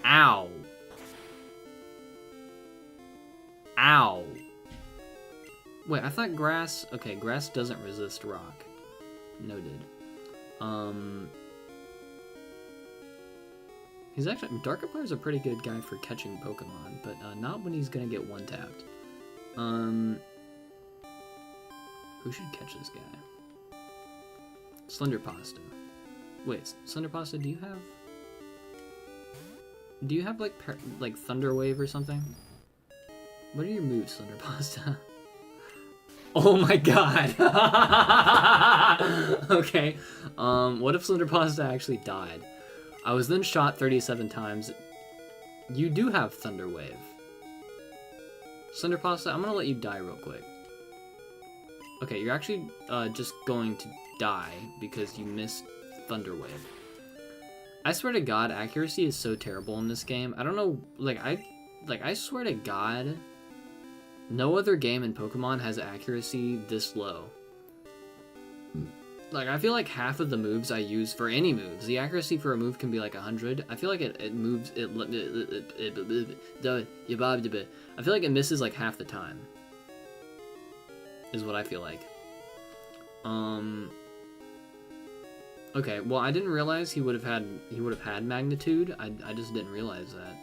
Ow. Ow. Wait, I thought grass... Okay, grass doesn't resist rock. Noted. He's actually... Darkiplier is a pretty good guy for catching Pokemon, but not when he's gonna get one-tapped. Who should catch this guy? Slender Pasta. Wait, Slender Pasta, do you have... Do you have, like Thunder Wave or something? What are your moves, Slender Pasta? Oh my god! Okay. What if Slender Pasta actually died? I was then shot 37 times. You do have Thunder Wave. Slender Pasta, I'm gonna let you die real quick. Okay, you're actually just going to die because you missed Thunder Wave. I swear to God, accuracy is so terrible in this game. I don't know, I swear to God, no other game in Pokemon has accuracy this low. Like, I feel like half of the moves I use for any moves, the accuracy for a move can be like 100. I feel like it moves, I feel like it misses like half the time. Is what I feel like. Okay, well, I didn't realize he would have had magnitude. I just didn't realize that.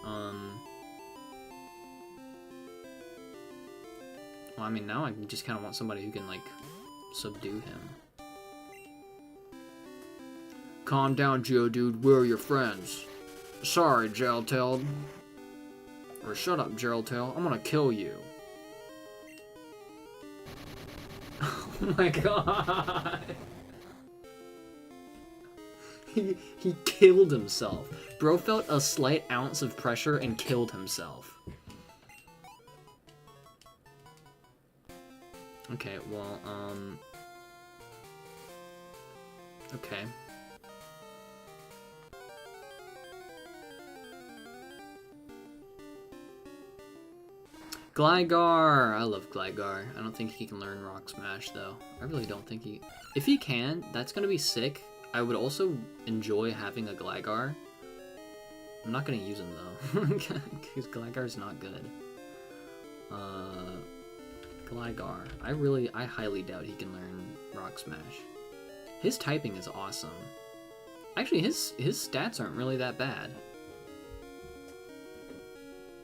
Well, I mean, now I just kind of want somebody who can, like, subdue him. Calm down, Geodude. Where are your friends? Sorry, Geraldtail. Or shut up, Geraldtail. I'm gonna kill you. Oh my god. He killed himself. Bro felt a slight ounce of pressure and killed himself. Okay, well, okay. Gligar! I love Gligar. I don't think he can learn Rock Smash, though. I really don't think he... If he can, that's gonna be sick. I would also enjoy having a Gligar. I'm not gonna use him, though. Because Gligar's not good. Gligar. I highly doubt he can learn Rock Smash. His typing is awesome. Actually, his stats aren't really that bad.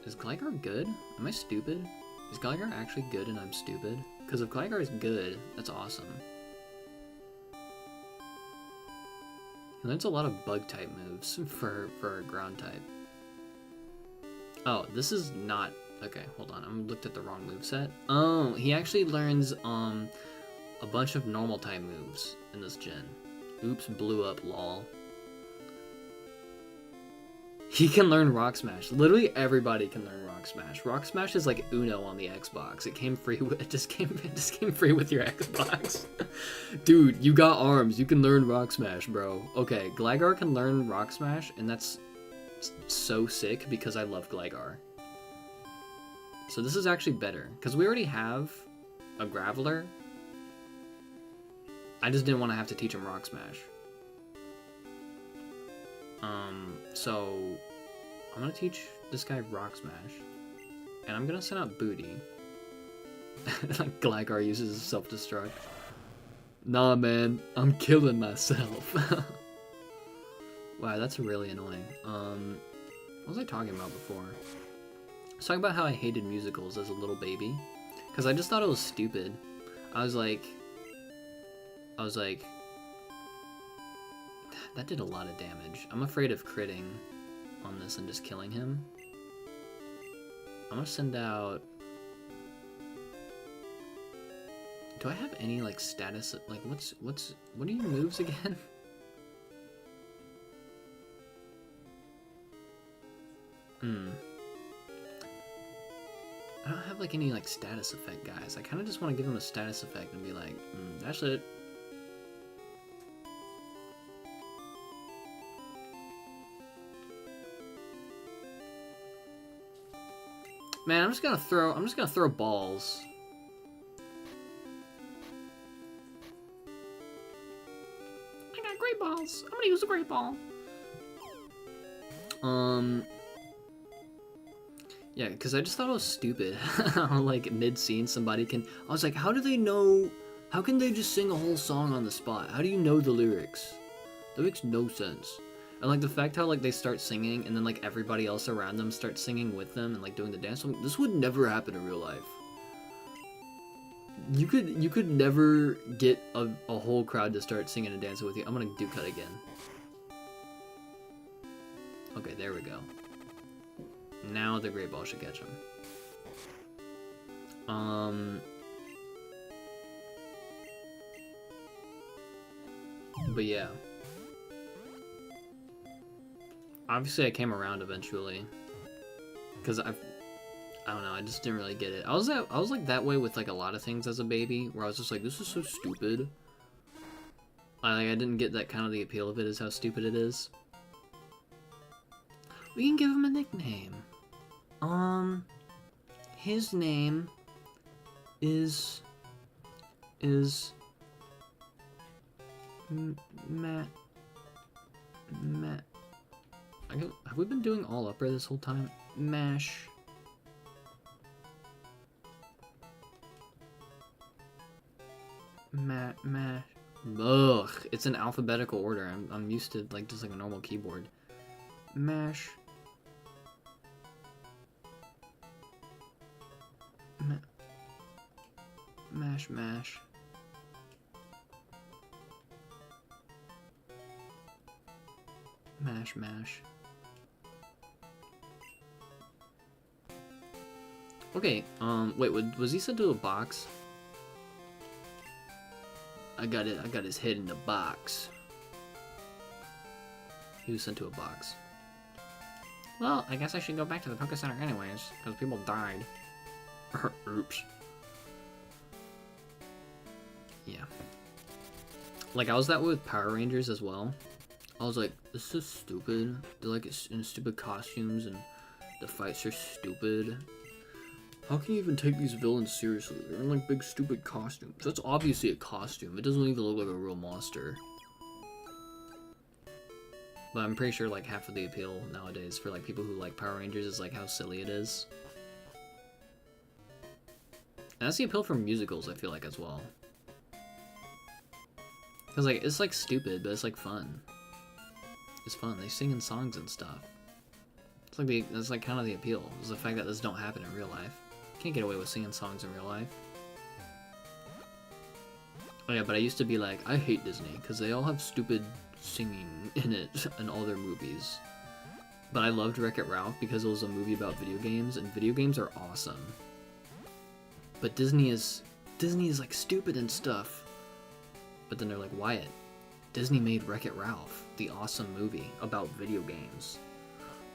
Is Gligar good? Am I stupid? Is Gligar actually good and I'm stupid? Because if Gligar is good, that's awesome. He learns a lot of bug-type moves for a ground type. Oh, this is not... Okay, hold on. I looked at the wrong moveset. Oh, he actually learns a bunch of normal-type moves in this gen. Oops, blew up, lol. He can learn Rock Smash. Literally everybody can learn Rock Smash. Rock Smash is like Uno on the Xbox. It came free with just came free with your Xbox. Dude, you got arms. You can learn Rock Smash, bro. Okay, Gligar can learn Rock Smash, and that's so sick because I love Gligar. So this is actually better because we already have a Graveler. I just didn't want to have to teach him Rock Smash. So I'm gonna teach this guy Rock Smash, and I'm gonna send out Booty. Like Gligar uses self-destruct. Nah, man, I'm killing myself. Wow, that's really annoying. What was I talking about before? I was talking about how I hated musicals as a little baby. Because I just thought it was stupid. I was like, that did a lot of damage. I'm afraid of critting on this and just killing him. I'm gonna send out... Do I have any, like, status... Like, what are your moves again? I don't have, like, any, like, status effect guys. I kind of just want to give him a status effect and be like, that's it. Man, I'm just gonna throw balls. I got great balls. I'm gonna use a great ball. Yeah, because I just thought it was stupid. Like, mid-scene, somebody can... I was like, how do they know... How can they just sing a whole song on the spot? How do you know the lyrics? That makes no sense. And, like, the fact how, like, they start singing, and then, like, everybody else around them starts singing with them and, like, doing the dance. This would never happen in real life. You could never get a whole crowd to start singing and dancing with you. I'm gonna do cut again. Okay, there we go. Now the great ball should catch him. But yeah. Obviously I came around eventually. Because I don't know, I just didn't really get it. I was like that way with like a lot of things as a baby, where I was just like, this is so stupid. I didn't get that kind of the appeal of it, is how stupid it is. We can give him a nickname. His name is Matt. Have we been doing all upper this whole time? Mash. Mash. Ugh, it's in alphabetical order. I'm used to like just like a normal keyboard. Mash. Mash. Mash. Okay, wait, was he sent to a box? I got his head in the box. He was sent to a box. Well, I guess I should go back to the Poké Center anyways, because people died. Oops. Yeah. Like, I was that way with Power Rangers as well. I was like, this is stupid. They're like in stupid costumes and the fights are stupid. How can you even take these villains seriously? They're in like big stupid costumes. That's obviously a costume. It doesn't even look like a real monster. But I'm pretty sure like half of the appeal nowadays for like people who like Power Rangers is like how silly it is. And that's the appeal for musicals, I feel like, as well. Cause like it's like stupid, but it's like fun. It's fun. They sing in songs and stuff. It's like that's like kind of the appeal. Is the fact that this don't happen in real life. Can't get away with singing songs in real life. Oh yeah, but I used to be like, I hate Disney because they all have stupid singing in it in all their movies. But I loved Wreck-It Ralph because it was a movie about video games, and video games are awesome. But Disney is like stupid and stuff. But then they're like, Wyatt, Disney made Wreck-It Ralph, the awesome movie about video games.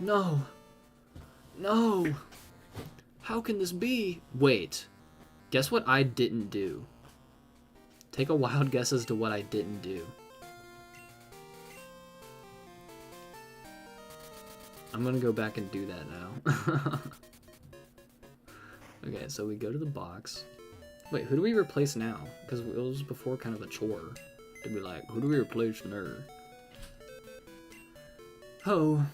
No! No! How can this be? Wait. Guess what I didn't do? Take a wild guess as to what I didn't do. I'm gonna go back and do that now. Okay, so we go to the box. Wait, who do we replace now? Because it was before kind of a chore to be like, who do we replace now? Oh.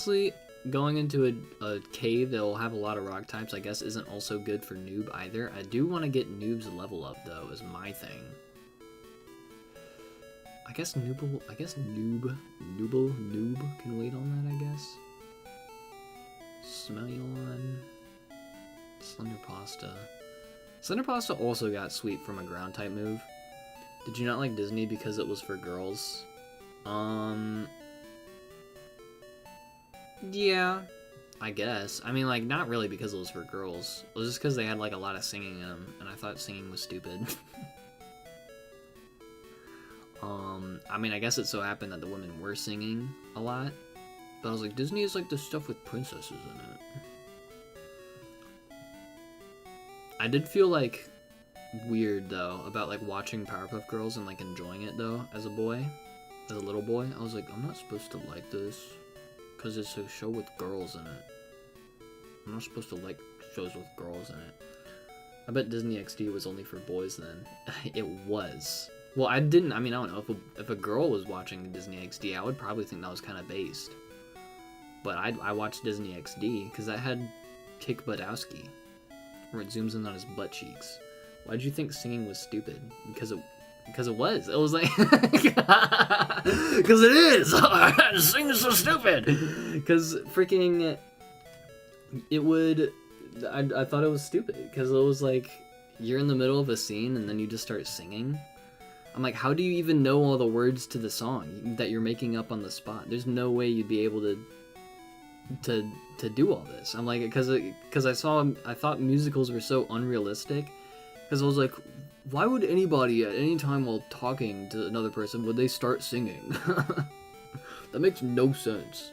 honestly, going into a cave that will have a lot of rock types, I guess, isn't also good for noob either. I do want to get noob's level up, though, is my thing. I guess noob can wait on that, I guess. Smellion. Slender Pasta. Slender Pasta also got sweep from a ground type move. Did you not like Disney because it was for girls? Yeah, I guess. I mean, like, not really because it was for girls. It was just because they had, like, a lot of singing in them, and I thought singing was stupid. I mean, I guess it so happened that the women were singing a lot, but I was like, Disney is like the stuff with princesses in it. I did feel, like, weird, though, about, like, watching Powerpuff Girls and, like, enjoying it, though, as a boy. As a little boy. I was like, I'm not supposed to like this, because it's a show with girls in it. I'm not supposed to like shows with girls in it. I bet Disney XD was only for boys then. It was. Well, I don't know. If a girl was watching Disney XD, I would probably think that was kind of based. But I watched Disney XD, because that had Kick Buttowski, where it zooms in on his butt cheeks. Why'd you think singing was stupid? Because it was. It was like... Because it is! Singing is so stupid! Because freaking... It would... I thought it was stupid, because it was like, you're in the middle of a scene, and then you just start singing. I'm like, how do you even know all the words to the song that you're making up on the spot? There's no way you'd be able to do all this. I'm like, because I thought musicals were so unrealistic, because I was like, why would anybody at any time while talking to another person would they start singing? That makes no sense.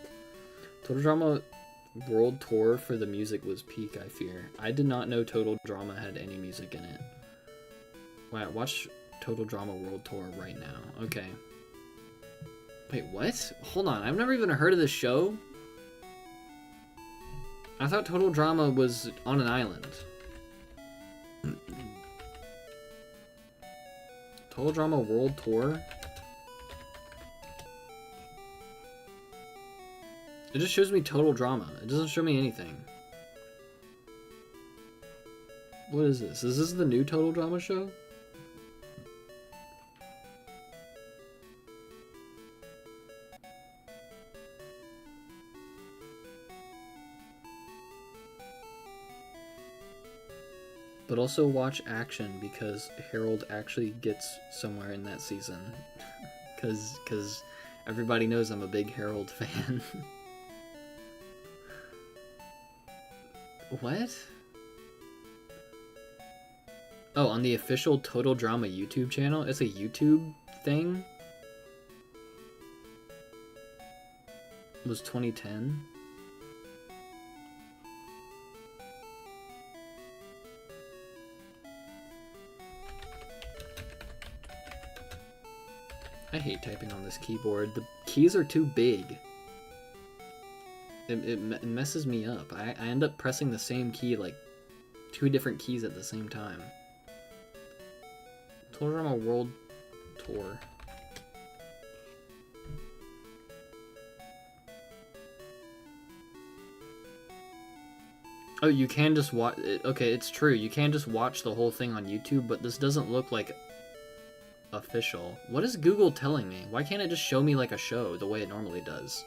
Total Drama World Tour for the music was peak, I fear. I did not know Total Drama had any music in it. Wow, watch Total Drama World Tour right now. Okay. Wait, what? Hold on, I've never even heard of this show? I thought Total Drama was on an island. Total Drama World Tour? It just shows me Total Drama. It doesn't show me anything. What is this? Is this the new Total Drama show? But also watch Action, because Harold actually gets somewhere in that season. Because everybody knows I'm a big Harold fan. What? Oh, on the official Total Drama YouTube channel? It's a YouTube thing? It was 2010? I hate typing on this keyboard. The keys are too big. It messes me up. I end up pressing the same key, like, 2 different keys at the same time. Total Drama World Tour. Oh, you can just watch... Okay, it's true. You can just watch the whole thing on YouTube, but this doesn't look like... official. What is Google telling me? Why can't it just show me like a show the way it normally does?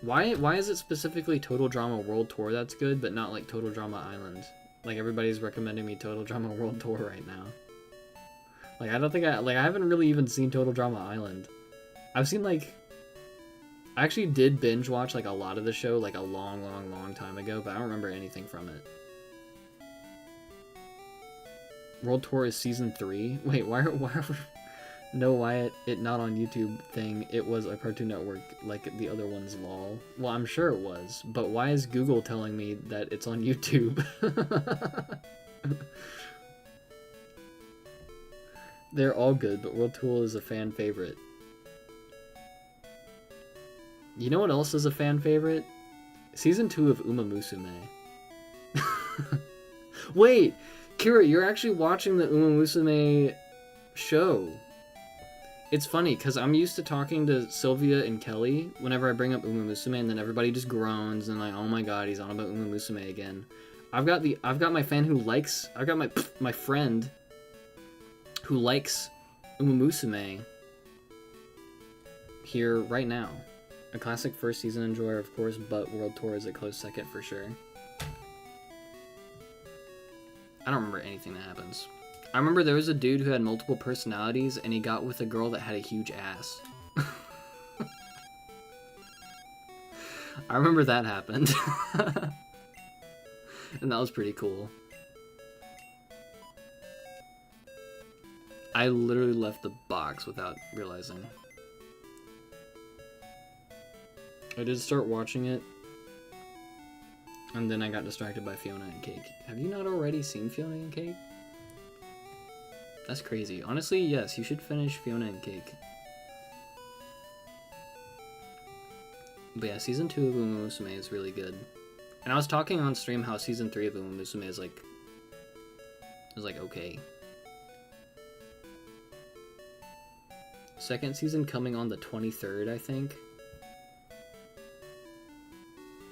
Why is it specifically Total Drama World Tour that's good, but not like Total Drama Island? Like, everybody's recommending me Total Drama World Tour right now. Like, I don't think I haven't really even seen Total Drama Island. I've seen, like... I actually did binge watch, like, a lot of the show, like, a long time ago, but I don't remember anything from it. World Tour is season 3? Wait, why it not on YouTube thing? It was a Cartoon Network like the other ones, lol. Well, I'm sure it was, but why is Google telling me that it's on YouTube? They're all good, but World Tour is a fan favorite. You know what else is a fan favorite? Season 2 of Uma Musume. Wait! Kira, you're actually watching the Uma Musume show. It's funny, because I'm used to talking to Sylvia and Kelly whenever I bring up Uma Musume, and then everybody just groans and like, oh my god, he's on about Uma Musume again. I've got my fan who likes, I've got my friend who likes Uma Musume here right now. A classic first season enjoyer, of course, but World Tour is a close second for sure. I don't remember anything that happens. I remember there was a dude who had multiple personalities, and he got with a girl that had a huge ass. I remember that happened. And that was pretty cool. I literally left the box without realizing. I did start watching it, and then I got distracted by Fiona and Cake. Have you not already seen Fiona and Cake? That's crazy. Honestly, yes, you should finish Fiona and Cake. But yeah, Season 2 of Uma Musume is really good. And I was talking on stream how Season 3 of Uma Musume is like okay. Second season coming on the 23rd, I think.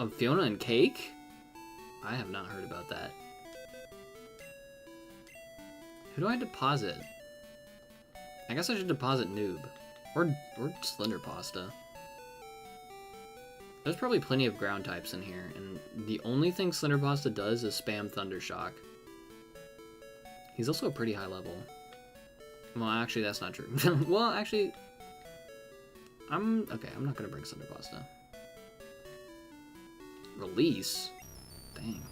Of Fiona and Cake? I have not heard about that. Who do I deposit? I guess I should deposit Noob. Or Slender Pasta. There's probably plenty of ground types in here, and the only thing Slender Pasta does is spam Thundershock. He's also a pretty high level. Well, actually, that's not true. Well, actually... I'm not gonna bring Slender Pasta. Release? Dang.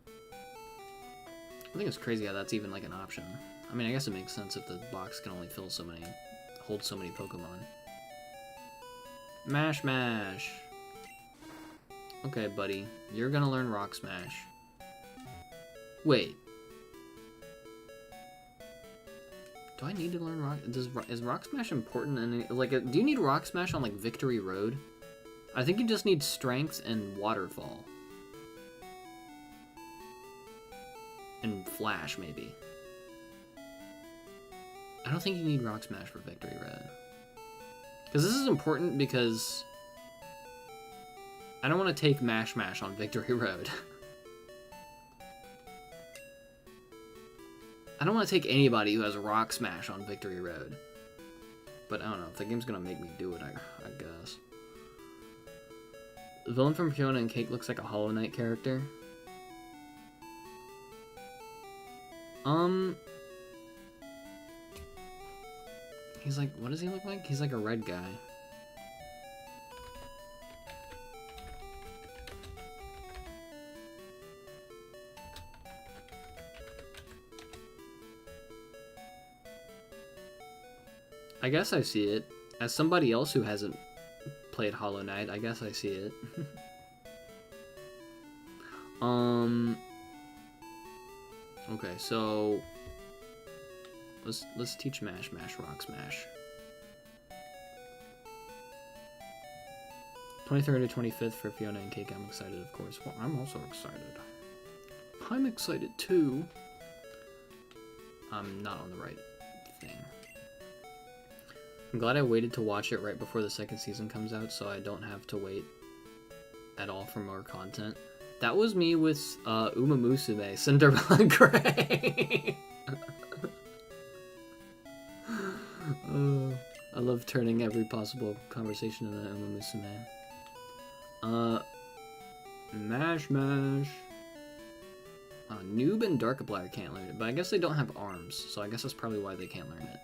I think it's crazy how that's even like an option. I mean, I guess it makes sense if the box can only hold so many Pokemon. Mash Mash! Okay, buddy. You're gonna learn Rock Smash. Wait. Do I need to learn Rock... Is Rock Smash important? And like, do you need Rock Smash on like Victory Road? I think you just need Strength and Waterfall. And Flash, maybe. I don't think you need Rock Smash for Victory Road. Because this is important because... I don't want to take Mash Mash on Victory Road. I don't want to take anybody who has Rock Smash on Victory Road. But I don't know, if the game's gonna make me do it, I guess. The villain from Fiona and Cake looks like a Hollow Knight character. He's like, what does he look like? He's like a red guy. I guess I see it. As somebody else who hasn't played Hollow Knight, I guess I see it. Okay, so let's teach Mash Mash Rock Smash. 23rd to 25th for Fiona and Cake. I'm excited, of course. Well, I'm also excited. I'm excited too. I'm not on the right thing. I'm glad I waited to watch it right before the second season comes out, so I don't have to wait at all for more content. That was me with Uma Musume, Cinderella Grey. I love turning every possible conversation into Uma Musume. Mash Mash. Noob and Darkiplier can't learn it, but I guess they don't have arms, so I guess that's probably why they can't learn it.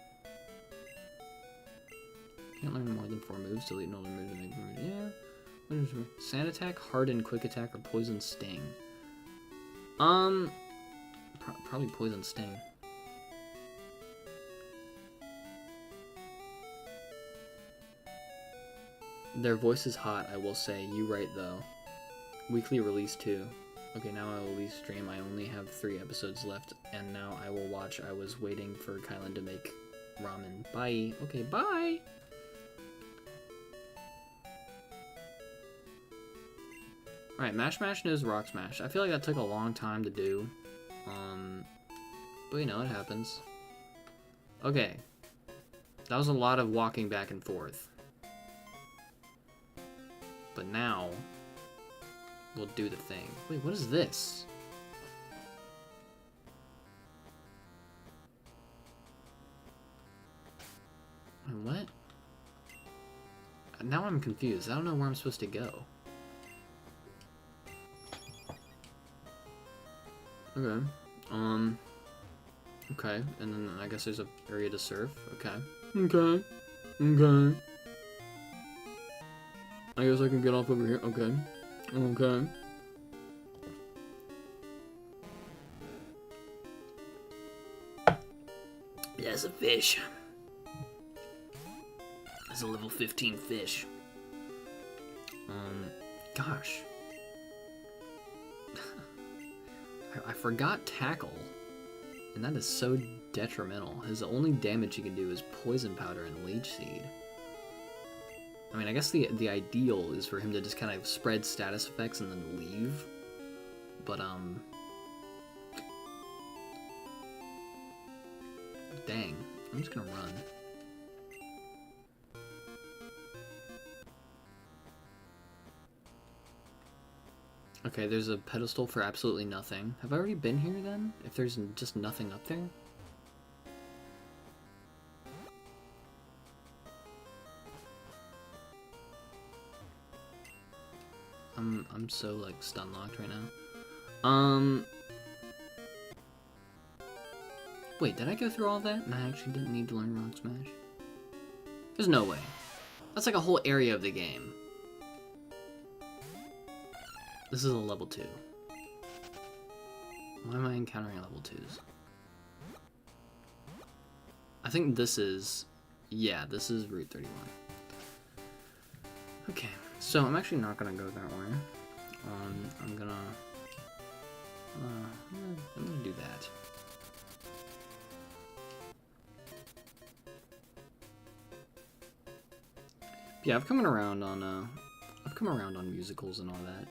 Can't learn more than 4 moves, delete an older move to make moves. Yeah. What is it? Sand Attack, Harden, Quick Attack, or Poison Sting? Probably Poison Sting. Their voice is hot, I will say. You right, though. Weekly release 2. Okay, now I will leave stream. I only have 3 episodes left, and now I will watch. I was waiting for Kylan to make ramen. Bye. Okay, bye! Alright, Mash Mash knows Rock Smash. I feel like that took a long time to do. But you know, it happens. Okay. That was a lot of walking back and forth. But now, we'll do the thing. Wait, what is this? What? Now I'm confused. I don't know where I'm supposed to go. Okay. Okay, and then I guess there's an area to surf. Okay. Okay. Okay. I guess I can get off over here. Okay. Okay. There's a fish. There's a level 15 fish. Gosh. I forgot Tackle. And that is so detrimental. His only damage he can do is Poison Powder and Leech Seed. I mean, I guess the ideal is for him to just kind of spread status effects and then leave. But, dang. I'm just gonna run. Okay, there's a pedestal for absolutely nothing. Have I already been here then? If there's just nothing up there? I'm so like stun locked right now. Wait, did I go through all that? And I actually didn't need to learn Rock Smash? There's no way. That's like a whole area of the game. This is a level 2. Why am I encountering level 2s? I think this is... Yeah, this is Route 31. Okay, so I'm actually not gonna go that way. I'm gonna do that. Yeah, I've come around on musicals and all that.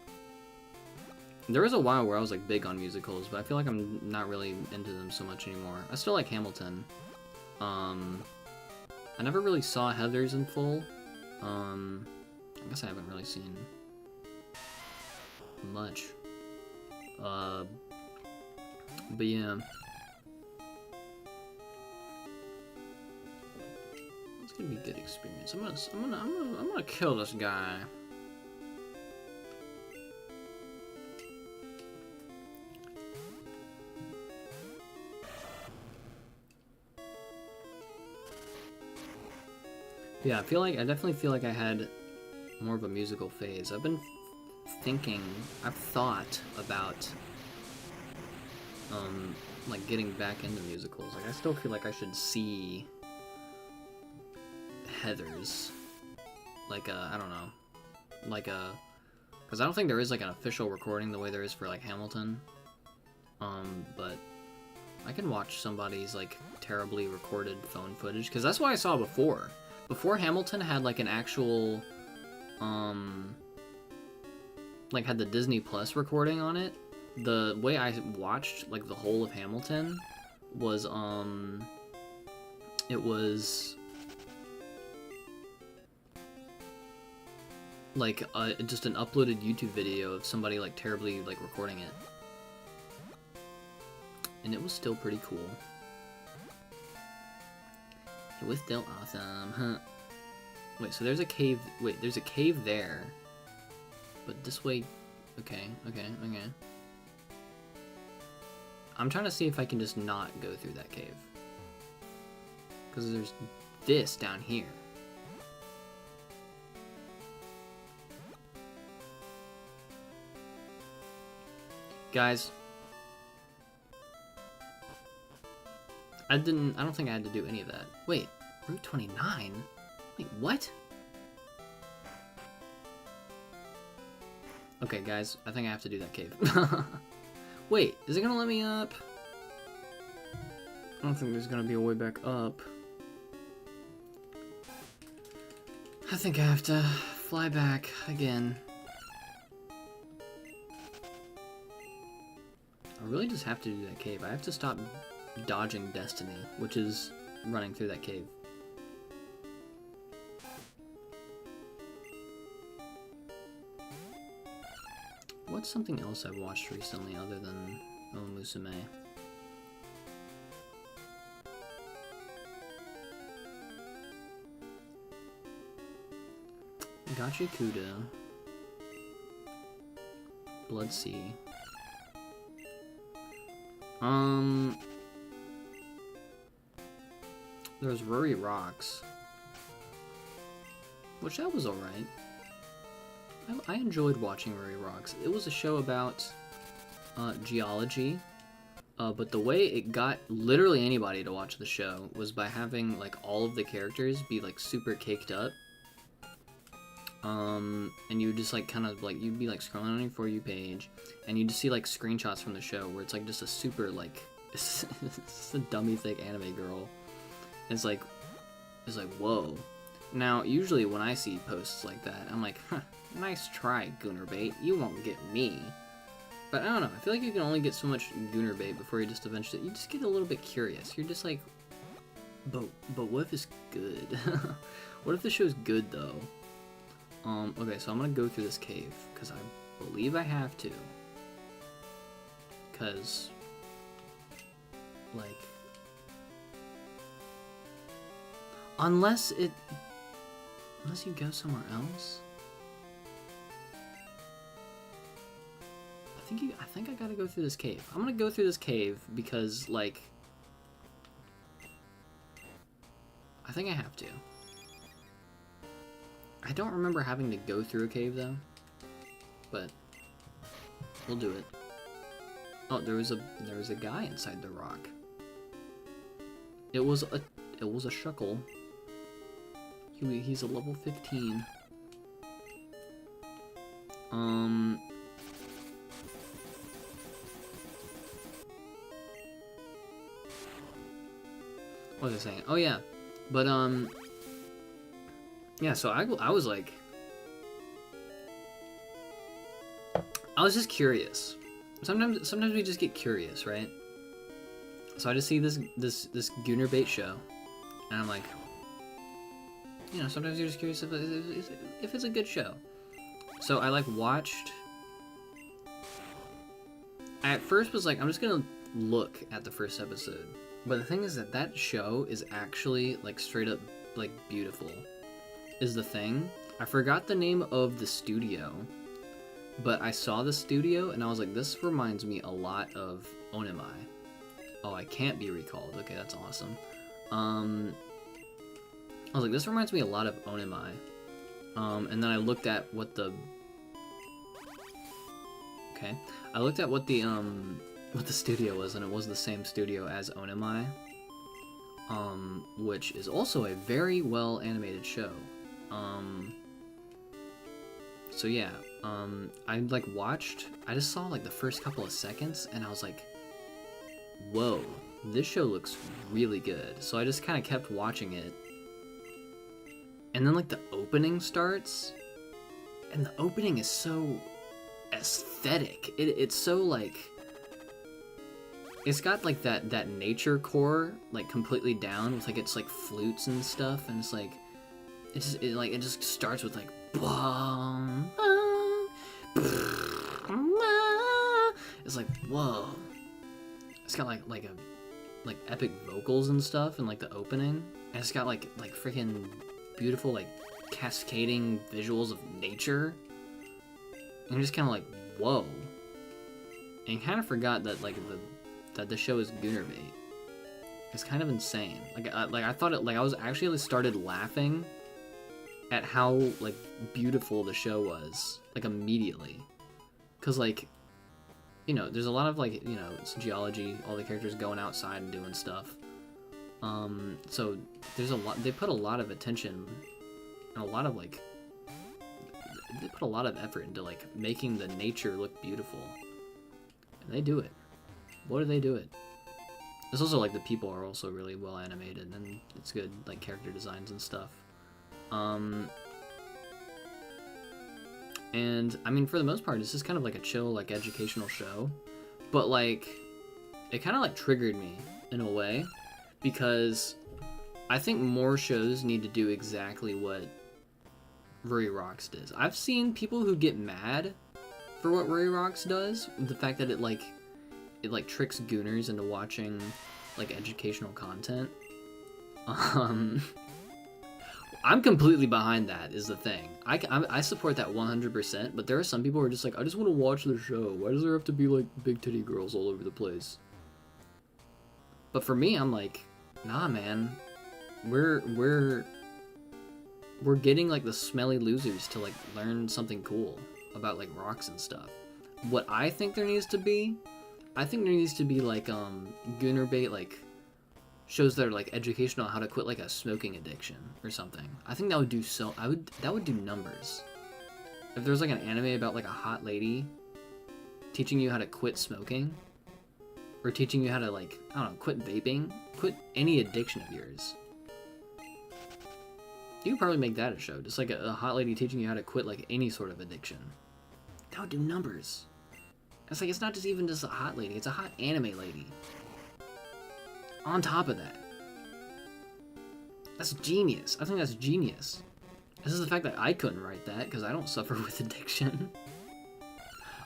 There was a while where I was like big on musicals, but I feel like I'm not really into them so much anymore. I still like Hamilton. I never really saw Heathers in full. I guess I haven't really seen much. But yeah. It's gonna be a good experience. I'm gonna kill this guy. Yeah, I definitely feel like I had more of a musical phase. I've been I've thought about, like getting back into musicals. Like I still feel like I should see Heathers. Like I don't know. Like because I don't think there is like an official recording the way there is for like Hamilton. But I can watch somebody's like terribly recorded phone footage, because that's what I saw before. Before Hamilton had like an actual, like had the Disney Plus recording on it, the way I watched like the whole of Hamilton was, it was like just an uploaded YouTube video of somebody like terribly like recording it. And it was still pretty cool. It was still awesome, huh? Wait, so there's a cave. Wait, there's a cave there. But this way. Okay. I'm trying to see if I can just not go through that cave. Because there's this down here. Guys. I don't think I had to do any of that. Wait, Route 29? Wait, what? Okay, guys, I think I have to do that cave. Wait, is it gonna let me up? I don't think there's gonna be a way back up. I think I have to fly back again. I really just have to do that cave. I have to stop dodging Destiny, which is running through that cave. what's something else I've watched recently other than Musume? Gacha Kuda, Blood Sea. There's Rory Rocks, which that was alright. I enjoyed watching Rory Rocks. It was a show about geology, but the way it got literally anybody to watch the show was by having like all of the characters be like super caked up. And you just like kind of like you'd be like scrolling on your For You page, and you just see like screenshots from the show where it's like just a super like it's a dummy thick anime girl. It's like whoa. Now usually when I see posts like that, I'm like, huh, nice try, Goonerbait. You won't get me. But I don't know. I feel like you can only get so much Goonerbait before you just eventually you just get a little bit curious. You're just like, but what if it's good? What if the show's good though? Okay, so I'm gonna go through this cave, because I believe I have to. Because, like, unless you go somewhere else. I think I gotta go through this cave. I'm gonna go through this cave because, like, I think I have to. I don't remember having to go through a cave though, but we'll do it. Oh, there was a guy inside the rock. It was a shuckle. He's a level 15. What was I saying? Oh yeah, but yeah, so I was like, I was just curious. Sometimes we just get curious, right? So I just see this Goonerbait show, and I'm like, you know, sometimes you're just curious if it's a good show. So I like watched. I at first was like, I'm just gonna look at the first episode, but the thing is that show is actually like straight up like beautiful. Is the thing. I forgot the name of the studio, but I saw the studio and I was like, this reminds me a lot of Onemai. Oh, I can't be recalled. Okay, that's awesome. I was like, this reminds me a lot of Onemai. And then I looked at what the... Okay. I looked at what the studio was, and it was the same studio as Onemai. Which is also a very well animated show. So yeah, I like watched, I just saw like the first couple of seconds and I was like, whoa, this show looks really good. So I just kind of kept watching it. And then like the opening starts, and the opening is so aesthetic. It's so like, it's got like that nature core like completely down with like its like flutes and stuff, and it's like, it just starts with like bum, it's like whoa. It's got like epic vocals and stuff in like the opening, and it's got like freaking beautiful like cascading visuals of nature, and you're just kind of like whoa. And you kind of forgot that that the show is Goonerbait. It's kind of insane. I thought it, like I was actually started laughing at how like beautiful the show was, like immediately, because like, you know, there's a lot of like, you know, it's geology, all the characters going outside and doing stuff, so there's a lot, they put a lot of attention and a lot of like, they put a lot of effort into like making the nature look beautiful, and they do it. What do they do it? It's also like the people are also really well animated, and it's good like character designs and stuff. And I mean, for the most part, it's just kind of like a chill, like educational show, but like, it kind of like triggered me in a way, because I think more shows need to do exactly what Ruri Rocks does. I've seen people who get mad for what Ray Rocks does. The fact that it tricks gooners into watching like educational content. I'm completely behind that, is the thing. I support that 100%, but there are some people who are just like, I just want to watch the show. Why does there have to be, like, big titty girls all over the place? But for me, I'm like, nah, man. We're getting, like, the smelly losers to, like, learn something cool about, like, rocks and stuff. What I think there needs to be, like, gooner bait, like, shows that are like educational on how to quit like a smoking addiction or something. I think that would do that would do numbers. If there's like an anime about like a hot lady teaching you how to quit smoking, or teaching you how to like, I don't know, quit vaping, quit any addiction of yours. You could probably make that a show, just like a hot lady teaching you how to quit like any sort of addiction. That would do numbers. It's like, it's not just even just a hot lady, it's a hot anime lady. On top of that. That's genius. I think that's genius. This is the fact that I couldn't write that, because I don't suffer with addiction.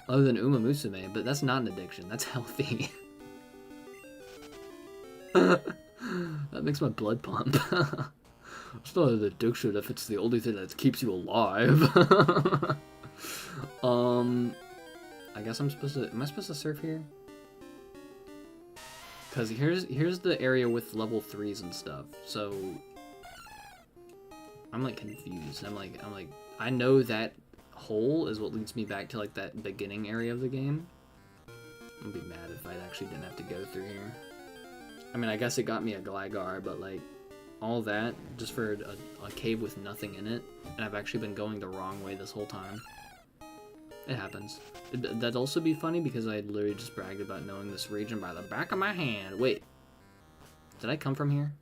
Other than Uma Musume, but that's not an addiction. That's healthy. That makes my blood pump. It's not an addiction if it's the only thing that keeps you alive. I guess am I supposed to surf here? Because here's the area with level 3s and stuff, so I'm like confused. I'm like I know that hole is what leads me back to like that beginning area of the game. I'm gonna be mad if I actually didn't have to go through here. I mean, I guess it got me a Gligar, but like all that just for a cave with nothing in it, and I've actually been going the wrong way this whole time. It happens. That'd also be funny because I literally just bragged about knowing this region by the back of my hand. Wait. Did I come from here?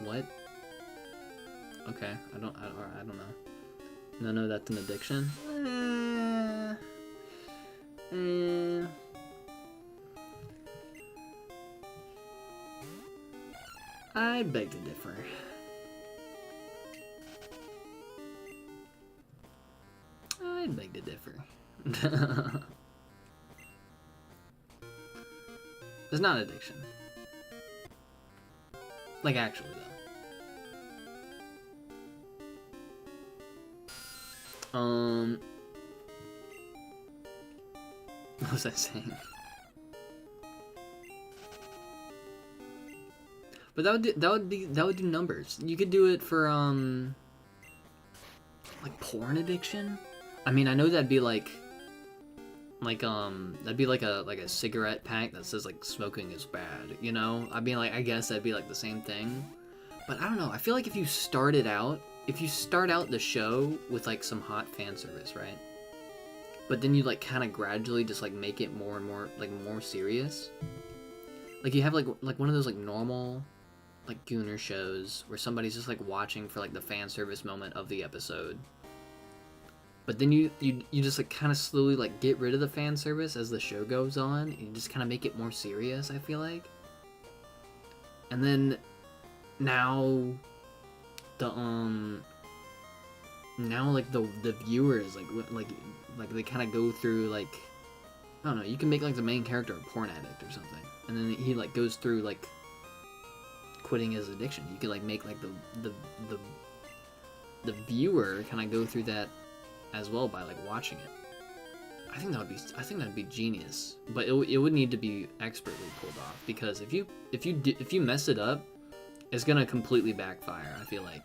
What? Okay, I don't know. No, that's an addiction? I beg to differ. I beg to differ. It's not an addiction. Like, actually, though. What was I saying? But that would do numbers. You could do it for like porn addiction. I mean, I know that'd be like that'd be like a cigarette pack that says like smoking is bad, you know? I mean, like, I guess that'd be like the same thing. But I don't know. I feel like if you start out the show with like some hot fan service, right? But then you like kind of gradually just like make it more and more like more serious. Like you have like one of those like normal like gooner shows where somebody's just like watching for like the fan service moment of the episode. But then you just like kind of slowly like get rid of the fan service as the show goes on, and you just kind of make it more serious, I feel like. And then now the viewers like they kind of go through like, I don't know, you can make like the main character a porn addict or something, and then he like goes through like quitting his addiction. You could like make like the viewer kind of go through that as well by like watching it. I think that'd be genius, but it would need to be expertly pulled off, because if you mess it up, it's gonna completely backfire. I feel like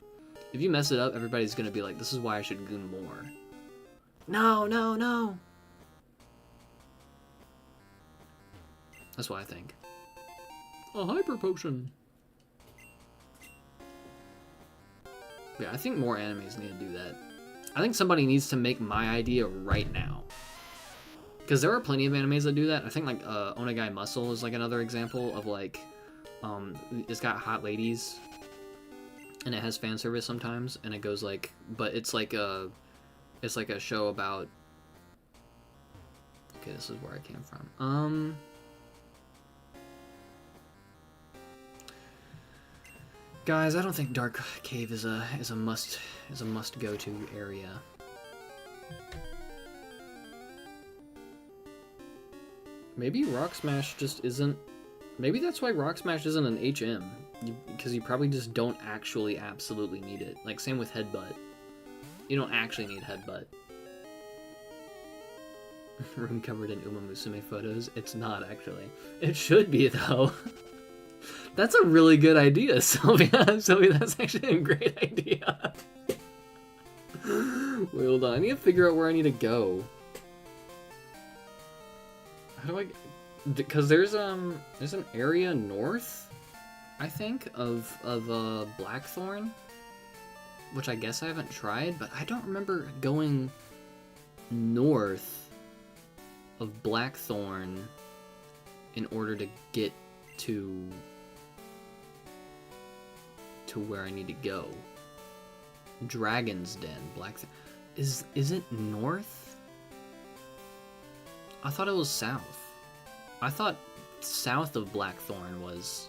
if you mess it up, everybody's gonna be like, this is why I should goon more. No. That's what I think. A hyper potion. Yeah, I think more animes need to do that. I think somebody needs to make my idea right now. Because there are plenty of animes that do that. I think like Onegai Muscle is like another example of like, it's got hot ladies, and it has fan service sometimes, and it goes like, but it's like a show about. Okay, this is where I came from. Guys, I don't think Dark Cave is a must go to area. Maybe Rock Smash just isn't. Maybe that's why Rock Smash isn't an HM, because you probably just don't actually absolutely need it. Like same with Headbutt. You don't actually need Headbutt. Room covered in Uma Musume photos. It's not actually. It should be though. That's a really good idea, Sylvia. Sylvia, that's actually a great idea. Wait, hold on. I need to figure out where I need to go. How do I? Because there's an area north, I think, of Blackthorn, which I guess I haven't tried, but I don't remember going north of Blackthorn in order to get to where I need to go. Dragon's Den, Blackthorn. Is it north? I thought it was south. I thought south of Blackthorn was...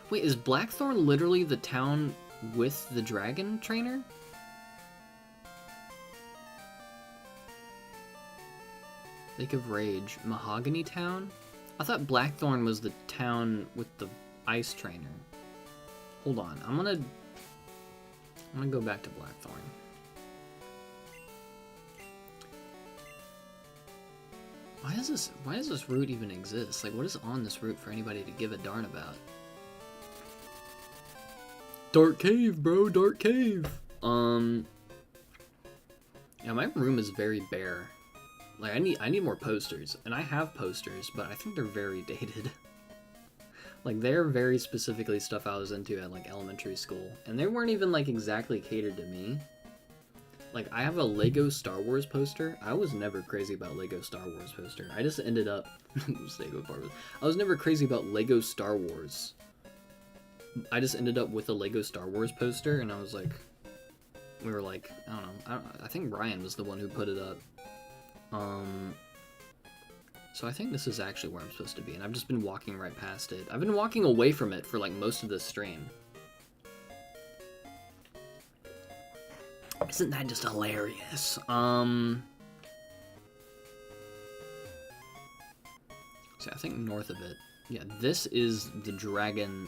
Wait, is Blackthorn literally the town with the dragon trainer? Lake of Rage, Mahogany Town? I thought Blackthorn was the town with the ice trainer. Hold on, I'm gonna go back to Blackthorn. Why does this route even exist? Like, what is on this route for anybody to give a darn about? Dark Cave, bro, Dark Cave! Yeah, my room is very bare. Like, I need more posters. And I have posters, but I think they're very dated. Like, they're very specifically stuff I was into at, like, elementary school. And they weren't even, like, exactly catered to me. Like, I have a Lego Star Wars poster. I was never crazy about Lego Star Wars poster. I just ended up... I was never crazy about Lego Star Wars. I just ended up with a Lego Star Wars poster, and I was like... We were like, I don't know. I think Ryan was the one who put it up. So I think this is actually where I'm supposed to be, and I've just been walking right past it. I've been walking away from it for, like, most of this stream. Isn't that just hilarious? So I think north of it. Yeah, this is the dragon...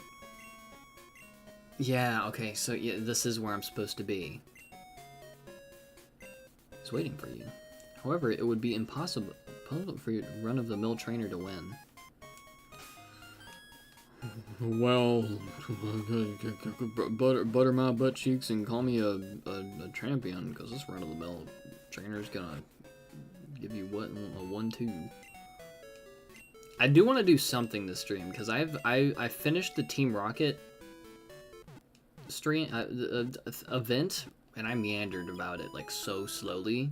Yeah, okay, so yeah, this is where I'm supposed to be. It's waiting for you. However, it would be impossible for your run-of-the-mill trainer to win. Well, butter my butt cheeks and call me a champion, because this run-of-the-mill trainer's gonna give you what, a 1-2. I do want to do something this stream, because I finished the Team Rocket stream event, and I meandered about it like so slowly.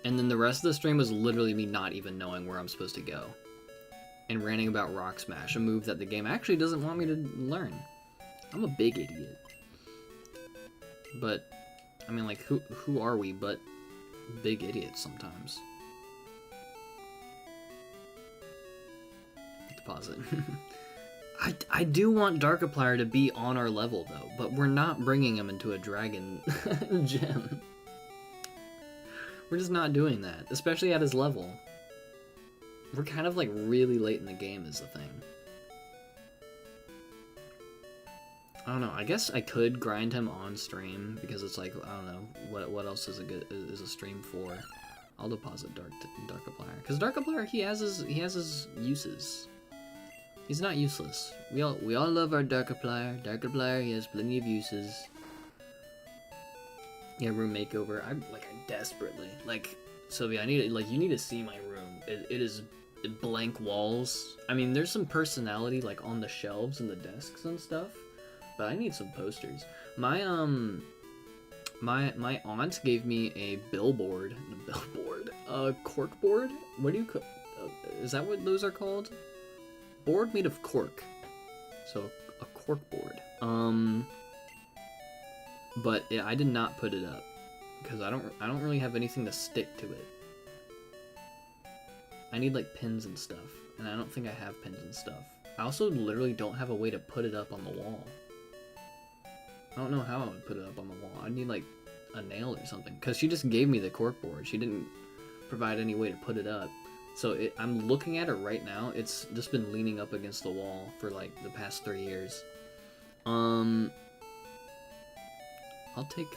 And then the rest of the stream was literally me not even knowing where I'm supposed to go. And ranting about Rock Smash, a move that the game actually doesn't want me to learn. I'm a big idiot. But, I mean, like, who are we but big idiots sometimes? Deposit. I do want Darkiplier to be on our level, though, but we're not bringing him into a dragon gym. We're just not doing that, especially at his level. We're kind of, like, really late in the game is the thing. I don't know, I guess I could grind him on stream, because it's like, I don't know, what else is a stream for? I'll deposit Darkiplier. Because Darkiplier, he has his uses. He's not useless. We all love our Darkiplier. Darkiplier, he has plenty of uses. Yeah, room makeover. I desperately, like, Sylvia, you need to see my room. It is blank walls. I mean, there's some personality, like, on the shelves and the desks and stuff, but I need some posters. My aunt gave me a corkboard? What do you call, is that what those are called? Board made of cork. So, a corkboard. But yeah, I did not put it up because I don't really have anything to stick to it. I need like pins and stuff, and I don't think I have pins and stuff. I also literally don't have a way to put it up on the wall. I don't know how I would put it up on the wall. I'd need like a nail or something. Because she just gave me the corkboard. She didn't provide any way to put it up. So I'm looking at it right now. It's just been leaning up against the wall for like the past 3 years. I'll take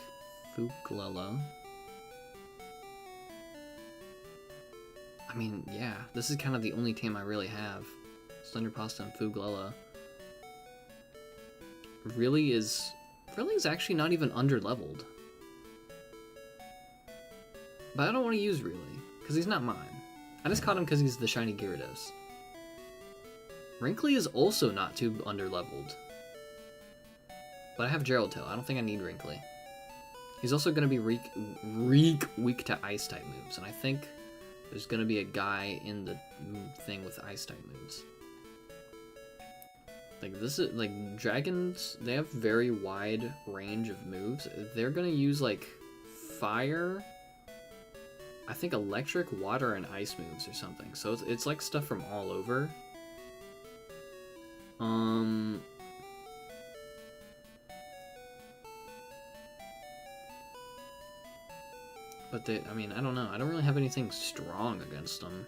Fuglella. I mean, yeah, this is kind of the only team I really have. Slender Pasta and Fuglella. Really is actually not even under-leveled. But I don't want to use Really, because he's not mine. I just caught him because he's the shiny Gyarados. Wrinkly is also not too under-leveled. But I have Gerald Tail. I don't think I need Wrinkly. He's also going to be weak to Ice-type moves, and I think there's going to be a guy in the thing with Ice-type moves. Like, this is, like, dragons, they have very wide range of moves. They're gonna use, like, fire, I think electric, water, and ice moves or something. So it's like stuff from all over. But I mean, I don't know. I don't really have anything strong against them.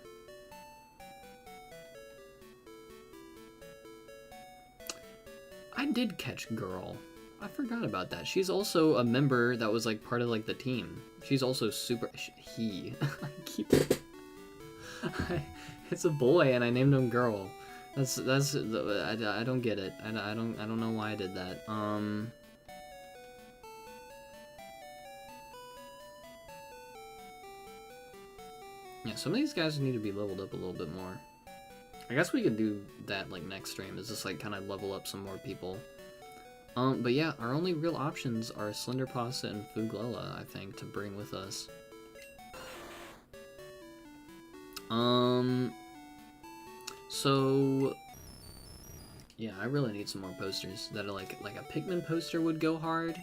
I did catch Girl. I forgot about that. She's also a member that was like part of like the team. She's also super. I keep. It's a boy, and I named him Girl. That's. I don't get it. I don't know why I did that. Yeah, some of these guys need to be leveled up a little bit more. I guess we could do that like next stream, is just like kind of level up some more people. But yeah, our only real options are Slender Pasta and Fuglella, I think, to bring with us. So yeah, I really need some more posters that are like a Pikmin poster would go hard.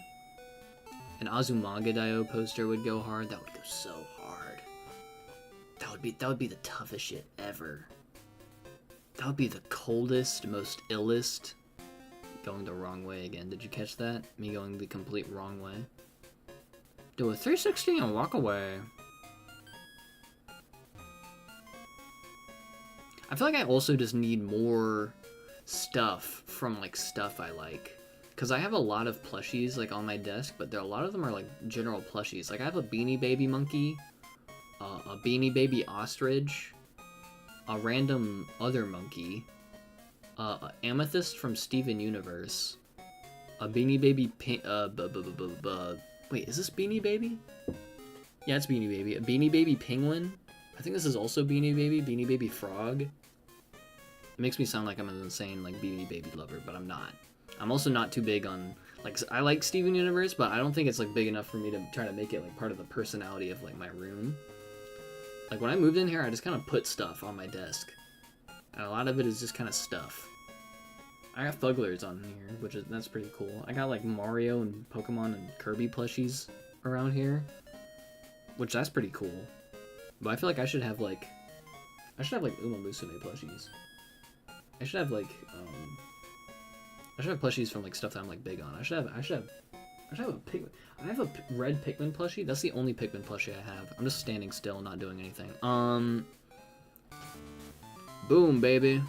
An Azumanga poster would go hard. That would go so hard. That would be the toughest shit ever. That would be the coldest, most illest. Going the wrong way again. Did you catch that? Me going the complete wrong way. Do a 360 and walk away. I feel like I also just need more stuff from like stuff I like. Because I have a lot of plushies like on my desk, but a lot of them are like general plushies. Like I have a Beanie Baby monkey, a Beanie Baby ostrich, a random other monkey, Amethyst from Steven Universe, a Beanie Baby wait, is this Beanie Baby? Yeah, it's Beanie Baby. A Beanie Baby Penguin. I think this is also Beanie Baby Frog. It makes me sound like I'm an insane like Beanie Baby lover, but I'm not. I'm also not too big on, like, I like Steven Universe, but I don't think it's like big enough for me to try to make it like part of the personality of like my room. Like when I moved in here, I just kind of put stuff on my desk. And a lot of it is just kind of stuff. I got Fugglers on here, that's pretty cool. I got like Mario and Pokemon and Kirby plushies around here, which that's pretty cool. But I feel like I should have like Uma Musume plushies. I should have plushies from like stuff that I'm like big on. I should have a Pikmin. I have a red Pikmin plushie. That's the only Pikmin plushie I have. I'm just standing still, not doing anything. Boom, baby.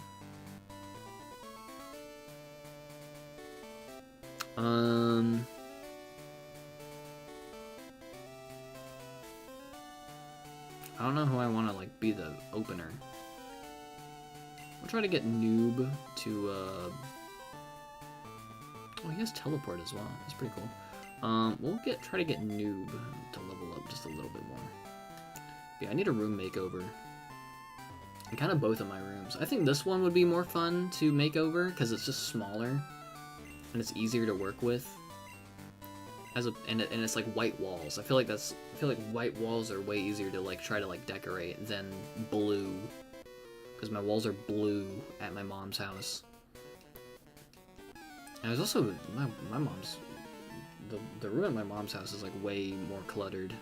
I don't know who I want to like be the opener. We'll try to get Noob to oh, he has teleport as well. That's pretty cool. We'll try to get Noob to level up just a little bit more. Yeah, I need a room makeover. And kind of both of my rooms. I think this one would be more fun to make over because it's just smaller and it's easier to work with. And it's like white walls. I feel like white walls are way easier to like try to like decorate than blue, because my walls are blue at my mom's house. And there's also my mom's the room at my mom's house is like way more cluttered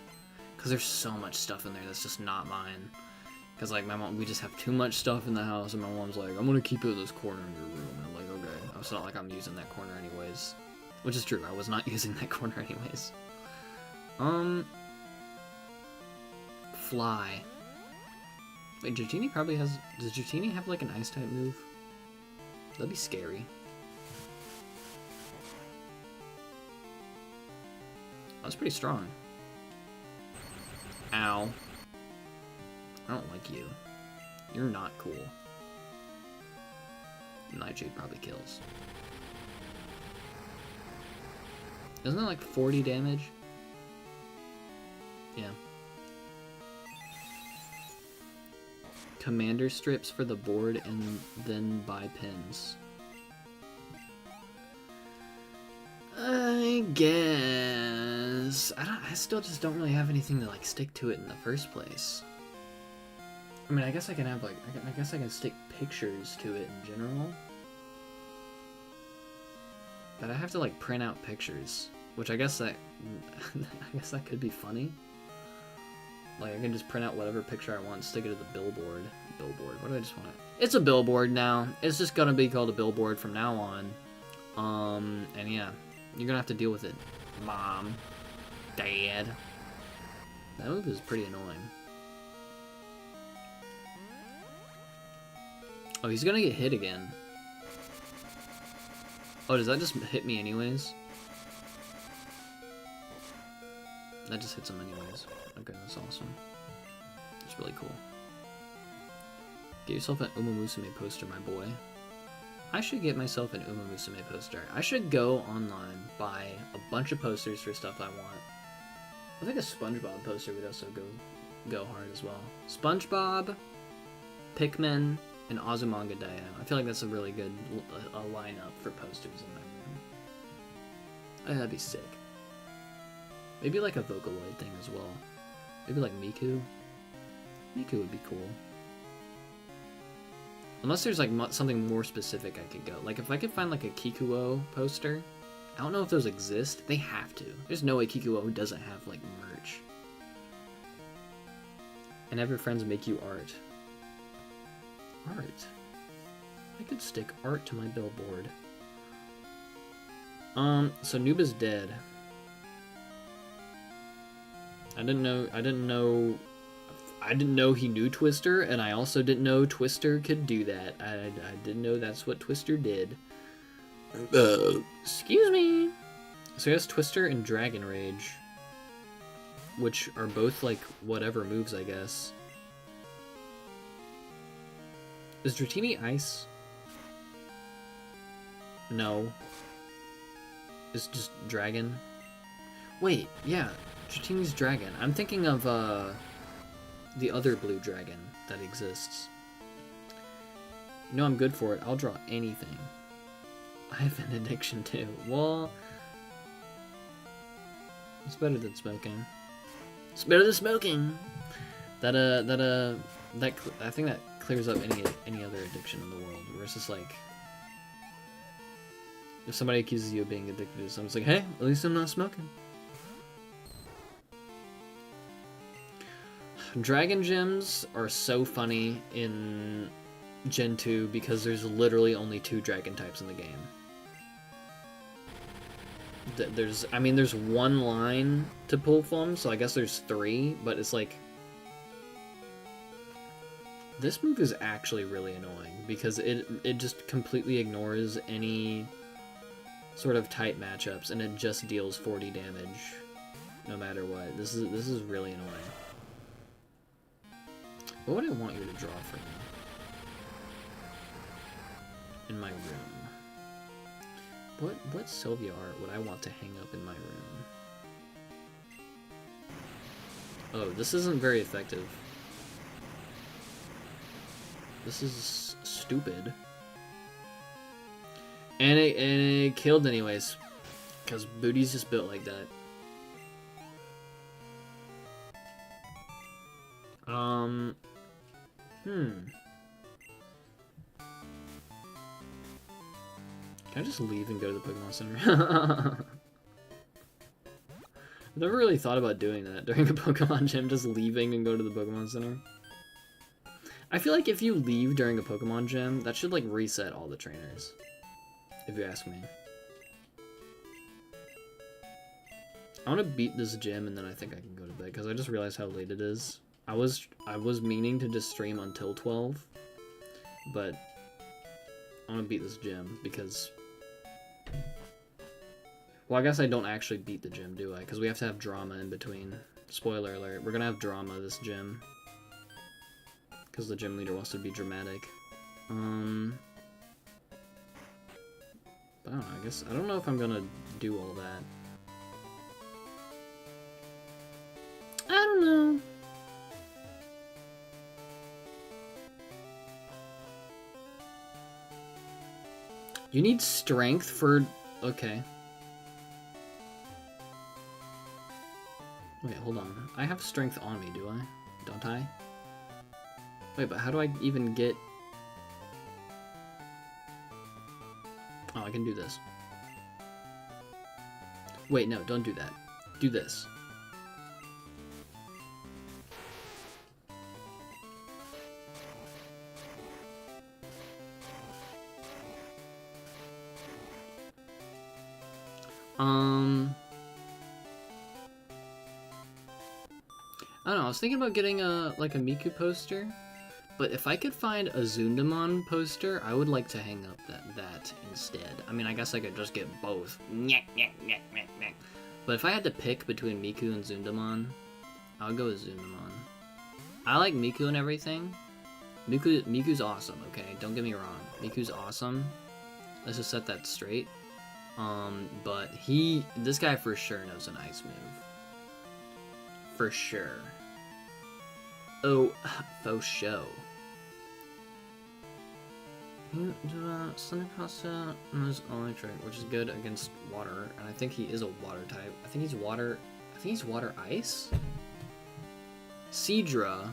because there's so much stuff in there that's just not mine. Because, like, my mom, we just have too much stuff in the house, and my mom's like, I'm gonna keep it in this corner in your room. And I'm like, okay. It's not like I'm using that corner anyways. Which is true, I was not using that corner anyways. Fly. Wait, Dratini probably has... Does Dratini have, like, an Ice-type move? That'd be scary. That's pretty strong. Ow. I don't like you. You're not cool. Nightshade probably kills. Isn't that like 40 damage? Yeah. Commander strips for the board and then buy pins. I guess. I still just don't really have anything to like stick to it in the first place. I mean, I guess I can have like, I guess I can stick pictures to it in general. But I have to like print out pictures, which I guess that, I guess that could be funny. Like I can just print out whatever picture I want, stick it to the billboard. Billboard, what do I just want to... It's a billboard now. It's just gonna be called a billboard from now on. And yeah, you're gonna have to deal with it. Mom. Dad. That move is pretty annoying. Oh, he's gonna get hit again. Oh, does that just hit me anyways? That just hits him anyways. Okay, that's awesome. That's really cool. Get yourself an Uma Musume poster, my boy. I should get myself an Uma Musume poster. I should go online, buy a bunch of posters for stuff I want. I think a SpongeBob poster would also go hard as well. SpongeBob, Pikmin, and Azumanga Daioh. I feel like that's a really good lineup for posters in my room. I think that'd be sick. Maybe like a Vocaloid thing as well. Maybe like Miku. Miku would be cool. Unless there's like something more specific I could go. Like if I could find like a Kikuo poster. I don't know if those exist. They have to. There's no way Kikuo doesn't have like merch. And have your friends make you art. Art. I could stick art to my billboard. So Nuba's dead. I didn't know he knew Twister, and I also didn't know Twister could do that. I didn't know that's what Twister did. Excuse me. So he has Twister and Dragon Rage, which are both like whatever moves, I guess. Is Dratini ice? No. It's just dragon. Wait, yeah, Dratini's dragon. I'm thinking of the other blue dragon that exists. You know I'm good for it. I'll draw anything. I have an addiction too. Well, it's better than smoking. It's better than smoking. I think that clears up any other addiction in the world. Where it's just like, if somebody accuses you of being addicted to something, it's like, hey, at least I'm not smoking. Dragon gems are so funny in Gen 2 because there's literally only 2 dragon types in the game. There's one line to pull from, so I guess there's 3, but it's like... This move is actually really annoying because it just completely ignores any sort of tight matchups and it just deals 40 damage no matter what. This is really annoying. What would I want you to draw for me? In my room. What Sylvia art would I want to hang up in my room? Oh, this isn't very effective. This is stupid. And it killed anyways. Because Booty's just built like that. Can I just leave and go to the Pokemon Center? I've never really thought about doing that during a Pokemon gym, just leaving and go to the Pokemon Center. I feel like if you leave during a Pokemon gym, that should, like, reset all the trainers. If you ask me. I want to beat this gym and then I think I can go to bed, because I just realized how late it is. I was meaning to just stream until 12, but I want to beat this gym because... Well, I guess I don't actually beat the gym, do I? Because we have to have drama in between. Spoiler alert, we're gonna have drama this gym. Because the gym leader wants to be dramatic. But I don't know, I don't know if I'm gonna do all that. I don't know. You need strength for... Okay. Wait, hold on. I have strength on me, do I? Don't I? Wait, but how do I even get... Oh, I can do this. Wait, no, don't do that. Do this. I don't know, I was thinking about getting a Miku poster, but if I could find a Zundamon poster, I would like to hang up that instead. I mean, I guess I could just get both. But if I had to pick between Miku and Zundamon, I would go with Zundamon. I like Miku and everything. Miku's awesome, okay? Don't get me wrong. Miku's awesome. Let's just set that straight. But this guy for sure knows an ice move. For sure. Oh, faux show. Thunder Pasta knows only trick, which is good against water, and I think he is a water type. I think he's water ice? Seadra,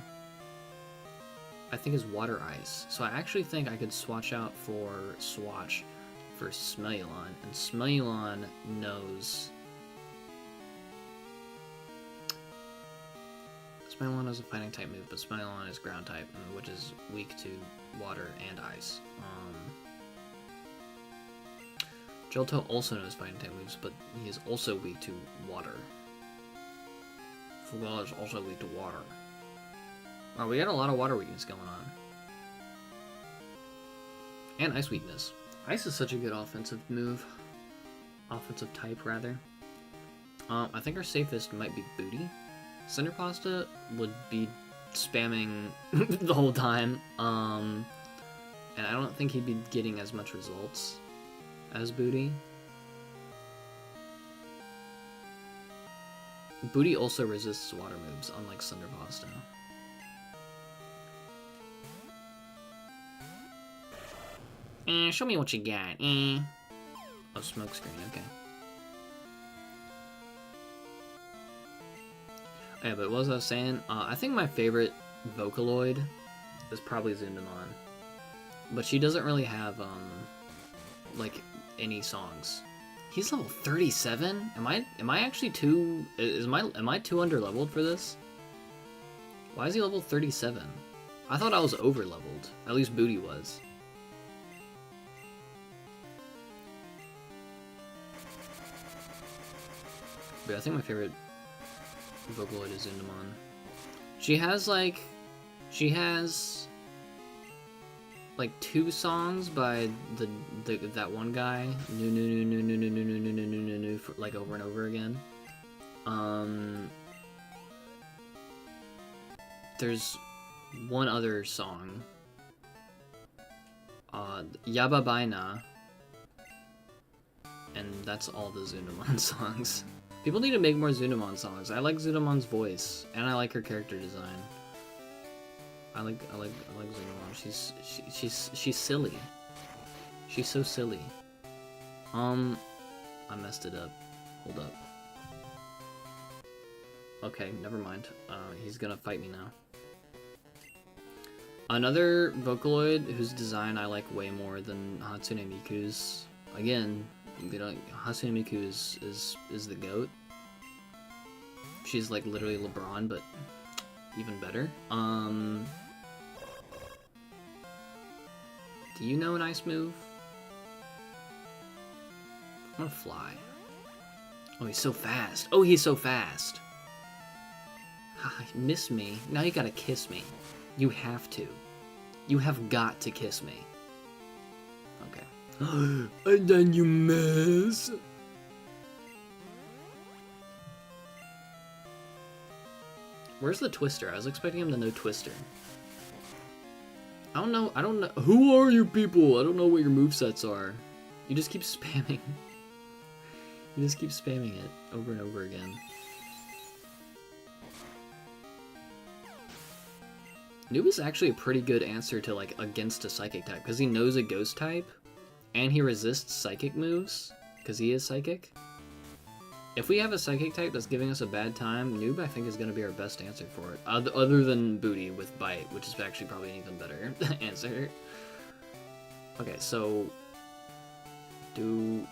I think is water ice. So I actually think I could swatch for Smelulon, and Smelulon knows... Smelulon is a fighting type move, but Smelulon is ground type, which is weak to water and ice. Johto also knows fighting type moves, but he is also weak to water. Fugal is also weak to water. Wow, we got a lot of water weakness going on. And ice weakness. Ice is such a good offensive move. Offensive type, rather. I think our safest might be Booty. Cinder Pasta would be spamming the whole time, and I don't think he'd be getting as much results as Booty. Booty also resists water moves, unlike Cinder Pasta. Show me what you got. Oh, smoke screen, okay. Yeah, but what was I saying? I think my favorite Vocaloid is probably Zundamon. But she doesn't really have, like, any songs. He's level 37? Am I actually too... Am I too under-leveled for this? Why is he level 37? I thought I was over-leveled. At least Booty was. But I think my favorite Vocaloid is Zundamon. She has like 2 songs by that one guy, new for, like, over and over again. There's one other song, Yababaina, and that's all the Zundamon songs. People need to make more Zundamon songs. I like Zundamon's voice, and I like her character design. I like Zundamon. She's silly. She's so silly. I messed it up. Hold up. Okay, never mind. He's gonna fight me now. Another Vocaloid whose design I like way more than Hatsune Miku's. Again, you know, Hatsune Miku is the GOAT. She's like literally LeBron, but even better. Do you know an ice move? I'm gonna fly. Oh, he's so fast. Oh, he's so fast. Miss me. Now you gotta kiss me. You have to. You have got to kiss me. Okay. And then you miss. Where's the Twister? I was expecting him to know Twister. I don't know. Who are you people? I don't know what your movesets are. You just keep spamming. You just keep spamming it over and over again. Noob is actually a pretty good answer to, like, against a psychic type, because he knows a ghost type, and he resists psychic moves, because he is psychic. If we have a psychic type that's giving us a bad time, Noob, I think, is going to be our best answer for it. Other than Booty with Bite, which is actually probably an even better answer. Okay, so... You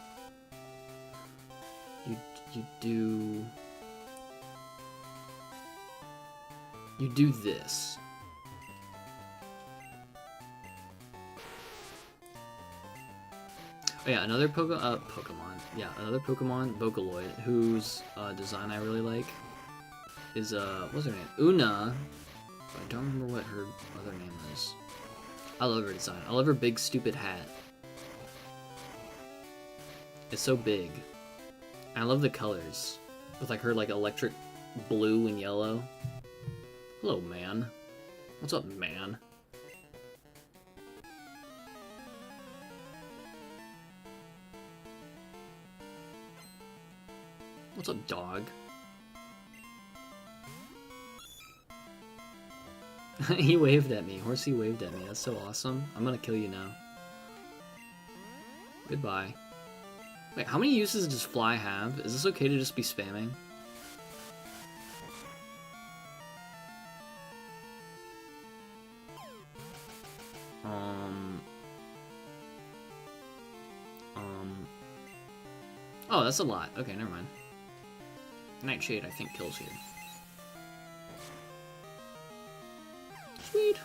do this. Oh yeah, another Pokemon. Yeah, another Pokemon, Vocaloid, whose design I really like is what's her name? Una. But I don't remember what her other name is. I love her design. I love her big stupid hat. It's so big. And I love the colors. With like her like electric blue and yellow. Hello, man. What's up, man? What's up, dog? He waved at me. Horsey waved at me. That's so awesome. I'm gonna kill you now. Goodbye. Wait, how many uses does Fly have? Is this okay to just be spamming? Oh, that's a lot. Okay, never mind. Nightshade, I think, kills here. Sweet.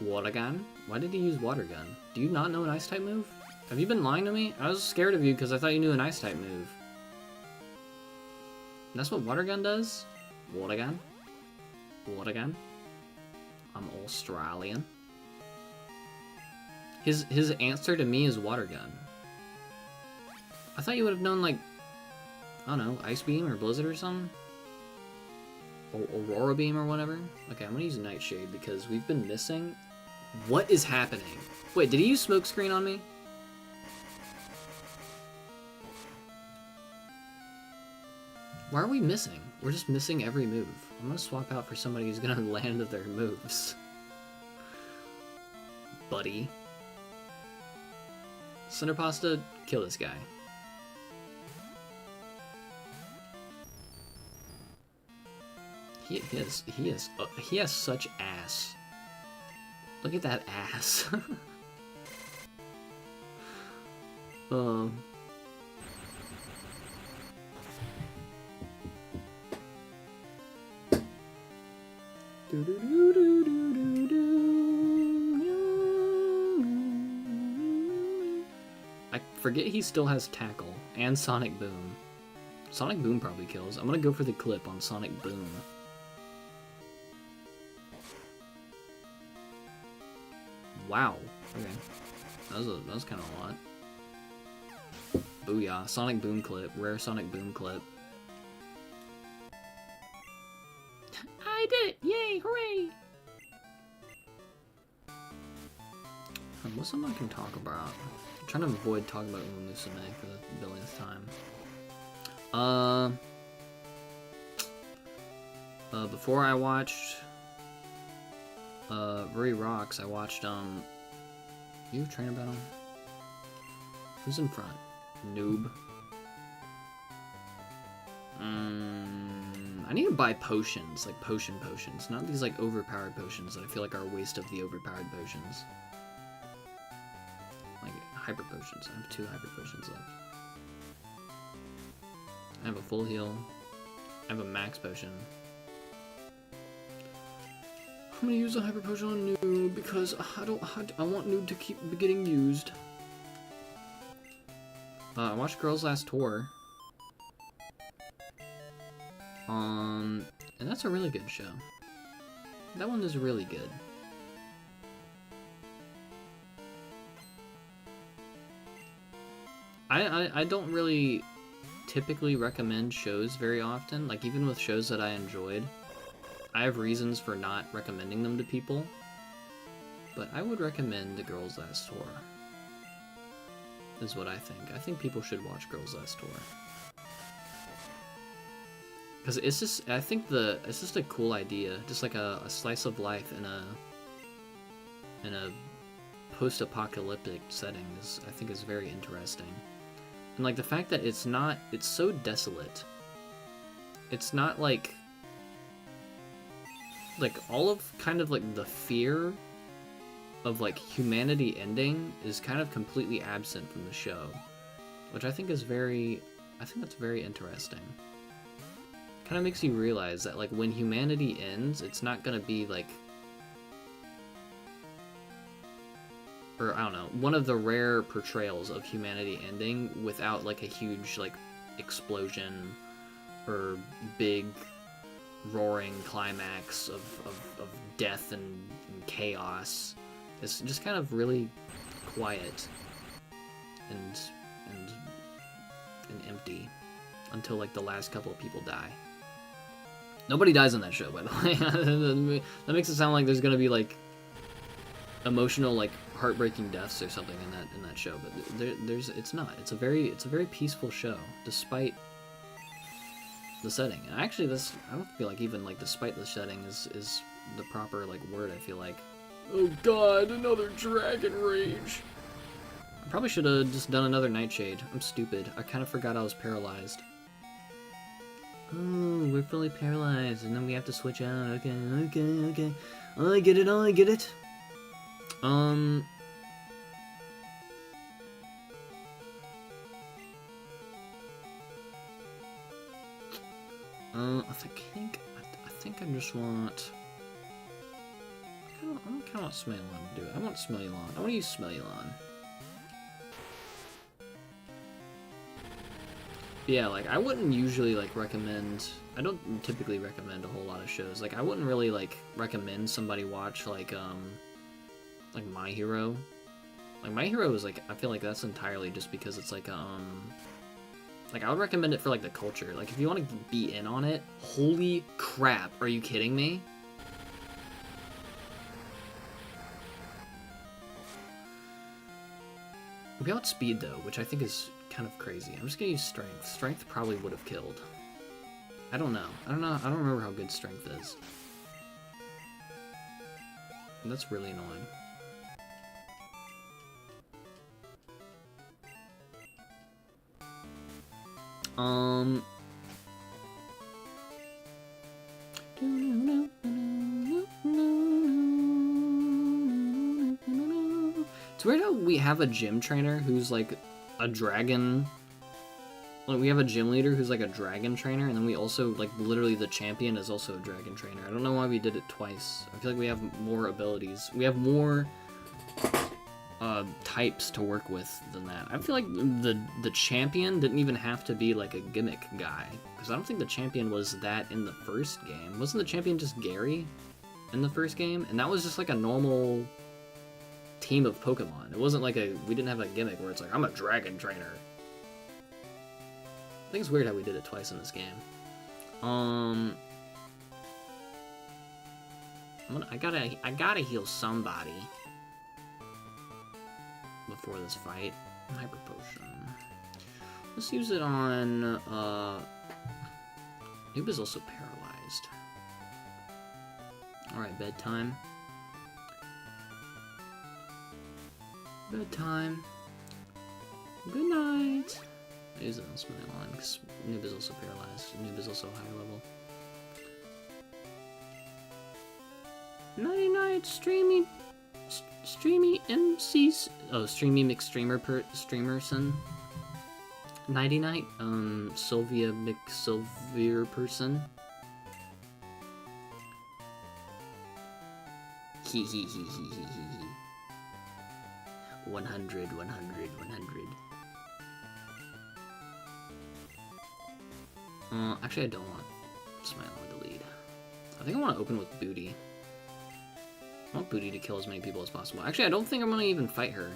Water gun? Why did he use water gun? Do you not know an ice type move? Have you been lying to me? I was scared of you because I thought you knew an ice type move. That's what water gun does? Water gun? Water gun? I'm Australian. His answer to me is water gun. I thought you would have known, like, I don't know, Ice Beam or Blizzard or something? Or Aurora Beam or whatever? Okay, I'm gonna use Nightshade because we've been missing. What is happening? Wait, did he use Smokescreen on me? Why are we missing? We're just missing every move. I'm gonna swap out for somebody who's gonna land their moves. Buddy. Cinder Pasta, kill this guy. He has such ass. Look at that ass. I forget he still has Tackle and Sonic Boom. Sonic Boom probably kills. I'm gonna go for the clip on Sonic Boom. Wow. Okay. That was kind of a lot. Booyah. Sonic Boom clip. Rare Sonic Boom clip. I did it! Yay! Hooray! What's something I can talk about? I'm trying to avoid talking about Uma Musume for the billionth time. Before I watched Ruri Rocks, I watched you trainer battle? Who's in front? Noob. I need to buy potions, like potions, not these like overpowered potions that I feel like are a waste of the overpowered potions. Like hyper potions. I have 2 hyper potions left. I have a full heal. I have a max potion. I'm gonna use a hyper potion on Noob because I want Noob to keep getting used. I watched Girls Last Tour. And that's a really good show. That one is really good. I don't really typically recommend shows very often. Like, even with shows that I enjoyed, I have reasons for not recommending them to people. But I would recommend The Girls Last Tour. Is what I think. I think people should watch Girls Last Tour. Because it's just, I think it's just a cool idea. Just like a slice of life in a post-apocalyptic setting I think is very interesting. And like the fact that it's so desolate. It's not like all of kind of like the fear of like humanity ending is kind of completely absent from the show, which I think that's very interesting. Kind of makes you realize that like when humanity ends, it's not gonna be like, or I don't know, one of the rare portrayals of humanity ending without like a huge like explosion or big roaring climax of death and chaos. It's just kind of really quiet and empty until like the last couple of people die. Nobody dies in that show, by the way. That makes it sound like there's gonna be like emotional, like heartbreaking deaths or something in that show, but it's not. It's a very peaceful show, despite the setting. And actually, I don't feel like even like despite the setting is the proper like word. I feel like, oh god, another dragon rage. I probably should have just done another Nightshade. I'm stupid. I kind of forgot I was paralyzed. Oh, we're fully paralyzed, and then we have to switch out. Okay. Oh, I get it. I think I just want. I kind of want Smelly to do it. I want Smelly. I want to use Smelly. Yeah, like, I wouldn't usually, like, recommend... I don't typically recommend a whole lot of shows. Like, I wouldn't really, like, recommend somebody watch, like My Hero. Like, My Hero is, like, I feel like that's entirely just because it's, like, like, I would recommend it for, like, the culture. Like, if you want to be in on it, holy crap, are you kidding me? We outspeed, though, which I think is kind of crazy. I'm just gonna use Strength. Strength probably would have killed. I don't know. I don't remember how good Strength is. And that's really annoying. It's weird how we have a gym trainer who's like a dragon. Like, we have a gym leader who's like a dragon trainer, and then we also, like, literally the champion is also a dragon trainer. I don't know why we did it twice. I feel like we have more abilities. We have more types to work with than that. I feel like the champion didn't even have to be like a gimmick guy, because I don't think the champion was that in the first game. Wasn't the champion just Gary in the first game? And that was just like a normal team of Pokemon. It wasn't like we didn't have a gimmick where it's like, I'm a dragon trainer. I think it's weird how we did it twice in this game. I gotta heal somebody before this fight. Hyper Potion. Let's use it on, Noob is also paralyzed. Alright, bedtime. Bedtime. Good night. Use it on Smiling because Noob is also paralyzed. Noob is also higher level. Nighty night, streamy MCs. Oh, streamy streamerson. Nighty night, Sylvia McSylvier person. He. 100. Actually, I don't want Smile with the lead. I think I want to open with Booty. I want Booty to kill as many people as possible. Actually, I don't think I'm going to even fight her.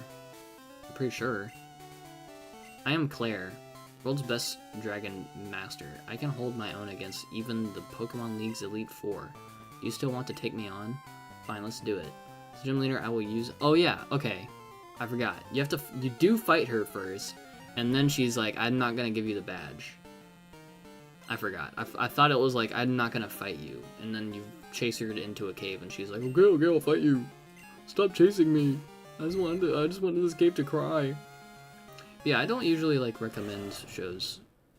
I'm pretty sure. I am Claire, world's best dragon master. I can hold my own against even the Pokemon League's Elite Four. You still want to take me on? Fine, let's do it. As gym leader, I will use... Oh yeah, okay. I forgot. You do fight her first, and then she's like, I'm not going to give you the badge. I forgot. I thought it was like, I'm not gonna fight you. And then you chase her into a cave and she's like, okay, I'll fight you. Stop chasing me. I just wanted this cave to cry. Yeah, I don't usually like recommend shows.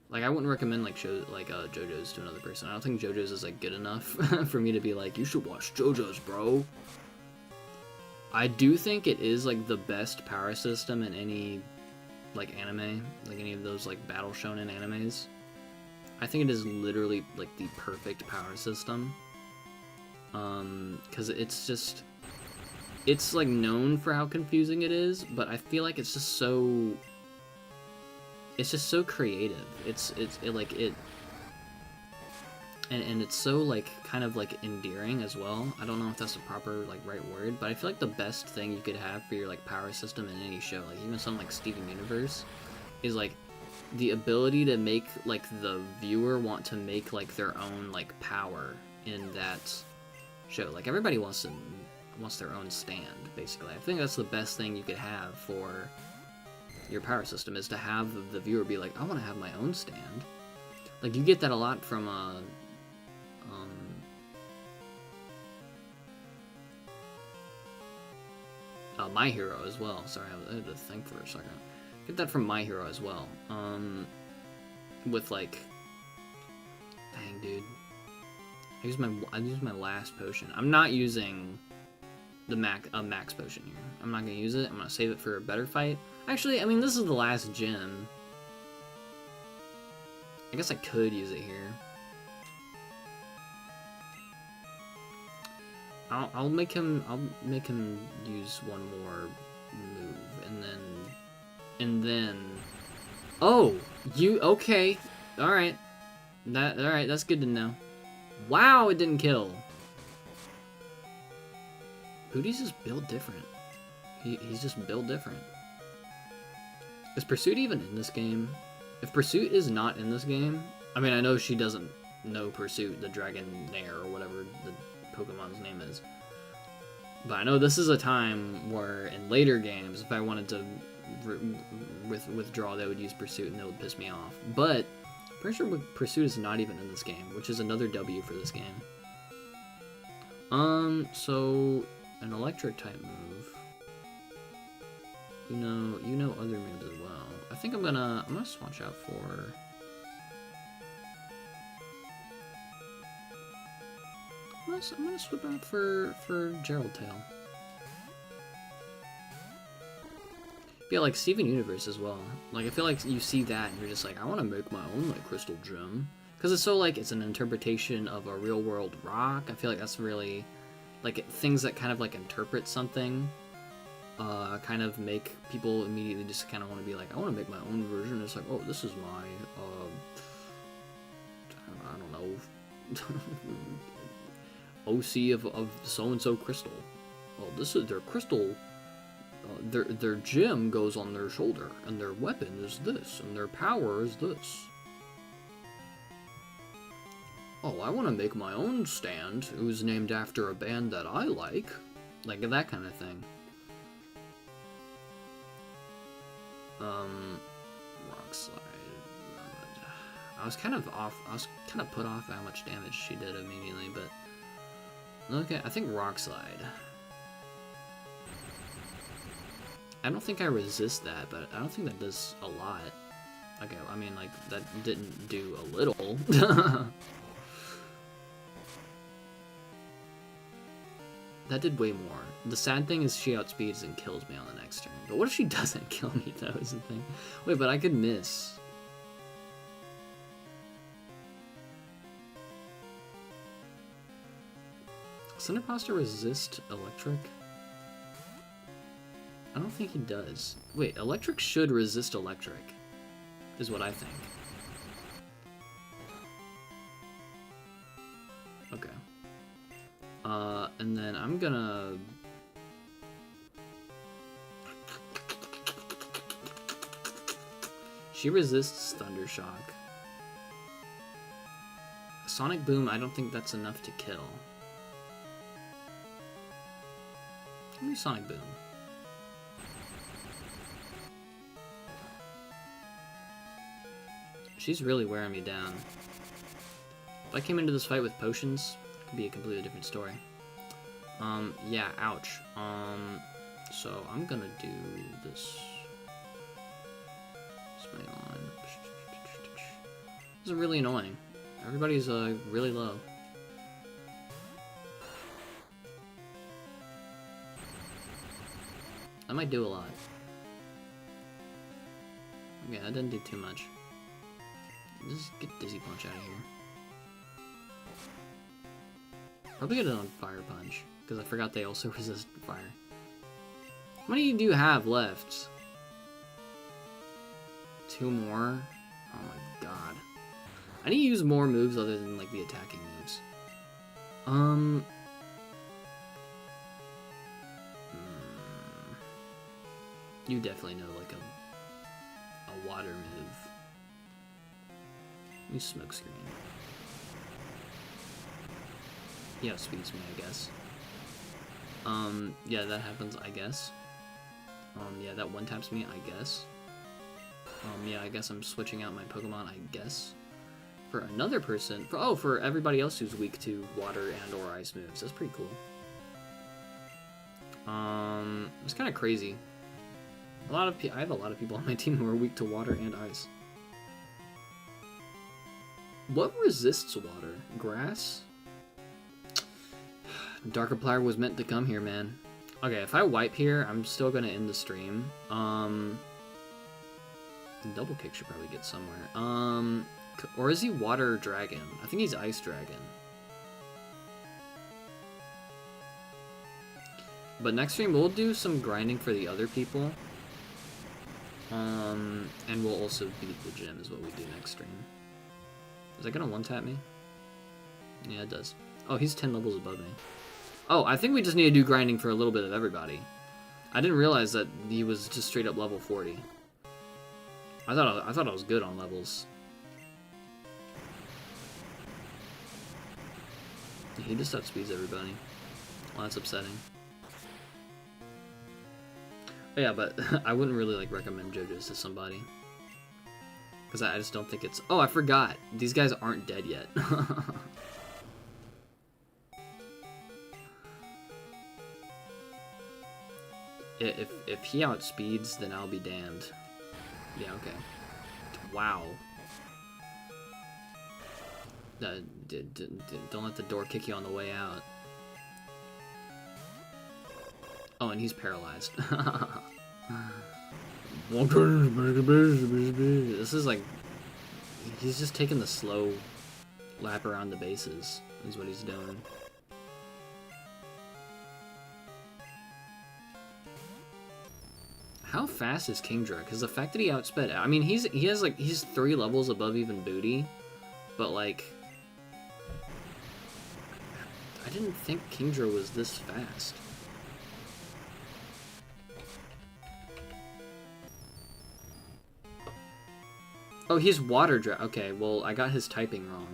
Like I wouldn't recommend like shows like JoJo's to another person. I don't think JoJo's is like good enough for me to be like, you should watch JoJo's, bro. I do think it is like the best power system in any like anime, like any of those like battle shonen animes. I think it is literally, like, the perfect power system. Because it's, like, known for how confusing it is, but I feel like it's just so creative. And it's so, like, kind of, like, endearing as well. I don't know if that's the proper, like, right word, but I feel like the best thing you could have for your, like, power system in any show, like, even something like Steven Universe, is, like, the ability to make, like, the viewer want to make, like, their own, like, power in that show. Like, everybody wants their own stand, basically. I think that's the best thing you could have for your power system, is to have the viewer be like, I want to have my own stand. Like, you get that a lot from, My Hero as well. Sorry, I had to think for a second. Get that from My Hero as well. With like, dang dude, I used my last potion. I'm not using the max potion here. I'm not gonna use it. I'm gonna save it for a better fight. Actually, I mean, this is the last gym. I guess I could use it here. I'll make him use one more move, and then oh, you okay? All right, that's good to know. Wow, it didn't kill. Booty's just built different. He's just built different. Is Pursuit even in this game? If Pursuit is not in this game, I mean, I know she doesn't know Pursuit, the Dragonair, or whatever the Pokemon's name is. But I know this is a time where, in later games, if I wanted to withdraw, they would use Pursuit and it would piss me off. But, I'm pretty sure Pursuit is not even in this game, which is another W for this game. So, an electric type move. You know other moves as well. I think I'm gonna swatch out for... I'm gonna swap out for Gerald Tail. Yeah, like Steven Universe as well. Like, I feel like you see that and you're just like, I want to make my own, like, crystal gem. Because it's so, like, it's an interpretation of a real-world rock. I feel like that's really, like, things that kind of, like, interpret something, kind of make people immediately just kind of want to be like, I want to make my own version. It's like, oh, this is my, I don't know, OC of so-and-so crystal. Oh, this is their crystal. Their gem goes on their shoulder, and their weapon is this, and their power is this. Oh, I want to make my own stand, who's named after a band that I like. Like, that kind of thing. Rock Slide. I was kind of put off by how much damage she did immediately, but... Okay, I think Rock Slide. I don't think I resist that, but I don't think that does a lot. Okay, I mean, like, that didn't do a little. That did way more. The sad thing is she outspeeds and kills me on the next turn. But what if she doesn't kill me, though, is the thing. Wait, but I could miss. Does Imposter resist electric? I don't think he does. Wait, electric should resist electric, is what I think. Okay. And then I'm gonna... She resists Thunder Shock. Sonic Boom, I don't think that's enough to kill. Give me Sonic Boom. She's really wearing me down. If I came into this fight with potions, it could be a completely different story. Yeah, ouch. So I'm gonna do this. Spray on. This is really annoying. Everybody's really low. That might do a lot. Okay, that didn't do too much. Just get Dizzy Punch out of here. Probably get it on Fire Punch, because I forgot they also resist fire. How many do you have left? 2 more? Oh my god. I need to use more moves other than, like, the attacking moves. You definitely know, like, a water move. Use Smoke Screen. Yeah, speeds me, I guess. Yeah, that happens, I guess. Yeah, that one taps me, I guess. Yeah, I guess I'm switching out my Pokemon, I guess. For another person, for everybody else who's weak to water and or ice moves. That's pretty cool. It's kind of crazy. I have a lot of people on my team who are weak to water and ice. What resists water? Grass? Darkiplier was meant to come here, man. Okay, if I wipe here, I'm still gonna end the stream. Double Kick should probably get somewhere. Or is he Water Dragon? I think he's Ice Dragon. But next stream, we'll do some grinding for the other people. And we'll also beat the gym is what we do next stream. Is that gonna one-tap me? Yeah, it does. Oh, he's 10 levels above me. Oh, I think we just need to do grinding for a little bit of everybody. I didn't realize that he was just straight up level 40. I thought I was good on levels. He just outspeeds everybody. Well, that's upsetting. But yeah, but I wouldn't really like recommend JoJo's to somebody. Because I just don't think it's... Oh, I forgot. These guys aren't dead yet. If he outspeeds, then I'll be damned. Yeah, okay. Wow. Don't let the door kick you on the way out. Oh, and he's paralyzed. This is like... He's just taking the slow lap around the bases, is what he's doing. How fast is Kingdra? Because the fact that he outsped... I mean, he's 3 levels above even Booty, but like... I didn't think Kingdra was this fast. Oh, he's Water Dragon. Okay, well, I got his typing wrong.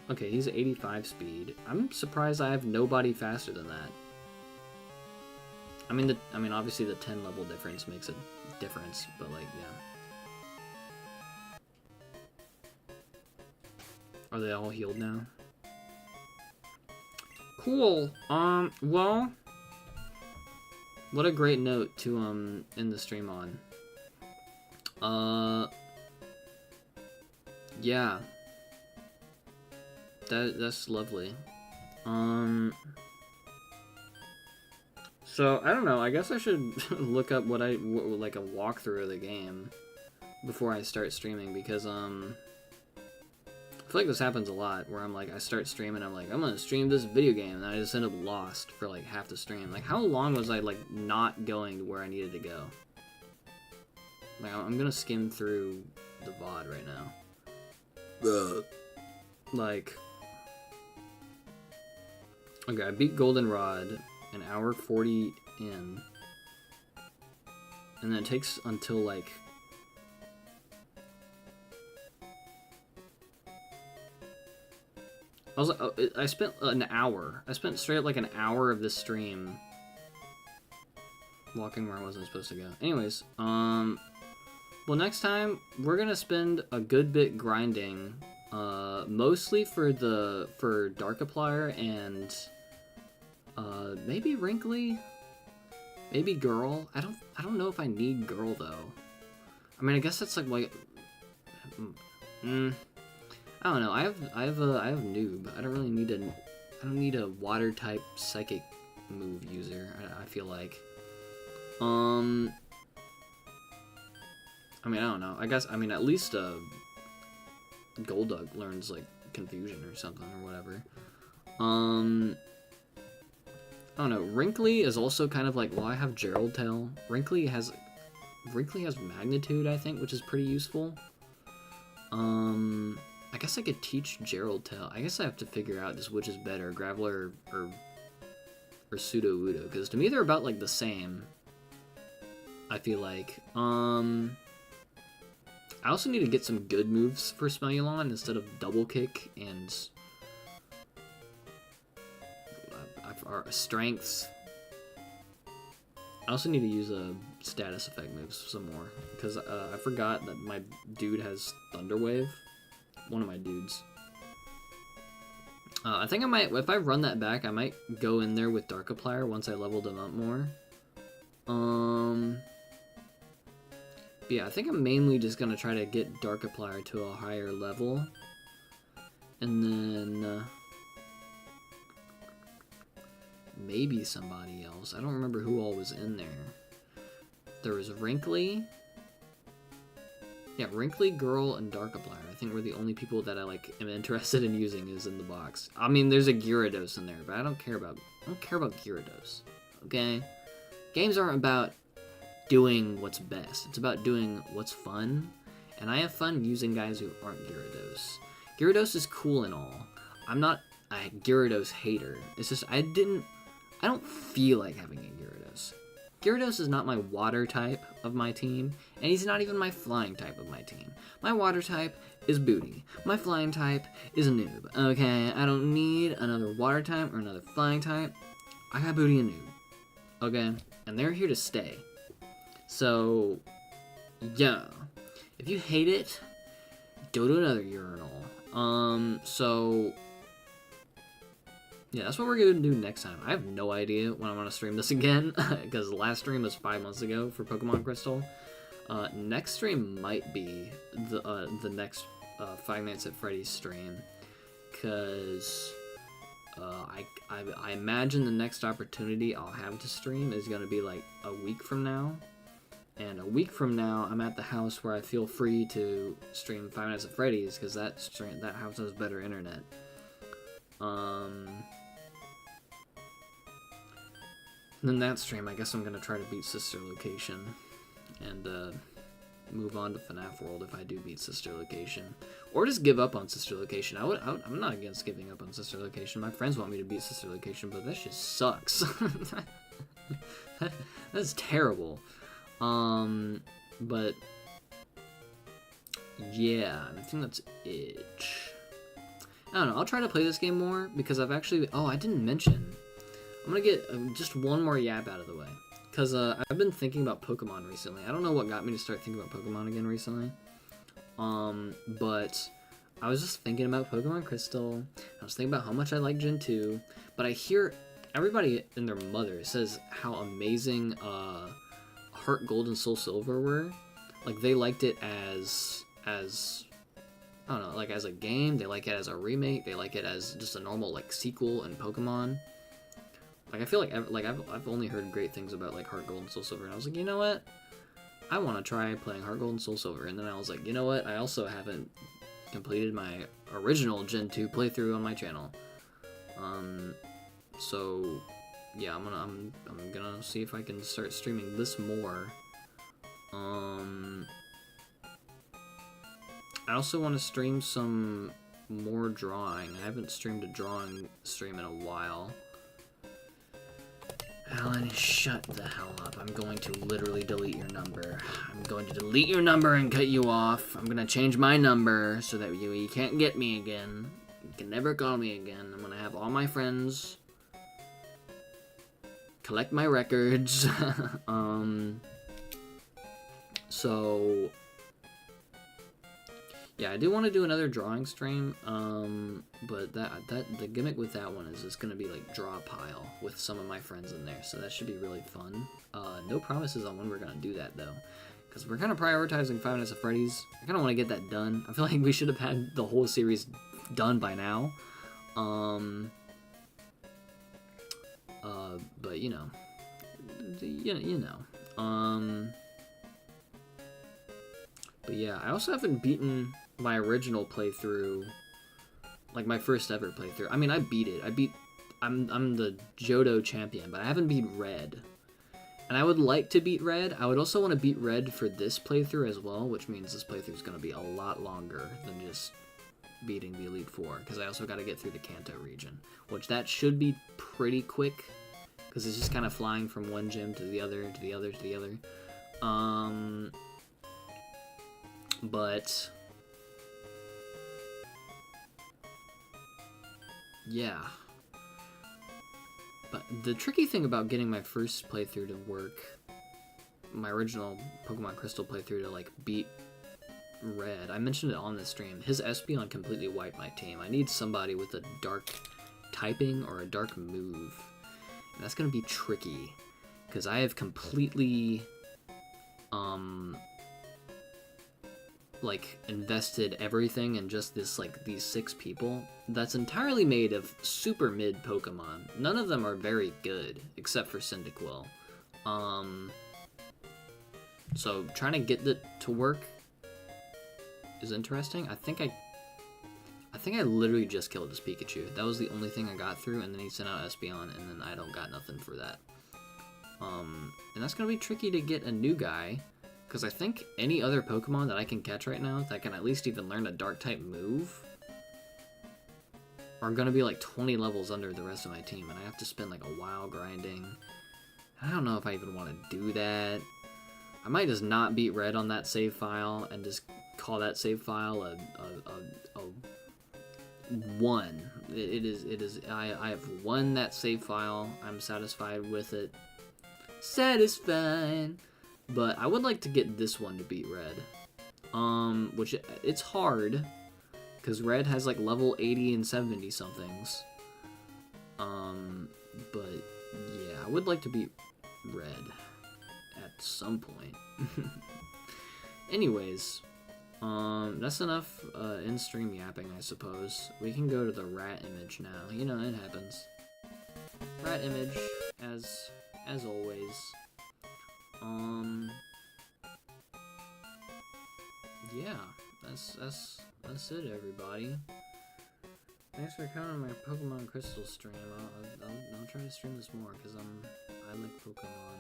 Okay, he's 85 speed. I'm surprised I have nobody faster than that. I mean, obviously the 10 level difference makes a difference, but like, yeah. Are they all healed now? Cool. Well, what a great note to end the stream on. Yeah. That's lovely. So, I don't know, I guess I should look up like a walkthrough of the game before I start streaming, because, I feel like this happens a lot, where I'm like, I start streaming, I'm like, I'm gonna stream this video game, and I just end up lost for, like, half the stream. Like, how long was I, like, not going to where I needed to go? Like, I'm gonna skim through the VOD right now. Like... Okay, I beat Goldenrod an hour 40 in. And then it takes until, like... I was like, oh, I spent an hour. I spent straight up like an hour of this stream walking where I wasn't supposed to go. Anyways, well, next time we're gonna spend a good bit grinding, mostly for Darkiplier and maybe Wrinkly, maybe Girl. I don't know if I need Girl though. I mean, I guess that's like I don't know. I have Noob. I don't really need I don't need a water type psychic move user. I feel like. I mean, I don't know. I guess, I mean, at least Golduck learns like Confusion or something or whatever. I don't know. Wrinkly is also kind of like, well, I have Gerald Tail. Wrinkly has Magnitude, I think, which is pretty useful. I guess I could teach Gerald Tail. I guess I have to figure out just which is better, Graveler or Sudowoodo, because to me they're about like the same. I feel like. I also need to get some good moves for Smellulon instead of Double Kick and Strengths. I also need to use status effect moves some more, because I forgot that my dude has Thunder Wave. One of my dudes. I think I might, if I run that back, I might go in there with Darkiplier once I leveled him up more. But yeah, I think I'm mainly just gonna try to get Darkiplier to a higher level. And then... maybe somebody else. I don't remember who all was in there. There was Wrinkly. Yeah, Wrinkly, Girl, and Darkiplier. I think we're the only people that I like am interested in using is in the box. I mean, there's a Gyarados in there, but I don't care about Gyarados. Okay? Games aren't about doing what's best. It's about doing what's fun. And I have fun using guys who aren't Gyarados. Gyarados is cool and all. I'm not a Gyarados hater. It's just I don't feel like having a Gyarados. Gyarados is not my water type of my team, and he's not even my flying type of my team. My water type is Booty. My flying type is Noob. Okay, I don't need another water type or another flying type. I got Booty and Noob. Okay, and they're here to stay. So, yeah. If you hate it, go to another urinal. So... yeah, that's what we're gonna do next time. I have no idea when I want to stream this again, because the last stream was 5 months ago for Pokemon Crystal. Next stream might be the next Five Nights at Freddy's stream, because I imagine the next opportunity I'll have to stream is gonna be like a week from now, and a week from now I'm at the house where I feel free to stream Five Nights at Freddy's, because that house has better internet. And then that stream, I guess I'm gonna try to beat Sister Location, and move on to FNAF World if I do beat Sister Location, or just give up on Sister Location. I'm not against giving up on Sister Location. My friends want me to beat Sister Location, but that shit sucks. That's terrible. But yeah, I think that's it. I don't know. I'll try to play this game more, because I've actually... oh, I didn't mention. I'm gonna get just one more yap out of the way. Because I've been thinking about Pokemon recently. I don't know what got me to start thinking about Pokemon again recently. But I was just thinking about Pokemon Crystal. I was thinking about how much I like Gen 2. But I hear everybody and their mother says how amazing Heart Gold and Soul Silver were. Like, they liked it as I don't know, like as a game, they like it as a remake, they like it as just a normal like sequel in Pokemon. Like I feel like I've only heard great things about like Heart Gold and Soul Silver, and I was like, you know what? I want to try playing Heart Gold and Soul Silver, and then I was like, you know what? I also haven't completed my original Gen 2 playthrough on my channel. So yeah, I'm gonna see if I can start streaming this more. I also want to stream some more drawing. I haven't streamed a drawing stream in a while. Alan, shut the hell up. I'm going to literally delete your number. I'm going to delete your number and cut you off. I'm going to change my number so that you can't get me again. You can never call me again. I'm going to have all my friends collect my records. So yeah, I do want to do another drawing stream, but the gimmick with that one is it's gonna be like draw a pile with some of my friends in there, so that should be really fun. No promises on when we're gonna do that though, because we're kind of prioritizing Five Nights at Freddy's. I kind of want to get that done. I feel like we should have had the whole series done by now. But you know, But yeah, I also haven't beaten my original playthrough, like my first ever playthrough. I mean, I beat it. I'm the Johto champion, but I haven't beat Red. And I would like to beat Red. I would also want to beat Red for this playthrough as well, which means this playthrough is going to be a lot longer than just beating the Elite Four, because I also got to get through the Kanto region, which that should be pretty quick, because it's just kind of flying from one gym to the other, to the other, to the other. But yeah. But the tricky thing about getting my first playthrough to work, my original Pokemon Crystal playthrough to like beat Red, I mentioned it on the stream, his Espeon completely wiped my team. I need somebody with a dark typing or a dark move. And that's gonna be tricky, because I have completely like invested everything in just this, like, these 6 people that's entirely made of super mid Pokemon. None of them are very good except for Cyndaquil. So trying to get it to work is interesting. I think I literally just killed this Pikachu. That was the only thing I got through, and then he sent out Espeon, and then I don't got nothing for that. And that's gonna be tricky to get a new guy, because I think any other Pokemon that I can catch right now that can at least even learn a Dark-type move are going to be like 20 levels under the rest of my team, and I have to spend like a while grinding. I don't know if I even want to do that. I might just not beat Red on that save file and just call that save file a 1. It is. I have won that save file. I'm satisfied with it. Satisfied. But I would like to get this one to beat Red. Which, it's hard, because Red has like level 80 and 70 somethings. But yeah, I would like to beat Red at some point. Anyways, that's enough in-stream yapping, I suppose. We can go to the rat image now. You know, it happens. Rat image, as always. Yeah, that's it, everybody. Thanks for coming on my Pokemon Crystal stream. I'll try to stream this more, because I like Pokemon.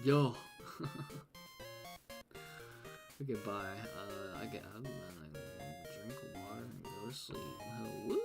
Yo. Okay, bye. I'm gonna drink water and go to sleep. Woo!